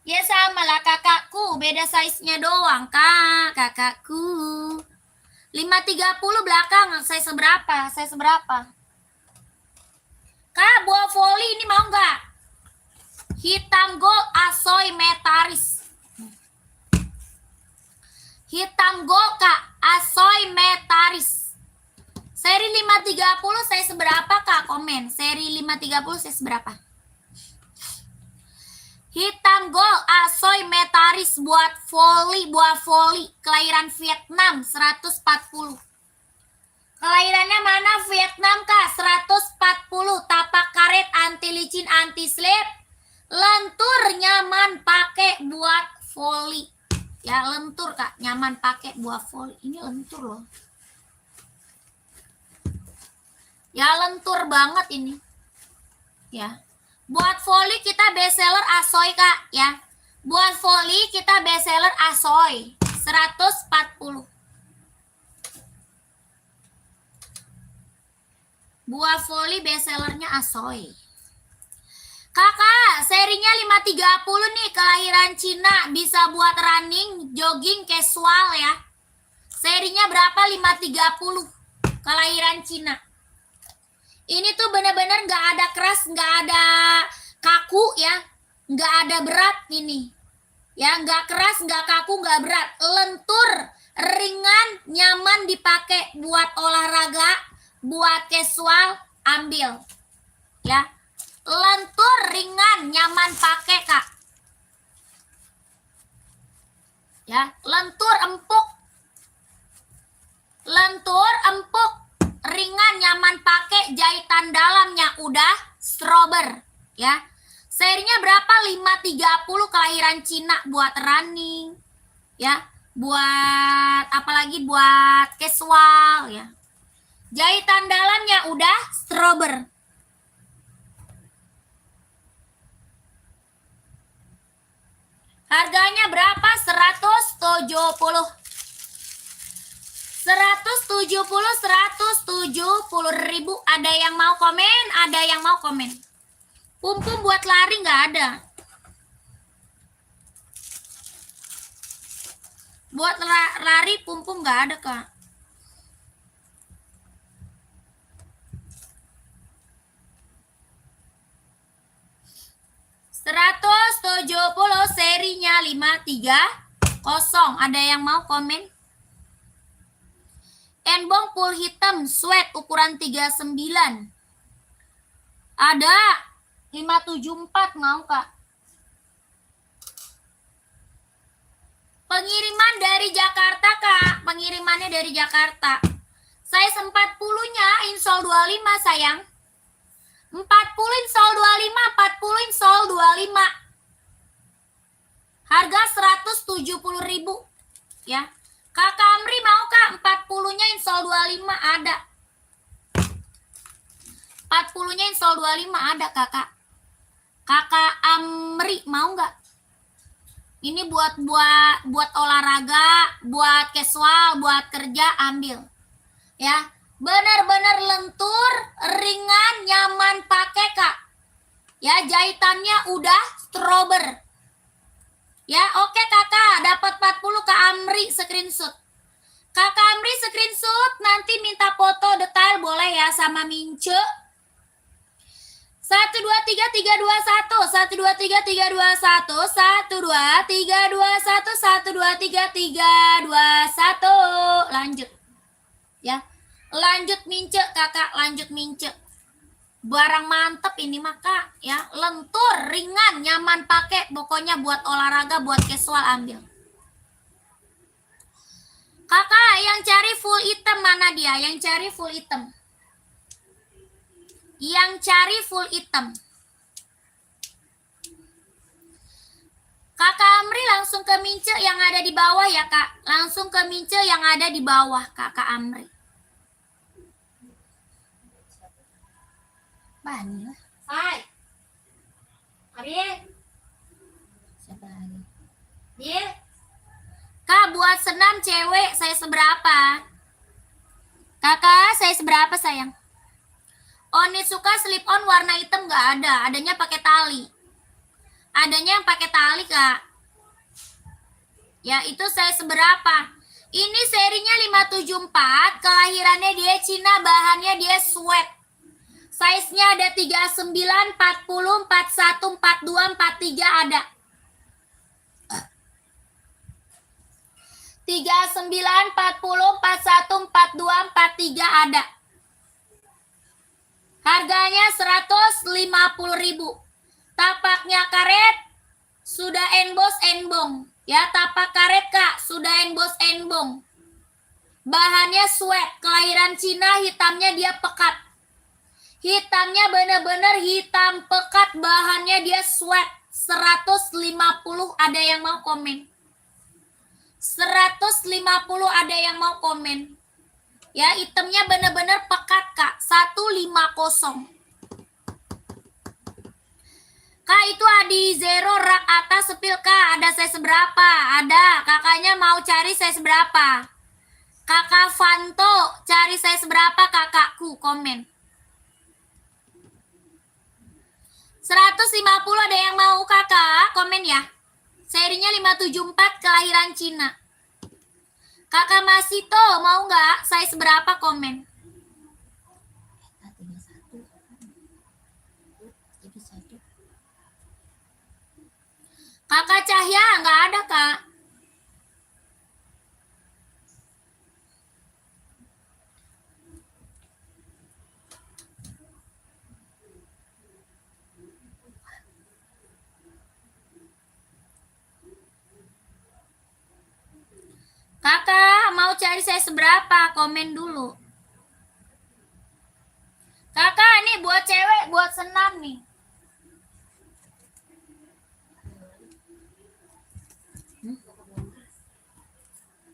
B: Ya sama lah kakakku, beda size-nya doang Kak, kakakku. 530 belakang, size seberapa? Size seberapa? Kak, buah voli ini mau nggak? Hitam gold Asoy Metaris. Hitam gold Kak. Seri 530 saya seberapa Kak? Komen. Seri 530 saya seberapa? Hitam gold Asoy Metaris buah voli kelahiran Vietnam 140. Kelahirannya mana Vietnam Kak? 140. Tapak karet, anti licin, anti slip. Lentur nyaman pakai buat voli. Ya lentur Kak, nyaman pakai buah voli. Ini lentur loh. Ya lentur banget ini. Ya. Buat voli kita bestseller Asoy Kak ya. Buat voli kita bestseller Asoy 140. Buah voli bestsellernya Asoy. Kakak, serinya 530 nih, kelahiran Cina, bisa buat running, jogging, casual ya. Serinya berapa? 530. Kelahiran Cina. Ini tuh bener-bener nggak ada keras, nggak ada kaku ya, nggak ada berat ini. Ya, nggak keras, nggak kaku, nggak berat. Lentur, ringan, nyaman dipakai buat olahraga, buat casual, ambil. Ya, lentur, ringan, nyaman pakai Kak. Ya, lentur, empuk. Lentur, empuk, ringan, nyaman pakai, jahitan dalamnya udah strober. Ya, serinya berapa? 530 kelahiran Cina buat running. Ya, buat apalagi buat casual ya. Jahitan dalamnya udah strober. Harganya berapa? 170. 170 ribu. Ada yang mau komen? Ada yang mau komen? Pum-pum buat lari nggak ada. Buat lari pum-pum nggak ada Kak. $170 serinya 530. Ada yang mau komen? Enbong full hitam sweat ukuran 39. Ada 574 mau Kak. Pengiriman dari Jakarta Kak. Pengirimannya dari Jakarta. Size 40-nya insole 25 sayang. 40 insole 25, 40 insole 25. Harga 170.000 ya. Kakak Amri mau Kak? 40-nya insole 25 ada. 40-nya insole 25 ada Kakak. Kakak Amri mau nggak? Ini buat olahraga, buat casual, buat kerja ambil. Ya, benar-benar lentur, ringan, nyaman pakai Kak. Ya, jahitannya udah strober. Ya, oke Kakak, dapat 40 Kak Amri screenshot. Kakak Amri screenshot, nanti minta foto detail boleh ya sama Mince. 123321, 123321, 12321, 12321. Lanjut. Ya. Lanjut Mince Kakak, lanjut Mince. Barang mantep ini mah Kak, ya. Lentur, ringan, nyaman pakai, pokoknya buat olahraga, buat casual ambil. Kakak yang cari full item mana dia? Yang cari full item. Yang cari full item. Kakak Amri langsung ke Mince yang ada di bawah ya Kak. Langsung ke Mince yang ada di bawah Kakak Amri. Bani lah.
A: Hai. Ari.
B: Siapa lagi?
A: Dia.
B: Kak buat senam cewek saya seberapa? Kakak saya seberapa sayang? Onitsuka slip on warna hitam nggak ada. Adanya pakai tali. Adanya yang pakai tali Kak. Ya itu saya seberapa? Ini serinya 574. Kelahirannya dia Cina. Bahannya dia sweat. Size-nya ada 39, 40, 41, 42, 43 ada. 39, 40, 41, 42, 43 ada. Harganya 150.000. Tapaknya karet sudah embos embong. Ya, tapak karet Kak sudah embos embong. Bahannya sweat, kelahiran Cina, hitamnya dia pekat. Hitamnya bener-bener hitam pekat, bahannya dia sweat. 150, ada yang mau komen? 150 ada yang mau komen? Ya, hitamnya bener-bener pekat Kak, 150. Kak, itu Adi Zero rak atas sepil Kak, ada size berapa? Ada, kakaknya mau cari size berapa? Kakak Fanto, cari size berapa kakakku? Komen. 150 ada yang mau kakak? Komen ya. Serinya 574 kelahiran Cina. Kakak Masito mau nggak? Size berapa? Komen. Kakak Cahya nggak ada Kak. Kakak mau cari saya seberapa? Komen dulu. Kakak nih buat cewek, buat senam nih.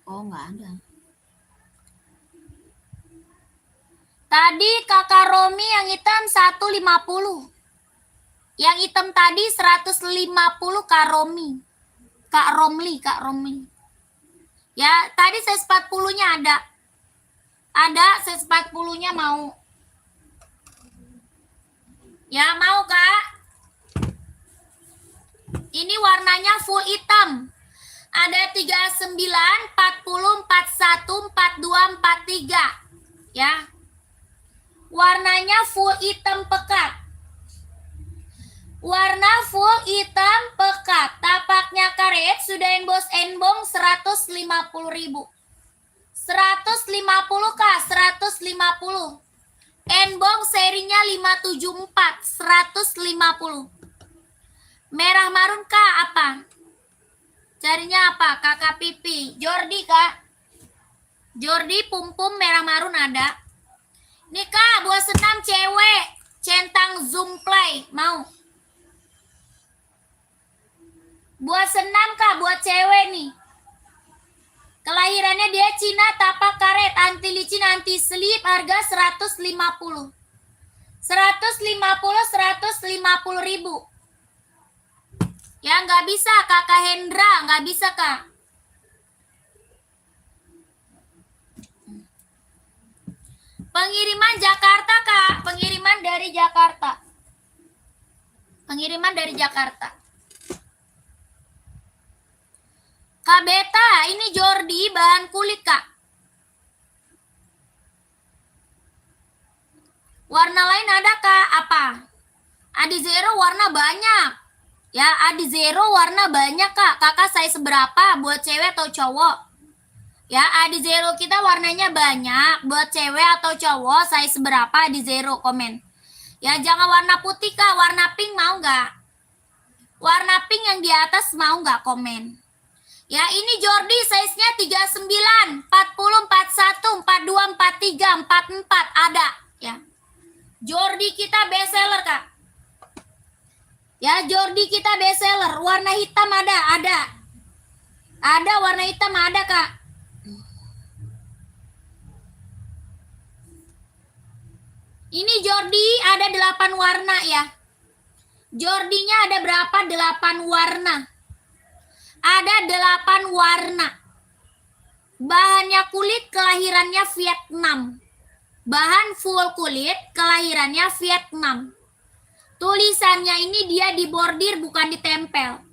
B: Oh, nggak ada. Tadi kakak Romi yang hitam 150. Yang hitam tadi 150 Kak Romi. Kak Romli. Ya, tadi size 40-nya ada. Ada size 40-nya mau. Ya, mau Kak? Ini warnanya full hitam. Ada 39, 40, 41, 42, 43. Ya. Warnanya full hitam pekat. Warna full hitam pekat. Tapaknya karet sudah embos embong 150.000. 150 Kak, 150. Embong serinya 574, 150. Merah marun Kak apa? Carinya apa? Kakak Pipi. Jordi Kak. Jordi pum-pum merah marun ada. Nih Kak, buat senam cewek. Centang Zoom Play. Mau? Buat senam Kak, buat cewek nih. Kelahirannya dia Cina, tapak karet, anti licin, anti slip, harga 150. 150.000. Ya nggak bisa Kakak Hendra, nggak bisa Kak. Pengiriman Jakarta Kak, pengiriman dari Jakarta. Pengiriman dari Jakarta. Kak Beta, ini Jordi bahan kulit Kak. Warna lain ada Kak? Apa? Adi Zero warna banyak. Ya, Adi Zero warna banyak Kak. Kakak size seberapa? Buat cewek atau cowok? Ya, Adi Zero kita warnanya banyak. Buat cewek atau cowok size seberapa Adi Zero? Komen. Ya, jangan warna putih Kak. Warna pink mau nggak? Warna pink yang di atas mau nggak? Komen. Ya, ini Jordi size-nya 39, 40, 41, 42, 43, 44 ada. Ya. Jordi kita best seller Kak. Ya, Jordi kita best seller. Warna hitam ada. Ada warna hitam ada Kak. Ini Jordi ada 8 warna ya. Jordinya ada berapa? 8 warna. Ada 8 warna. Bahannya kulit, kelahirannya Vietnam. Bahan full kulit, kelahirannya Vietnam. Tulisannya ini dia dibordir bukan ditempel.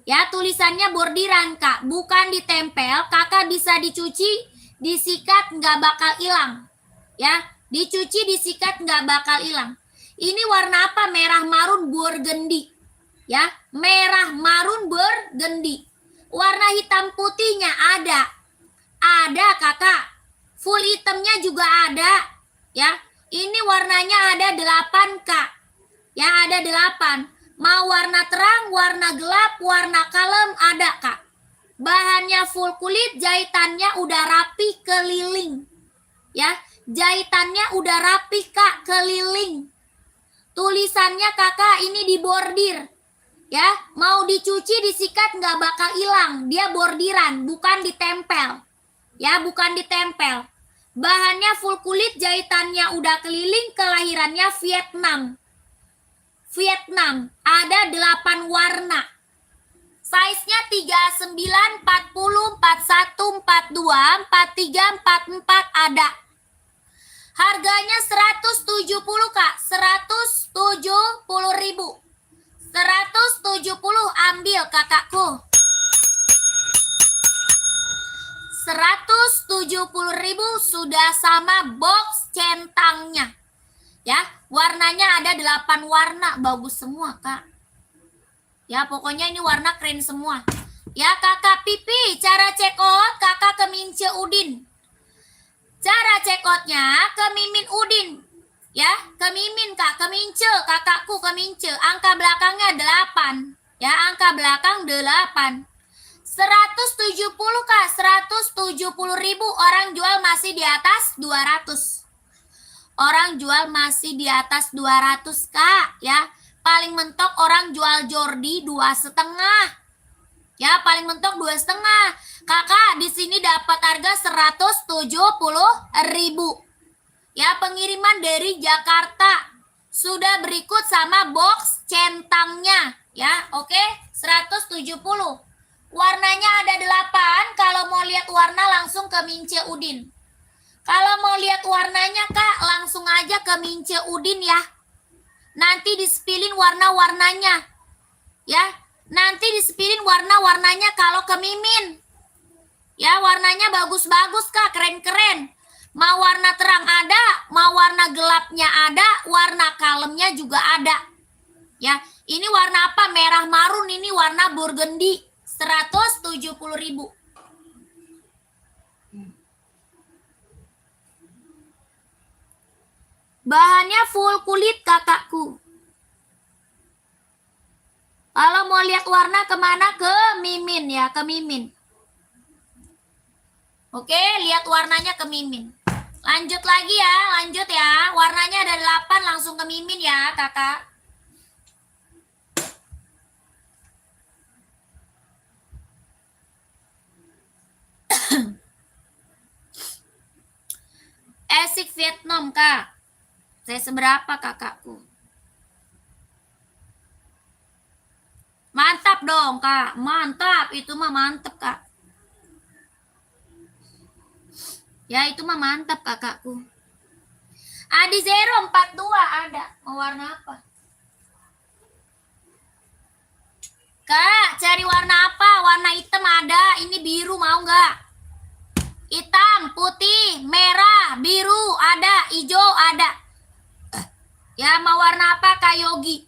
B: Ya, tulisannya bordiran Kak, bukan ditempel. Kakak bisa dicuci, disikat nggak bakal hilang. Ya, dicuci, disikat nggak bakal hilang. Ini warna apa? Merah marun burgundy. Ya, merah marun burgundy. Warna hitam putihnya ada. Ada Kakak. Full hitamnya juga ada. Ya, Ini warnanya ada 8, Kak. Ya, ada 8. Mau warna terang, warna gelap, warna kalem ada, Kak. Bahannya full kulit, jahitannya udah rapi keliling. Ya, jahitannya udah rapi, Kak, keliling. Tulisannya Kakak ini dibordir. Ya, mau dicuci, disikat nggak bakal hilang. Dia bordiran, bukan ditempel. Ya, bukan ditempel. Bahannya full kulit, jahitannya udah keliling, kelahirannya Vietnam. Vietnam, ada 8 warna. Size-nya 39, 40, 41, 42, 43, 44 ada. Harganya 170, Kak. 170.000. 170 ambil kakakku. 170.000 sudah sama box centangnya. Ya, warnanya ada 8 warna, bagus semua, Kak. Ya, pokoknya ini warna keren semua. Ya, Kakak Pipi, cara cekot Kakak ke Mince Udin. Cara cekotnya ke Mimin Udin. Ya, ke Mimin, Kak, ke Mince, kakakku ke Mince. Angka belakangnya 8. Ya, angka belakang 8. 170, Kak, 170.000. Orang jual masih di atas 200. Orang jual masih di atas 200, Kak, ya. Paling mentok orang jual Jordi 2,5. Ya, paling mentok 2,5. Kakak di sini dapat harga 170.000. Ya, pengiriman dari Jakarta. Sudah berikut sama box centangnya, ya. Oke, 170. Warnanya ada 8. Kalau mau lihat warna langsung ke Mince Udin. Kalau mau lihat warnanya, Kak, langsung aja ke Mince Udin ya. Nanti disepilin warna-warnanya. Ya, nanti disepilin warna-warnanya kalau ke Mimin. Ya, warnanya bagus-bagus, Kak, keren-keren. Mau warna terang ada, mau warna gelapnya ada, warna kalemnya juga ada. Ya, ini warna apa? Merah marun, ini warna burgundy. 170.000. Bahannya full kulit, kakakku. Kalau mau lihat warna kemana? Ke Mimin ya, ke Mimin. Oke, lihat warnanya ke Mimin. Lanjut lagi ya, lanjut ya. Warnanya ada 8, langsung ke Mimin ya, kakak. Esik Vietnam, Kak. Saya seberapa, kakakku? Mantap dong, Kak. Mantap, itu mah mantap, Kak. Ya, itu mah mantap, kakakku. Adi Zero 42 ada. Mau warna apa? Kak, cari warna apa? Warna hitam ada. Ini biru, mau nggak? Hitam, putih, merah, biru ada. Hijau ada. Ya, mau warna apa, Kak Yogi?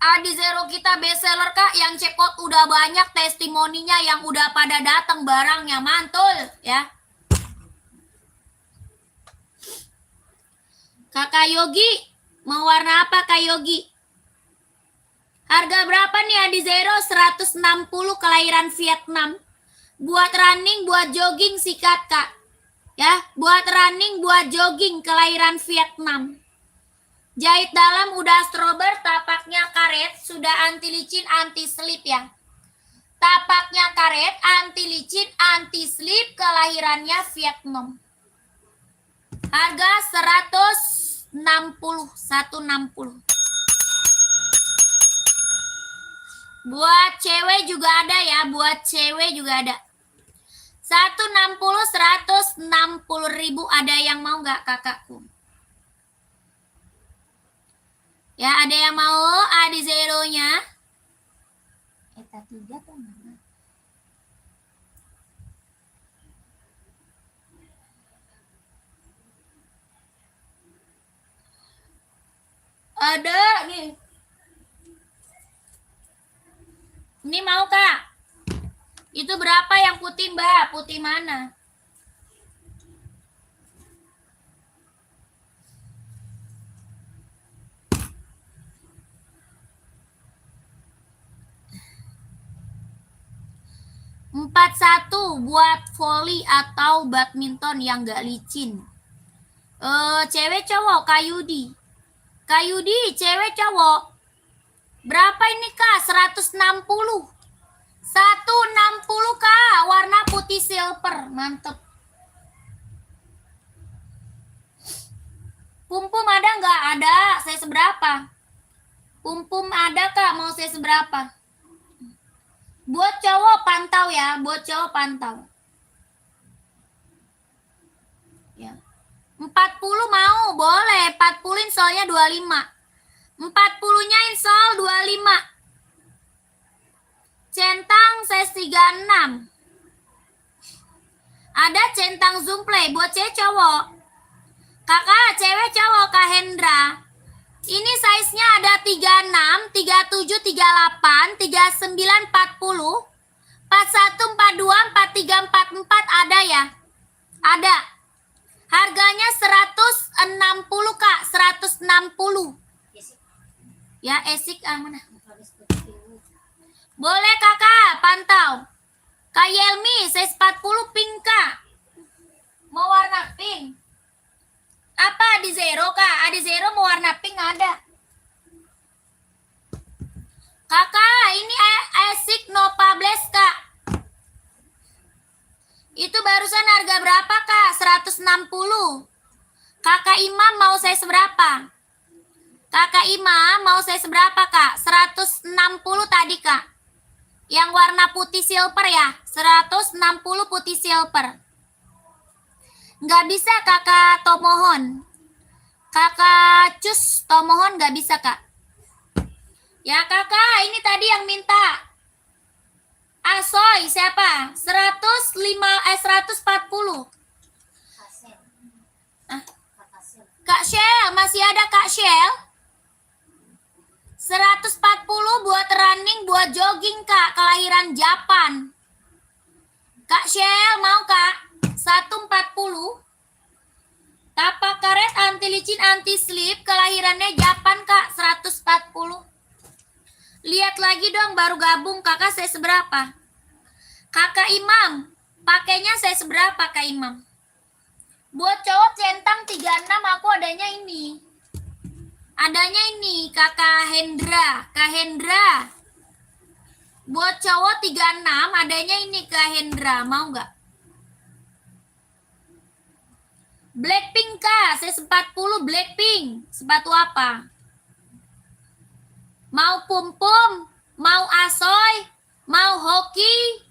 B: Adi Zero kita bestseller, Kak. Yang cekot udah banyak testimoninya, yang udah pada datang barangnya. Mantul, ya. Kakak Yogi, mau warna apa, Kak Yogi? Harga berapa nih Adi Zero? 160, kelahiran Vietnam. Buat running, buat jogging sikat, Kak. Ya, buat running, buat jogging, kelahiran Vietnam. Jahit dalam udah strober, tapaknya karet, sudah anti licin, anti slip ya. Tapaknya karet, anti licin, anti slip, kelahirannya Vietnam. Harga 160. Buat cewek juga ada ya, buat cewek juga ada. 160.000 ada yang mau nggak, kakakku? Ya, ada yang mau Adi Zero-nya? Eta 3 tuh mana? Ada nih. Ini mau, Kak? Itu berapa yang putih, Mbak? Putih mana? 41 buat volley atau badminton yang gak licin. Cewek cowok Kak Yudi. Kak Yudi cewek cowok. Berapa ini Kak? 160. 160 Kak, warna putih silver. Mantep. Pumpum ada nggak? Ada. Saya seberapa? Pumpum ada Kak, mau saya seberapa? Buat cowok pantau ya, buat cowok pantau. Ya. 40 mau, boleh. 40 insolnya 25. 40-nya insol 25. Centang size 36. Ada centang zoom play buat cewek cowok. Kakak, cewek cowok Kak Hendra. Ini size-nya ada 36, 37, 38, 39, 40, 41, 42, 43, 44 ada ya? Ada. Harganya 160 Kak, 160. Ya, esik mana? Boleh Kakak, pantau. Kak Yelmi, size 40 pink Kak. Mau warna pink? Apa di zero Kak? Di zero mau warna pink ada. Kakak, ini Esik Nova Blast Kak. Itu barusan harga berapa Kak? 160. Kakak Imam mau saya seberapa? Kakak Imam mau saya seberapa Kak? 160 tadi Kak. Yang warna putih silver ya? 160 putih silver. Nggak bisa Kakak Tomohon. Kakak Cus Tomohon nggak bisa Kak. Ya Kakak, ini tadi yang minta. Asoy siapa? 140. Kak Shell, masih ada Kak Shell? 140 buat running, buat jogging Kak, kelahiran Japan. Kak Shell mau Kak? 140. Tapak karet anti licin anti slip kelahirannya Japan Kak, 140. Lihat lagi dong, baru gabung Kakak saya seberapa? Kakak Imam, pakainya saya seberapa Kak Imam? Buat cowok centang 36 aku adanya ini. Adanya ini Kakak Hendra, Kak Hendra. Buat cowok 36 adanya ini Kak Hendra, mau nggak? Blackpink Kak, saya 40 Blackpink. Sepatu apa? Mau pumpum, mau asoy, mau hoki,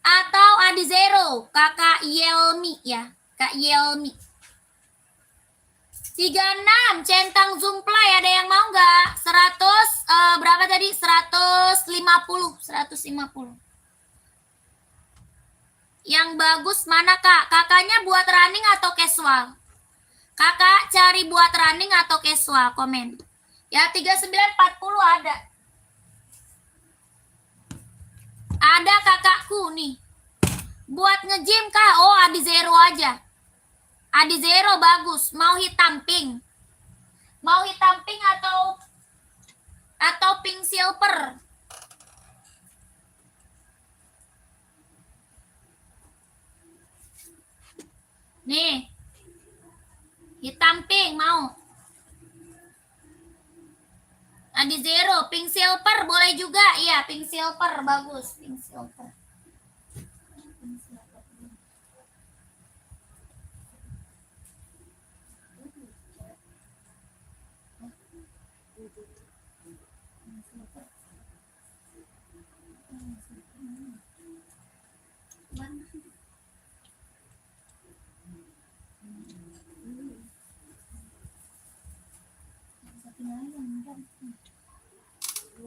B: atau adizero? Kakak Yelmi ya, Kak Yelmi. 36 centang zoom play, ada yang mau nggak? 100 berapa tadi? 150. Yang bagus mana Kak? Kakaknya buat running atau casual? Kakak cari buat running atau casual? Komen. Ya 3940 ada. Ada kakakku nih. Buat nge-gym Kak? Oh, adizero aja. Adizero bagus. Mau hitam pink? Mau hitam pink atau pink silver? Nih. Hitam pink mau? Adizero, pink silver boleh juga. Iya, pink silver bagus, pink silver.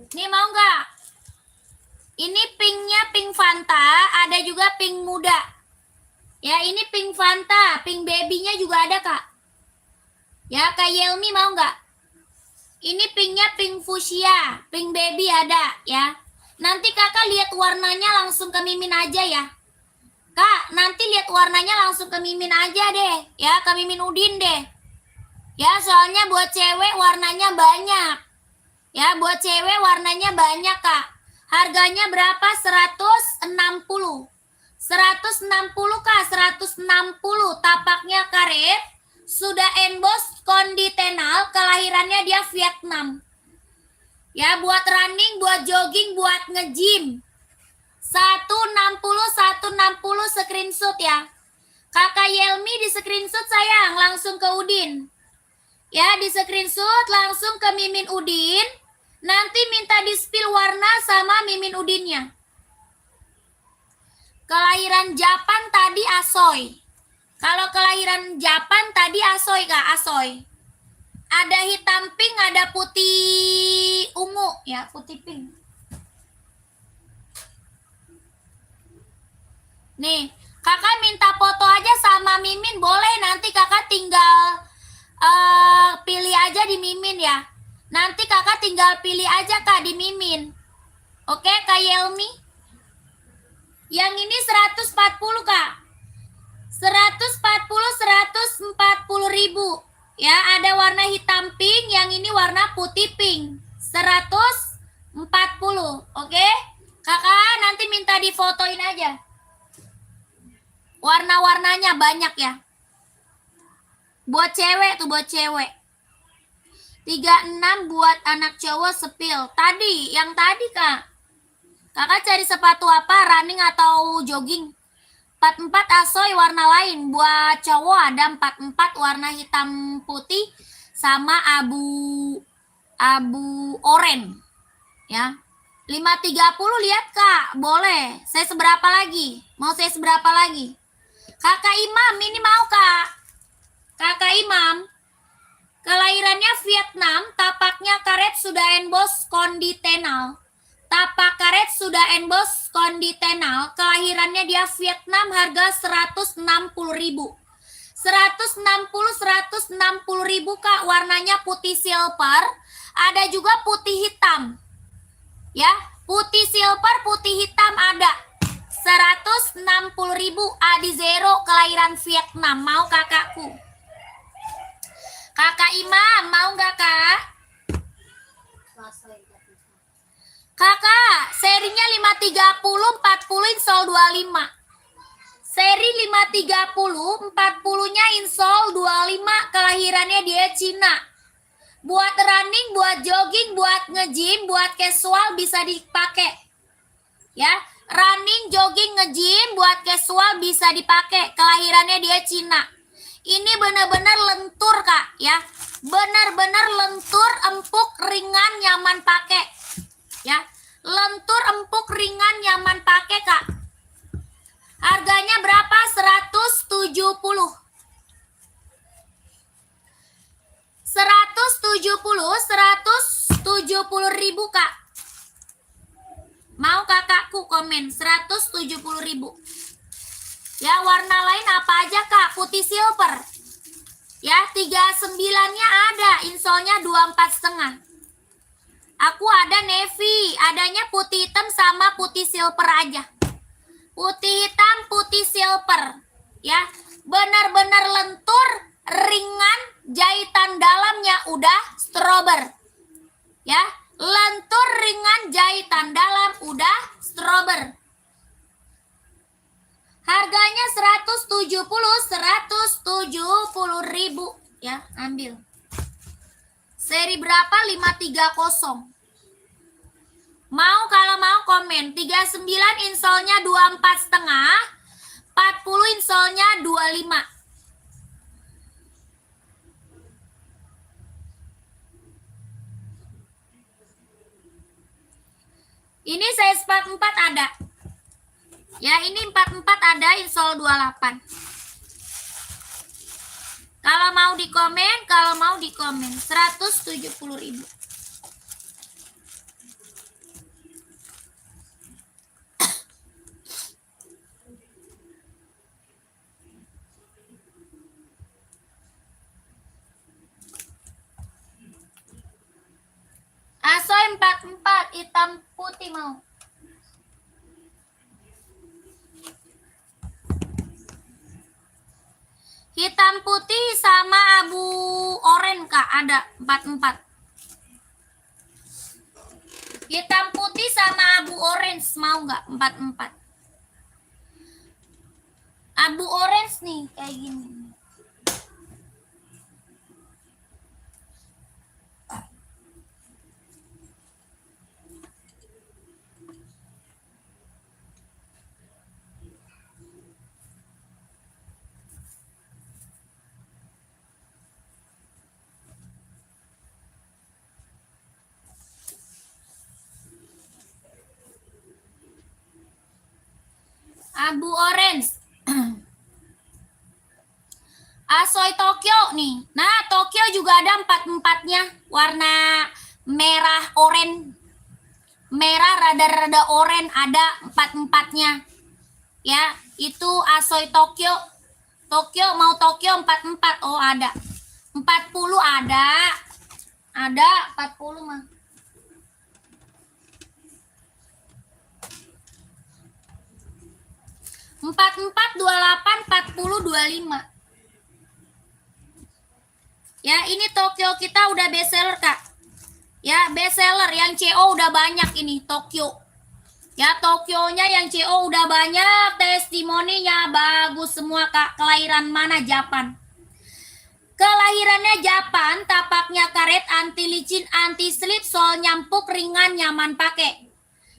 B: Nih mau nggak? Ini pinknya pink Fanta, ada juga pink muda. Ya ini pink Fanta, pink babynya juga ada Kak. Ya Kak Yelmi mau nggak? Ini pinknya pink fuchsia, pink baby ada ya. Nanti Kakak lihat warnanya langsung ke Mimin aja ya. Kak, nanti lihat warnanya langsung ke Mimin aja deh. Ya, ke Mimin Udin deh. Ya, soalnya buat cewek warnanya banyak. Ya, buat cewek warnanya banyak, Kak. Harganya berapa? 160. 160 Kak, 160. Tapaknya karet, sudah emboss konditenal, kelahirannya dia Vietnam. Ya, buat running, buat jogging, buat nge-gym. 160 screenshot ya. Kakak Yelmi di screenshot sayang, langsung ke Udin. Ya, di screenshot langsung ke Mimin Udin. Nanti minta di-spill warna sama Mimin Udinnya. Kelahiran Japan tadi Asoy. Kalau kelahiran Japan tadi Asoy Kak, Asoy. Ada hitam pink, ada putih ungu ya, putih pink. Nih, kakak minta foto aja sama Mimin, boleh, nanti kakak tinggal pilih aja di Mimin ya. Nanti kakak tinggal pilih aja Kak di Mimin. Oke, Kak Yelmi. Yang ini 140 Kak. 140 ribu. Ya, ada warna hitam pink, yang ini warna putih pink. 140. Oke? Kakak nanti minta difotoin aja. Warna-warnanya banyak ya. Buat cewek tuh, buat cewek. 36 buat anak cowok sepil. Tadi, yang tadi Kak. Kakak cari sepatu apa? Running atau jogging? 44 Asoy warna lain. Buat cowok ada 44 warna hitam putih sama abu oranye. Ya. 530 lihat Kak, boleh. Saya seberapa lagi? Mau saya seberapa lagi? Kakak Imam ini mau Kak. Kakak Imam. Kelahirannya Vietnam, tapaknya karet sudah emboss konditenal. Tapak karet sudah emboss konditenal, kelahirannya dia Vietnam, harga 160 ribu. 160 ribu Kak, warnanya putih silver, ada juga putih hitam. Ya, putih silver, putih hitam ada. 160 ribu, Adi Zero, kelahiran Vietnam, mau kakakku. Kakak Imam, mau nggak Kak? Kakak, serinya 530, 40 insol 25. Seri 530, 40-nya insol 25, kelahirannya dia Cina. Buat running, buat jogging, buat nge-gym, buat casual bisa dipakai. Ya, running, jogging, nge-gym, buat casual bisa dipakai. Kelahirannya dia Cina. Ini benar-benar lentur Kak, ya. Benar-benar lentur, empuk, ringan, nyaman pakai. Ya, lentur, empuk, ringan, nyaman pakai Kak. Harganya berapa? 170. 170 ribu Kak. Mau kakakku komen 170 ribu. Ya, warna lain apa aja Kak? Putih silver. Ya, 39-nya ada, insolnya 24,5. Aku ada navy, adanya putih hitam sama putih silver aja. Putih hitam, putih silver. Ya, benar-benar lentur, ringan, jahitan dalamnya udah strober. Ya, lentur, ringan, jahitan dalam udah strober. Harganya 170 ribu. Ya, ambil. Seri berapa? 530. Mau, kalau mau komen. 39 insolnya 24,5. 40 insolnya 25. Ini size 44 ada. Ya, ini 44 ada, insol 28. Kalau mau di komen 170 ribu. Asoy 44, hitam putih mau. Hitam putih sama abu oranye Kak, ada 44. Hitam putih sama abu orange mau nggak? 44. Abu orange nih kayak gini. Abu orange. Asoy Tokyo nih. Nah, Tokyo juga ada 44-nya. Warna merah oranye. Merah rada-rada oranye ada 44-nya. Ya, itu Asoy Tokyo. Tokyo mau Tokyo 44. Oh, ada. 40 ada. Ada 40 mah. Empat 28 40 25. Ya, ini Tokyo kita udah best seller, Kak. Ya, best seller yang CO udah banyak ini Tokyo. Ya, Tokyonya yang CO udah banyak, testimoninya bagus semua, Kak. Kelahiran mana? Japan. Kelahirannya Japan, tapaknya karet, anti licin, anti slip, sol nyampuk, ringan, nyaman pakai.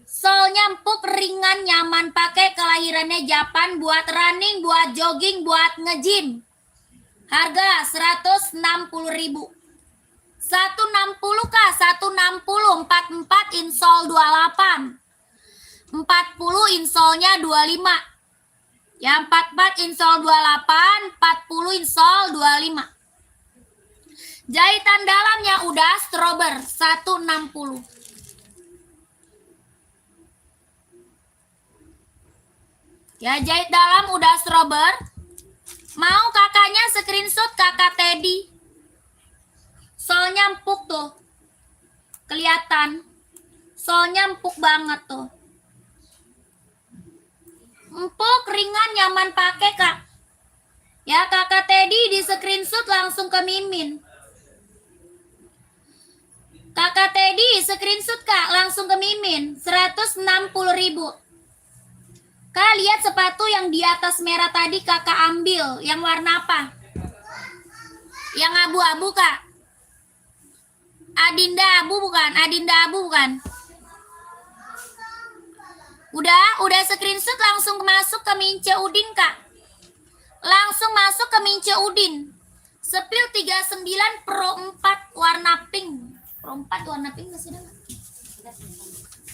B: Sol nyampuk, ringan, nyaman pakai. Kelahirannya Japan, buat running, buat jogging, buat nge-gym. Harga 160.000. 160 Kak, 160, 44 insole 28. 40 insolnya 25. Ya, 44 insole 28, 40 insole 25. Jahitan dalamnya udah strober 160. Ya, jahit dalam udah strober. Mau kakaknya screenshot kakak Teddy. Solnya empuk tuh. Kelihatan. Solnya empuk banget tuh. Empuk, ringan, nyaman pakai, Kak. Ya, kakak Teddy di screenshot langsung ke Mimin. Kakak Teddy screenshot, Kak, langsung ke Mimin. 160.000. Kak, lihat sepatu yang di atas merah tadi kakak ambil. Yang warna apa? Yang abu-abu, Kak. Adinda abu bukan? Adinda abu bukan? Udah screenshot langsung masuk ke Mince Udin, Kak. Langsung masuk ke Mince Udin. Sepil 39 Pro 4 warna pink. Pro 4 warna pink masih ada nggak?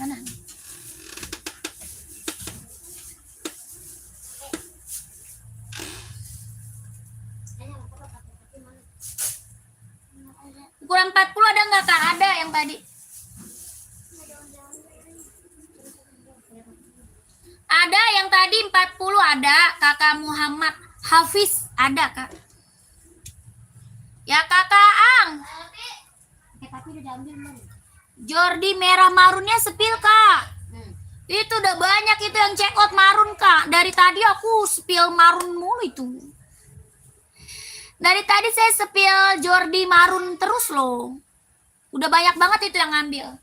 B: Mana? Ukuran 40 ada nggak, Kak? Ada yang tadi. Ada yang tadi 40 ada. Kakak Muhammad Hafiz ada, Kak. Ya, Kakak Ang.
A: Tapi udah diambil belum?
B: Jordi merah marunnya sepil, Kak. Itu udah banyak itu yang check out marun, Kak. Dari tadi aku spill marun mulu itu. Dari tadi saya spill Jordi marun terus loh. Udah banyak banget itu yang ngambil.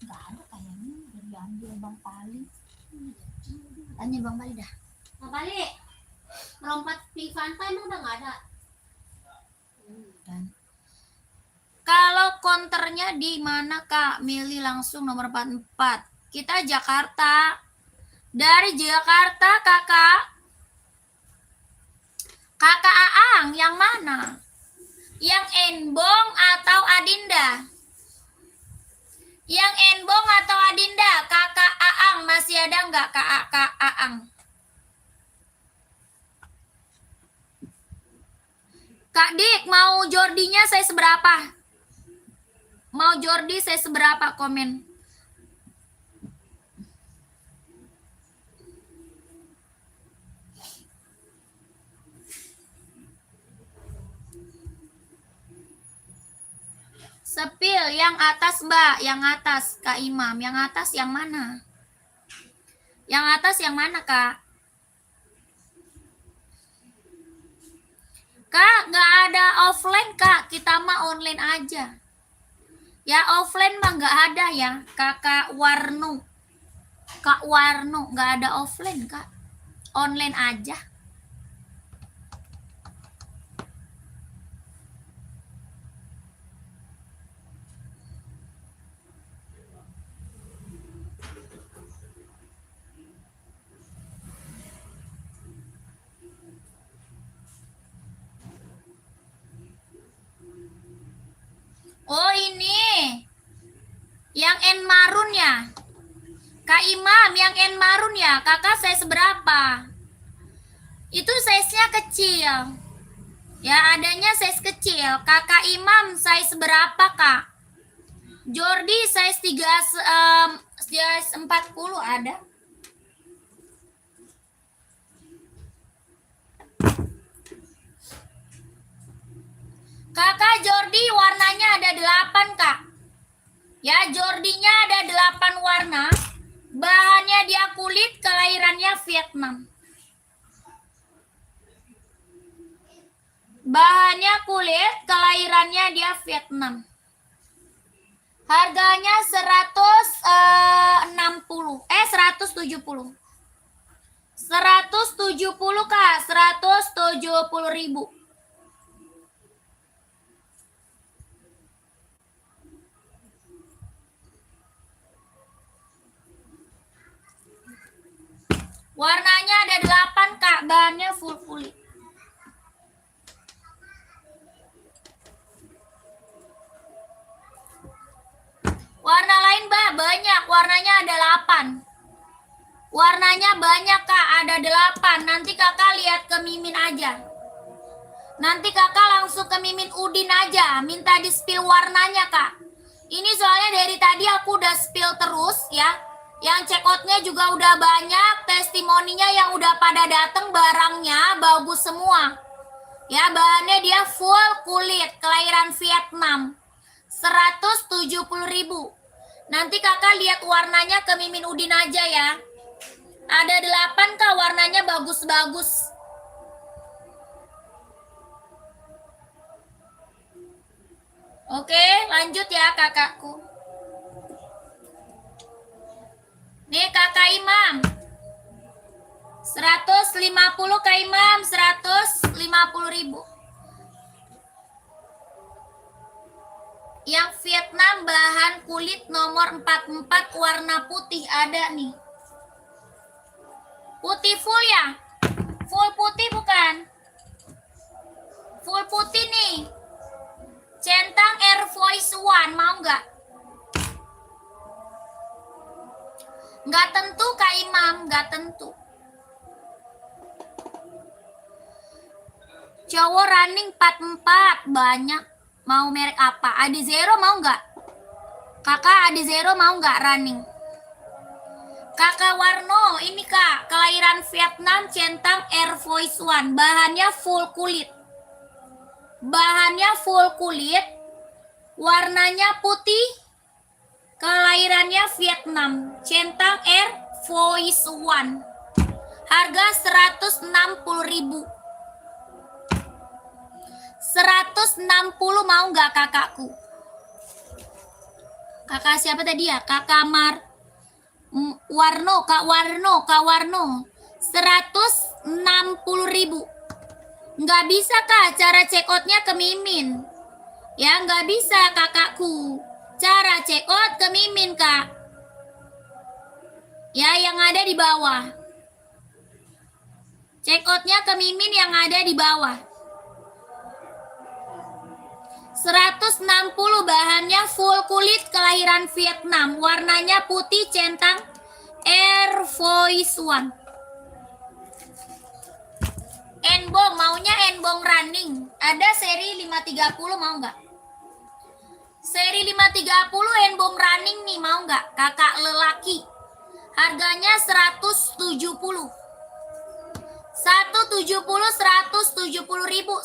B: Enggak ada kayaknya udah diambil Bang Pali. Tanya Bang Pali dah.
A: Bang Pali, melompat di pantai udah nggak ada.
B: Kalau konternya di mana, Kak? Milih langsung nomor 44. Kita Jakarta. Dari Jakarta, Kakak. Kakak Aang yang mana? Yang Enbong atau Adinda? Yang Enbong atau Adinda? Kakak Aang masih ada nggak, Kak Aang? Kak Dik, mau Jordinya saya seberapa? Mau Jordi saya seberapa komen? Sepil yang atas, Mbak, yang atas Kak Imam, yang atas yang mana? Yang atas yang mana, Kak? Kak, nggak ada offline, Kak, kita mah online aja. Ya offline mah nggak ada ya, Kakak Warno. Kak Warno nggak ada offline Kak, online aja. Oh ini, yang N marun ya, Kak Imam, yang N marun ya, kakak size berapa? Itu size-nya kecil. Ya adanya size kecil. Kakak Imam size berapa Kak? Jordi size 40 ada. Kakak Jordi warnanya ada 8 Kak. Ya Jordinya ada 8 warna. Bahannya dia kulit, kelahirannya Vietnam. Bahannya kulit, kelahirannya dia Vietnam. Harganya 170. 170 Kak, 170.000. Warnanya ada 8 Kak, bahannya full kulit. Warna lain Mbak, banyak. Warnanya ada 8. Warnanya banyak Kak, ada 8. Nanti Kakak lihat ke Mimin aja. Nanti Kakak langsung ke Mimin Udin aja, minta di spill warnanya Kak. Ini soalnya dari tadi aku udah spill terus ya. Yang check outnya juga udah banyak, testimoninya yang udah pada dateng, barangnya bagus semua. Ya bahannya dia full kulit, kelahiran Vietnam. 170.000. Nanti kakak lihat warnanya ke Mimin Udin aja ya. Ada 8 Kak, warnanya bagus-bagus. Oke, lanjut ya kakakku. Nih kakak Imam. 150 Kak Imam, 150.000. Yang Vietnam bahan kulit nomor 44 warna putih ada nih. Putih full ya? Full putih bukan? Full putih nih. Centang Air Voice One, mau nggak? Nggak tentu Kak Imam, nggak tentu. Cowok running 44, banyak. Mau merek apa? Adi Zero mau nggak? Kakak Adi Zero mau nggak running? Kakak Warno, ini Kak, kelahiran Vietnam, centang Air Voice One. Bahannya full kulit. Bahannya full kulit. Warnanya putih. Kelahirannya Vietnam, centang Air Voice One. Harga 160.000. 160 mau nggak kakakku? Kakak siapa tadi ya? Kakak Warno, Kak Warno, Kak Warno. 160.000. Nggak bisa Kak, cara check outnya ke Mimin. Ya nggak bisa kakakku. Cara check out ke Mimin Kak. Ya yang ada di bawah. Check outnya ke Mimin yang ada di bawah. 160 bahannya full kulit, kelahiran Vietnam. Warnanya putih, centang Air Voice One. Enbong, maunya Enbong running. Ada seri 530 mau nggak? Seri 530 Enbong running nih, mau nggak? Kakak lelaki. Harganya 170. 170.000.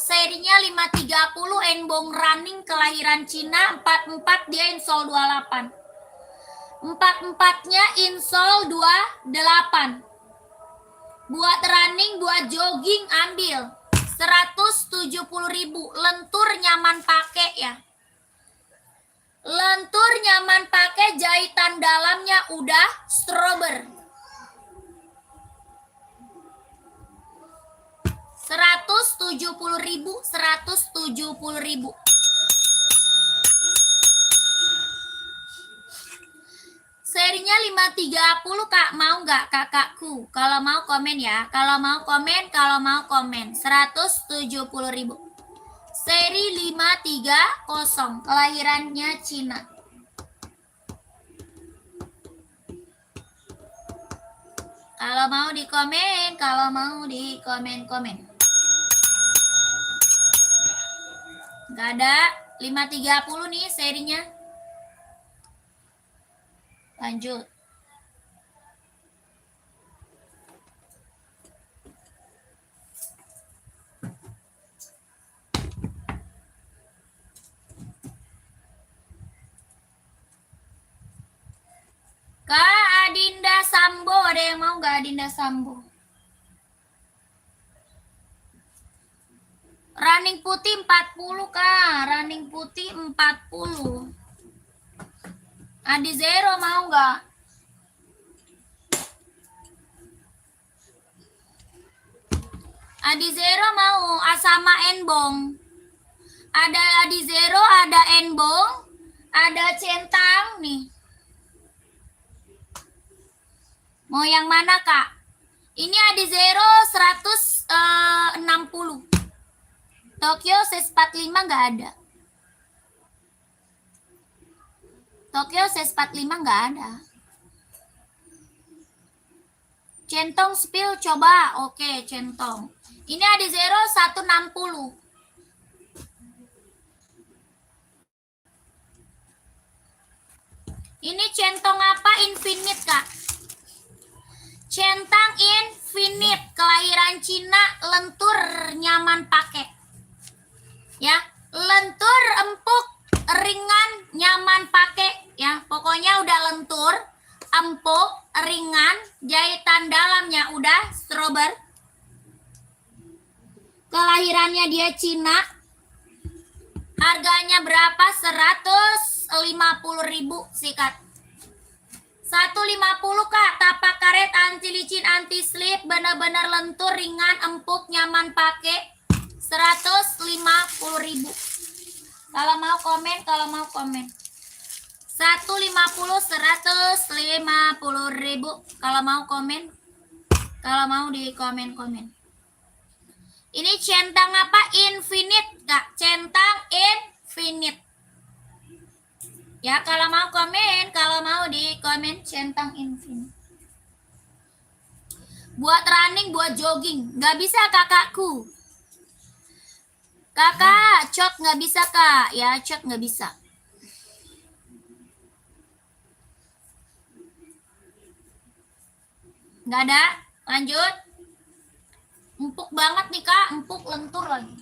B: Serinya 530 Enbong running, kelahiran Cina, 44 dia insol 28. 44-nya insol 28. Buat running, buat jogging ambil 170.000. Lentur nyaman pakai ya. Lentur nyaman pakai, jahitan dalamnya udah strober. 170.000, 170.000. Serinya 530 Kak, mau nggak kakakku? Kalau mau komen ya, kalau mau komen, 170.000. Seri 530, kelahirannya Cina. Kalau mau di komen. Nggak ada, 530 nih serinya. Lanjut. Kak Adinda Sambo, ada yang mau nggak Adinda Sambo? Running putih 40 Kak, running putih 40. Adi Zero mau nggak? Adi Zero mau, sama Enbong. Ada Adi Zero, ada Enbong, ada Centang nih. Mau yang mana Kak? Ini Adi Zero 160. Tokyo size 45 nggak ada. Tokyo size 45 nggak ada. Centong spill coba. Oke, centong. Ini Adi Zero 160. Ini centong apa? Infinite Kak. Centang Infinite, kelahiran Cina, lentur, nyaman pakai. Ya, lentur, empuk, ringan, nyaman pakai. Ya, pokoknya udah lentur, empuk, ringan, jahitan dalamnya udah strober. Kelahirannya dia Cina. Harganya berapa? 150.000 sikat. 150 Kak, tapak karet, anti licin, anti slip, benar-benar lentur, ringan, empuk, nyaman pakai. 150.000. Kalau mau komen. 150, 150.000. Kalau mau komen. Kalau mau di komen. Ini centang apa? Infinite Kak, centang Infinite. Ya, kalau mau komen, kalau mau di komen centang Infinite. Buat running, buat jogging, nggak bisa kakakku. Kakak, cot nggak bisa Kak, ya cot nggak bisa. Nggak ada, lanjut. Empuk banget nih Kak, empuk lentur lagi.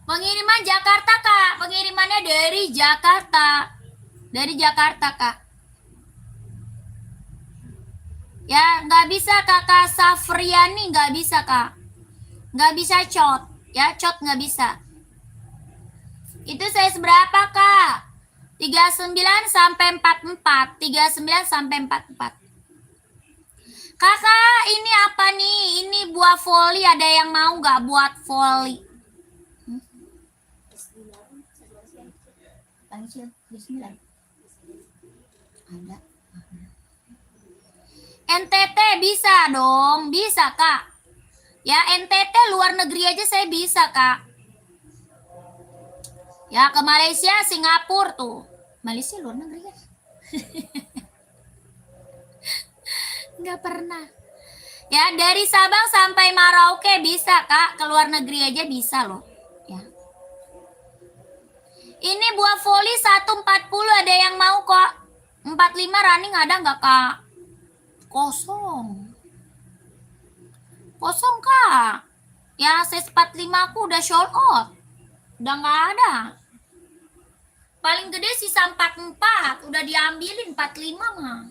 B: Pengiriman Jakarta Kak, pengirimannya dari Jakarta. Dari Jakarta Kak. Ya, nggak bisa Kakak Safriani, nggak bisa Kak. Nggak bisa cot, ya cot nggak bisa. Itu size berapa Kak? 39 sampai 44, 39 sampai 44. Kakak, ini apa nih? Ini buah voli, ada yang mau nggak buat voli? Bismillah. Ada. NTT bisa dong, bisa Kak. Ya NTT luar negeri aja saya bisa Kak. Ya ke Malaysia, Singapura tuh. Malaysia luar negeri kan? Nggak pernah. Ya dari Sabang sampai Merauke bisa Kak, ke luar negeri aja bisa loh. Ya. Ini buah voli 140, ada yang mau kok. 45 running ada nggak Kak? Kosong Kak. Ya size 45 aku udah sold out. Udah nggak ada. Paling gede sisa 44, udah diambilin 45 mah.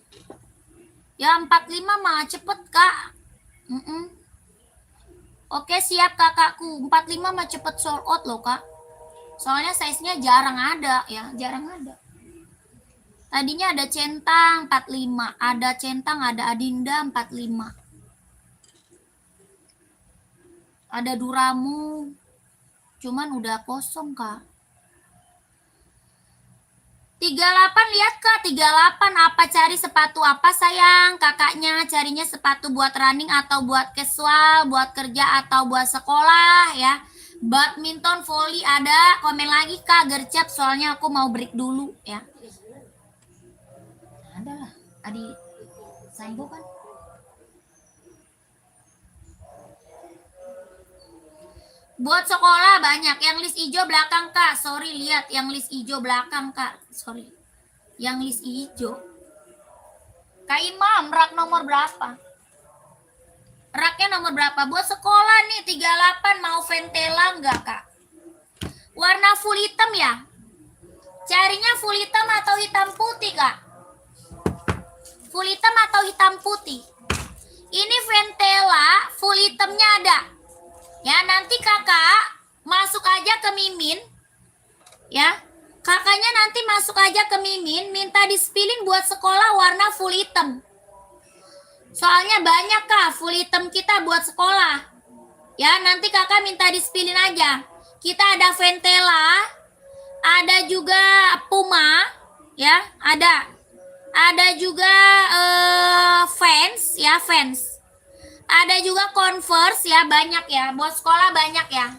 B: Ya 45 mah cepet Kak. Oke, siap kakakku. 45 mah cepet sold out loh, Kak. Soalnya size-nya jarang ada ya, jarang ada. Tadinya ada centang 45, ada centang, ada adinda 45. Ada duramu. Cuman udah kosong, Kak. 38 lihat Kak, 38 apa cari sepatu apa sayang? Kakaknya carinya sepatu buat running atau buat casual, buat kerja atau buat sekolah ya. Badminton, volley ada. Komen lagi Kak, gercep soalnya aku mau break dulu ya. Ada lah, Adi Sambo kan. Buat sekolah banyak. Yang list hijau belakang Kak. Sorry lihat yang list hijau belakang Kak. Sorry. Yang list hijau. Kak Imam, rak nomor berapa? Raknya nomor berapa? Buat sekolah nih 38 mau Ventela enggak Kak? Warna full hitam ya? Carinya full hitam atau hitam putih Kak? Full hitam atau hitam putih? Ini Ventela full hitamnya ada. Ya, nanti kakak masuk aja ke Mimin. Ya, kakaknya nanti masuk aja ke Mimin, minta dispilin buat sekolah warna full hitam. Soalnya banyak Kak, full hitam kita buat sekolah. Ya, nanti kakak minta dispilin aja. Kita ada Ventela, ada juga Puma, ya, ada. Ada juga Vans, ya, Vans. Ada juga Converse ya, banyak ya. Buat sekolah banyak ya.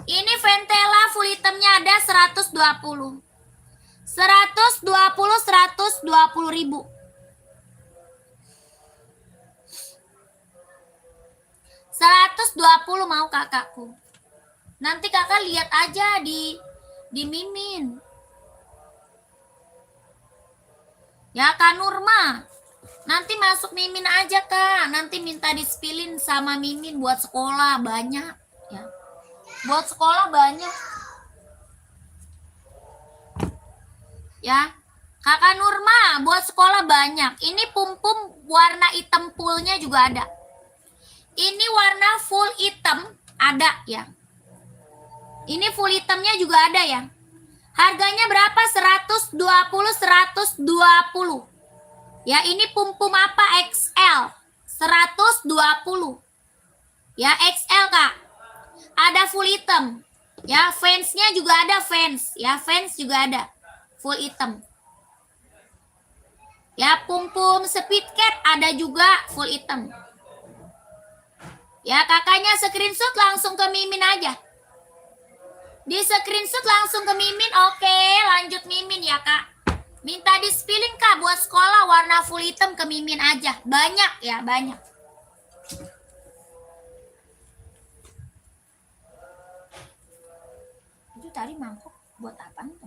B: Ini Ventela full hitamnya ada 120. 120 ribu. 120 mau kakakku. Nanti kakak lihat aja di Mimin. Ya Kak Nurma. Nanti masuk Mimin aja Kak. Nanti minta dispilin sama Mimin buat sekolah banyak ya. Buat sekolah banyak. Ya. Kakak Nurma buat sekolah banyak. Ini pum-pum warna hitam fullnya juga ada. Ini warna full hitam ada ya. Ini full hitamnya juga ada ya. Harganya berapa? 120. Ya, ini pum-pum apa? XL. 120. Ya, XL, Kak. Ada full hitam. Ya, fansnya juga ada fans. Ya, fans juga ada. Full hitam. Ya, pum-pum speed cat ada juga full hitam. Ya, kakaknya screenshot langsung ke Mimin aja. Di screenshot langsung ke Mimin. Oke, lanjut Mimin ya, Kak. Minta dispilin Kak buat sekolah warna full hitam ke Mimin aja. Banyak ya, banyak. Itu tadi mangkok buat apa nih?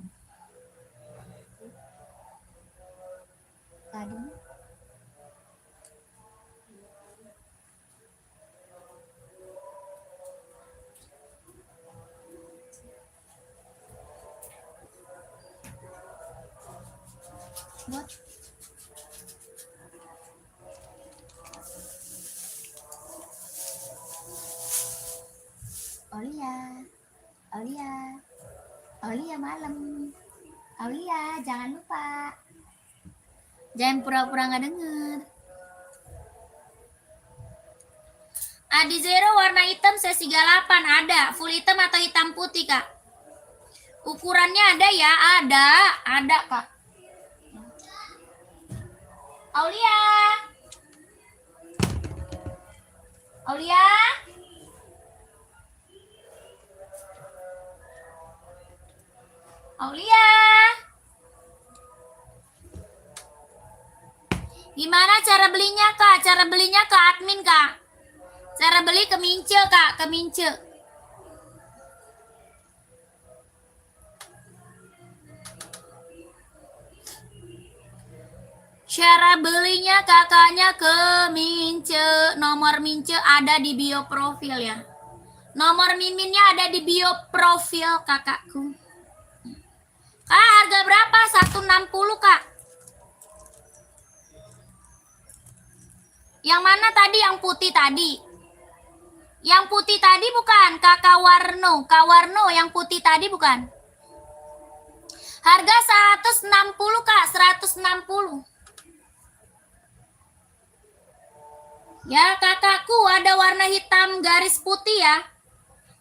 B: Tadi buat Aulia malam. Aulia jangan lupa. Jangan pura-pura nggak denger. Adi Zero warna hitam sesi 38 ada. Full hitam atau hitam putih Kak? Ukurannya ada ya? Ada Kak. Aulia. Aulia. Aulia. Gimana cara belinya Kak? Cara belinya ke admin Kak. Cara beli ke Mince Kak, ke Mince. Cara belinya kakaknya ke Mince. Nomor Mince ada di bio profil ya. Nomor Miminnya ada di bio profil kakakku. Kak, harga berapa? 160 Kak. Yang mana tadi? Yang putih tadi. Yang putih tadi bukan, Kakak Warno. Kak Warno yang putih tadi bukan. Harga 160 Kak, 160. Ya kakakku ada warna hitam garis putih ya.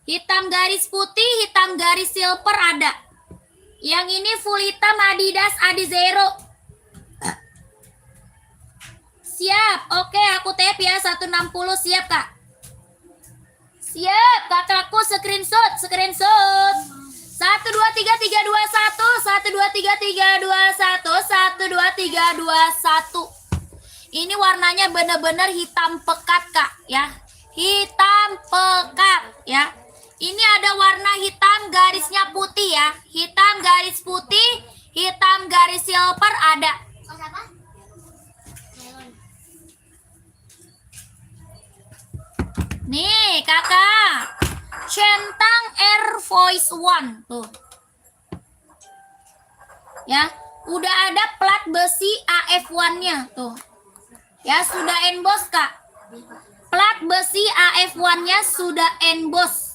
B: Hitam garis putih, hitam garis silver ada. Yang ini full hitam Adidas Adizero. Siap, oke aku tap ya 160 siap kak. Siap kakakku screenshot. 1 2 3 3 2 1 1 2 3 3 2 1 1 2 3 2 1. Ini warnanya bener-bener hitam pekat kak ya. Hitam pekat ya. Ini ada warna hitam garisnya putih ya. Hitam garis putih, hitam garis silver ada.
D: Oh, siapa? Melon.
B: Nih kakak, Centang Air Voice One tuh. Ya, udah ada plat besi AF1-nya tuh. Ya, sudah emboss kak. Plat besi AF1-nya sudah emboss.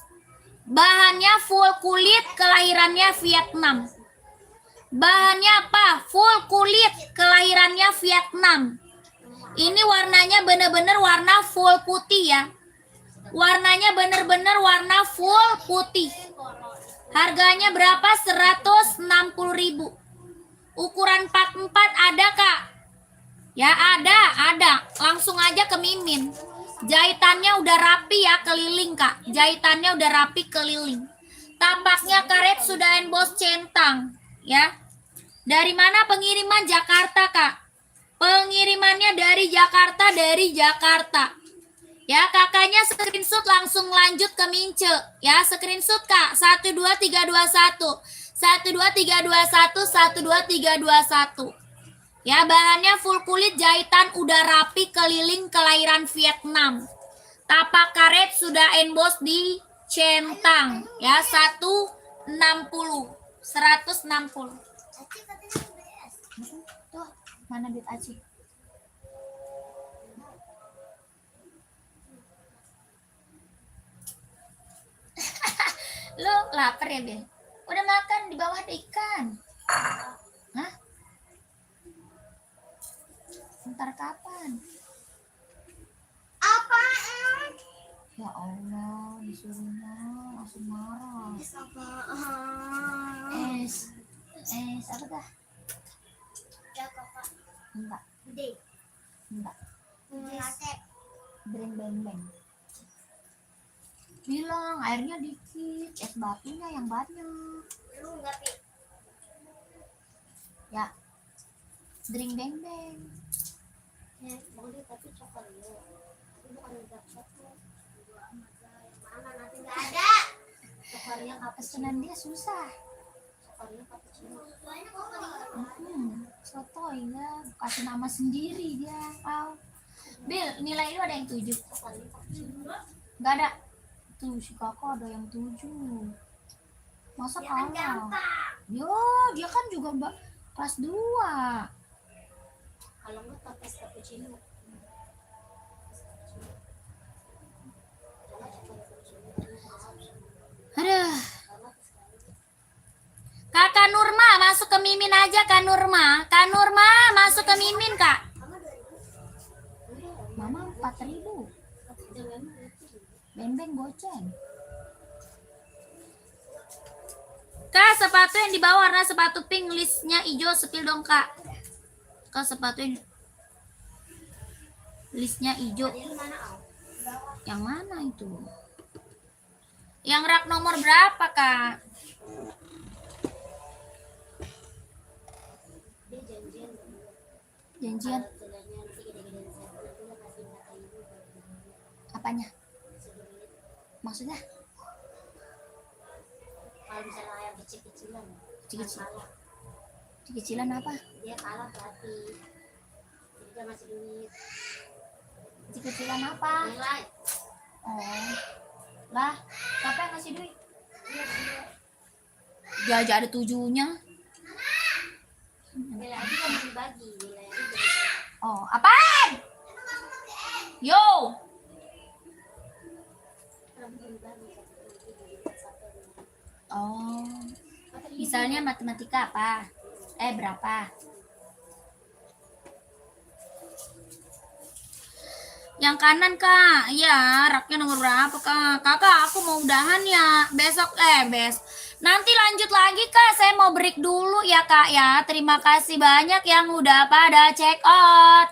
B: Bahannya full kulit, kelahirannya Vietnam. Bahannya apa? Full kulit, kelahirannya Vietnam. Ini warnanya bener-bener warna full putih ya. Warnanya bener-bener warna full putih. Harganya berapa? 160.000. Ukuran 44 ada kak? Ya ada. Langsung aja ke Mimin. Jahitannya udah rapi ya keliling kak. Jahitannya udah rapi keliling. Tapaknya karet sudah emboss centang ya. Dari mana pengiriman? Jakarta kak. Pengirimannya dari Jakarta. Ya kakaknya screenshot langsung lanjut ke Mince. Ya screenshot kak 12321 12321 12321. Ya bahannya full kulit jahitan udah rapi keliling kelahiran Vietnam. Tapak karet sudah emboss di centang ya 160.
D: Aci katanya BS.
B: Tuh, mana duit Aci? Lu lapar ya, Bel? Udah makan di bawah ada ikan. Hah? Ntar kapan?
D: Apaan?
B: Ya Allah, disuruhnya langsung marah.
D: Apaan?
B: Es apa dah?
D: Ya kakak.
B: Enggak,
D: Gede.
B: enggak.
D: Latte.
B: Beng. Bilang airnya dikit, es batunya yang banyak.
D: Lu enggak pi.
B: Ya, drink beng.
A: Ya, boleh tapi coklat ya. Tapi bukan dark coklat. Mana nanti
D: Enggak ada.
A: coklatnya
B: Pesanan dia susah.
A: coklatnya cappuccino.
D: Soalnya kok kali.
B: Sotoy ya, kasih nama sendiri dia. Au. Bil, nilai lu ada yang 7.
A: Coklatnya cappuccino.
B: Enggak ada. Tuh, si kakak ada yang 7. Masa
D: Ya kan
B: kalah?
D: gampang.
B: Yo, dia kan juga kelas 2.
A: Kalau enggak tapes cappuccino.
B: Aduh. Kakak Nurma masuk ke Mimin aja Kak Nurma. Kak Nurma masuk ke Mimin Kak. Mama 4.000. Beng goceng. Kak sepatu yang di bawah warna sepatu pink listnya hijau sepil dong Kak. Kak sepatu yang listnya hijau. Yang mana itu? Yang rak nomor berapa Kak? Janjian apanya? Maksudnya?
A: Kalau misalnya yang kecil-kecilan.
B: Kecil-kecil.
A: kalah.
B: Kecilan apa?
A: Dia kalah berarti. Jadi dia masih duit.
B: Kecilan apa?
A: Nilai.
B: Oh. Lah, siapa yang ngasih duit?
A: Iya, iya.
B: Dia aja ada 7-nya.
A: Nilai aja kan dibagi. Nilai aja dibagi.
B: Oh, apaan? Yo. Oh, misalnya matematika apa? Berapa? Yang kanan kak, ya raknya nomor berapa kak? Kakak aku mau udahan ya, besok nanti lanjut lagi kak, saya mau break dulu ya kak ya. Terima kasih banyak yang udah pada check out.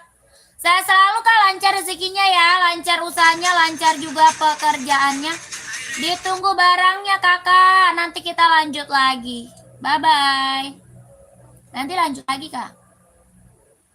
B: Saya selalu kak lancar rezekinya ya, lancar usahanya, lancar juga pekerjaannya. Ditunggu barangnya kakak, nanti kita lanjut lagi. Bye bye. Nanti lanjut lagi kak.